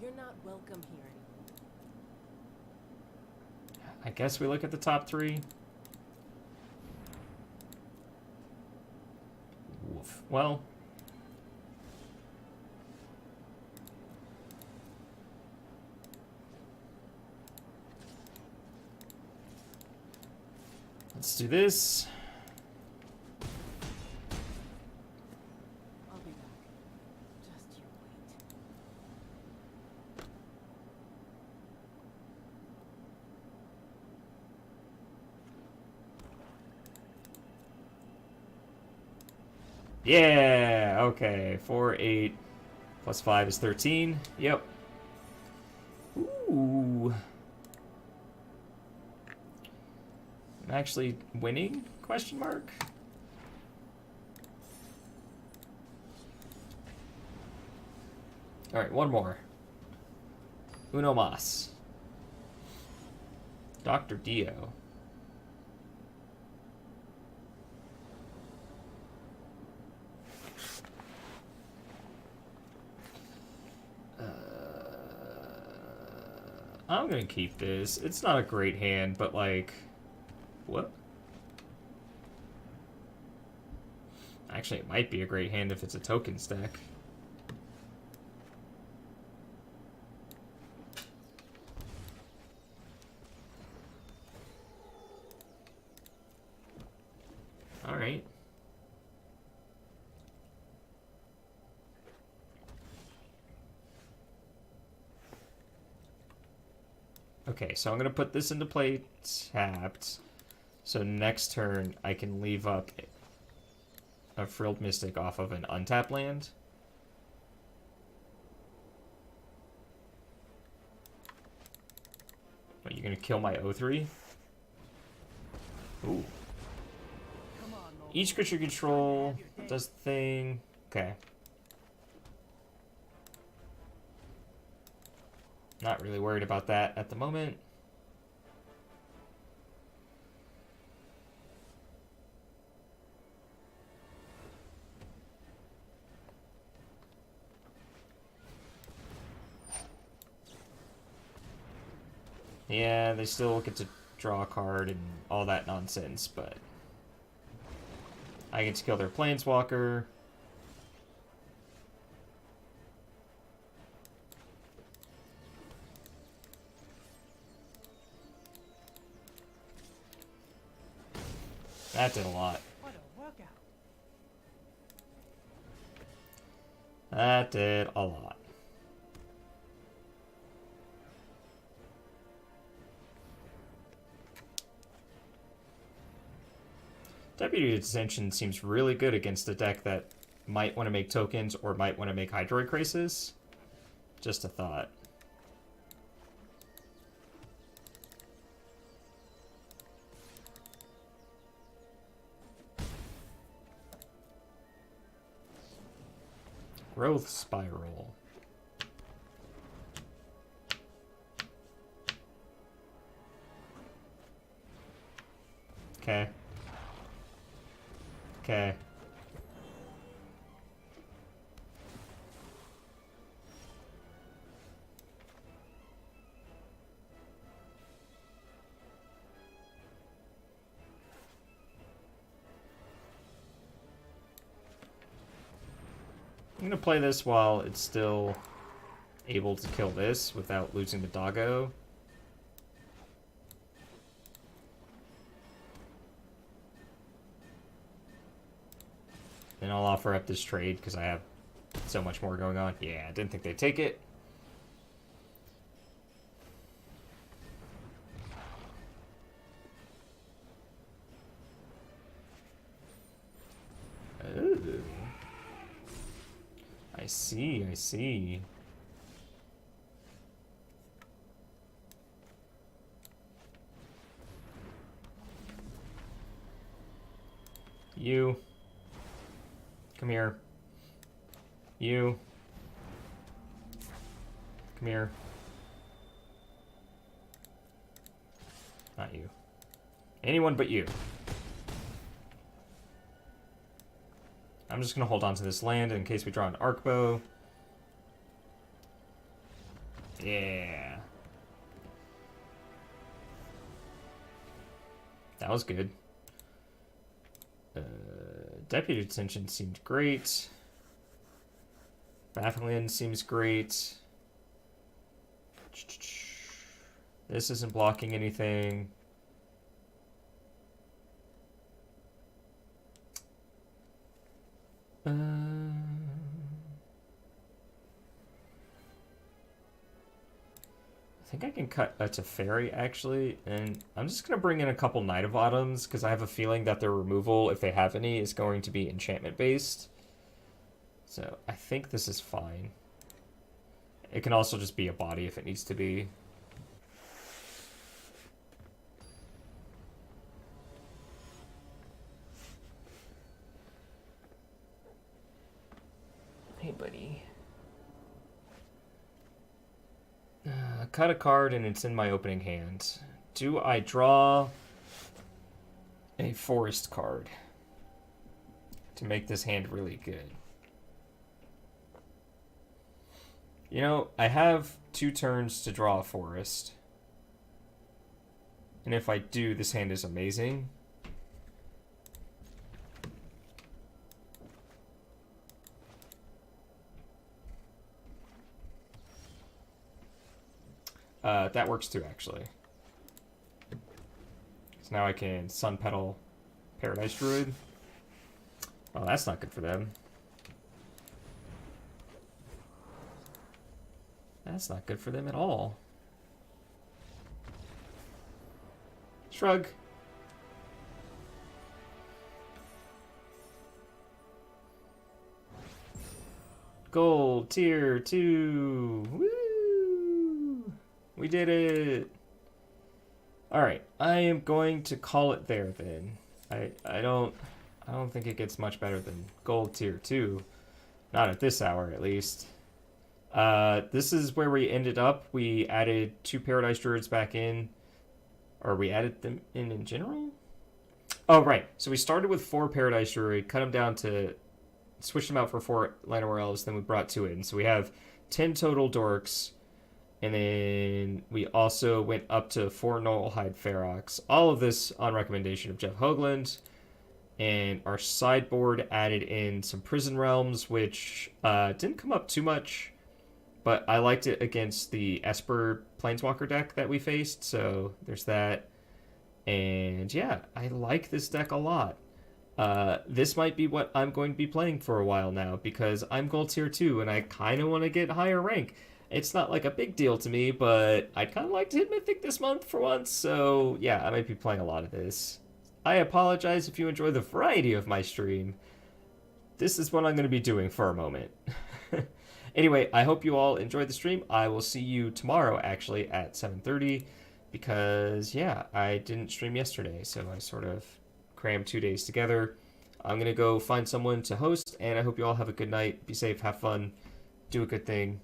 You're not welcome here anymore. I guess we look at the top 3. Woof. Well, let's do this. I'll be back. Just you wait. Yeah, okay. 4, 8, plus 5 is 13. Yep. Ooh. I'm actually winning? Question mark? Alright, one more. Uno mas. Dr. Dio. I'm gonna keep this. It's not a great hand, but like... What? Actually, it might be a great hand if it's a token stack. Alright. Okay, so I'm going to put this into play tapped. So next turn, I can leave up a Frilled Mystic off of an untapped land. What, you're going to kill my O3? Ooh. Each creature you control does the thing. Okay. Not really worried about that at the moment. Yeah, they still get to draw a card and all that nonsense, but I get to kill their Planeswalker. That did a lot. What a workout. That did a lot. Deputy Detention seems really good against a deck that might want to make tokens or might want to make Hydroid Crisis. Just a thought. Growth Spiral. Okay. Okay. I'm gonna play this while it's still able to kill this without losing the doggo. Then I'll offer up this trade because I have so much more going on. Yeah, I didn't think they'd take it. Ooh. I see, I see. You. Come here. You. Come here. Not you. Anyone but you. I'm just going to hold on to this land in case we draw an Arkbow. Yeah. that was good. Deputy Detention seemed great. Battleland seems great. This isn't blocking anything. I think I can cut a Teferi, actually, and I'm just going to bring in a couple Knight of Autumns, because I have a feeling that their removal, if they have any, is going to be enchantment-based. So I think this is fine. It can also just be a body if it needs to be. Hey, buddy. Cut a card and it's in my opening hand. Do I draw a forest card to make this hand really good? You know, I have 2 turns to draw a forest. And if I do, this hand is amazing. That works too, actually. So now I can Sun Petal Paradise Druid. Oh, that's not good for them. That's not good for them at all. Shrug. Gold tier 2. Woo! We did it. All right, I am going to call it there then. I don't think it gets much better than gold tier 2. Not at this hour, at least. This is where we ended up. We added 2 Paradise Druids back in. Or we added them in general? Oh, right. So we started with 4 Paradise Druid, cut them down to... switched them out for 4 Llanowar Elves, then we brought 2 in. So we have 10 total Dorks. And then we also went up to 4 Nullhide Ferox. All of this on recommendation of Jeff Hoagland. And our sideboard added in some Prison Realms, which didn't come up too much. But I liked it against the Esper Planeswalker deck that we faced. So there's that. And yeah, I like this deck a lot. This might be what I'm going to be playing for a while now. Because I'm gold tier 2 and I kind of want to get higher rank. It's not like a big deal to me, but I'd kind of like to hit Mythic this month for once. So yeah, I might be playing a lot of this. I apologize if you enjoy the variety of my stream. This is what I'm going to be doing for a moment. Anyway, I hope you all enjoyed the stream. I will see you tomorrow, actually, at 7:30. Because, yeah, I didn't stream yesterday. So I sort of crammed 2 days together. I'm going to go find someone to host. And I hope you all have a good night. Be safe, have fun, do a good thing.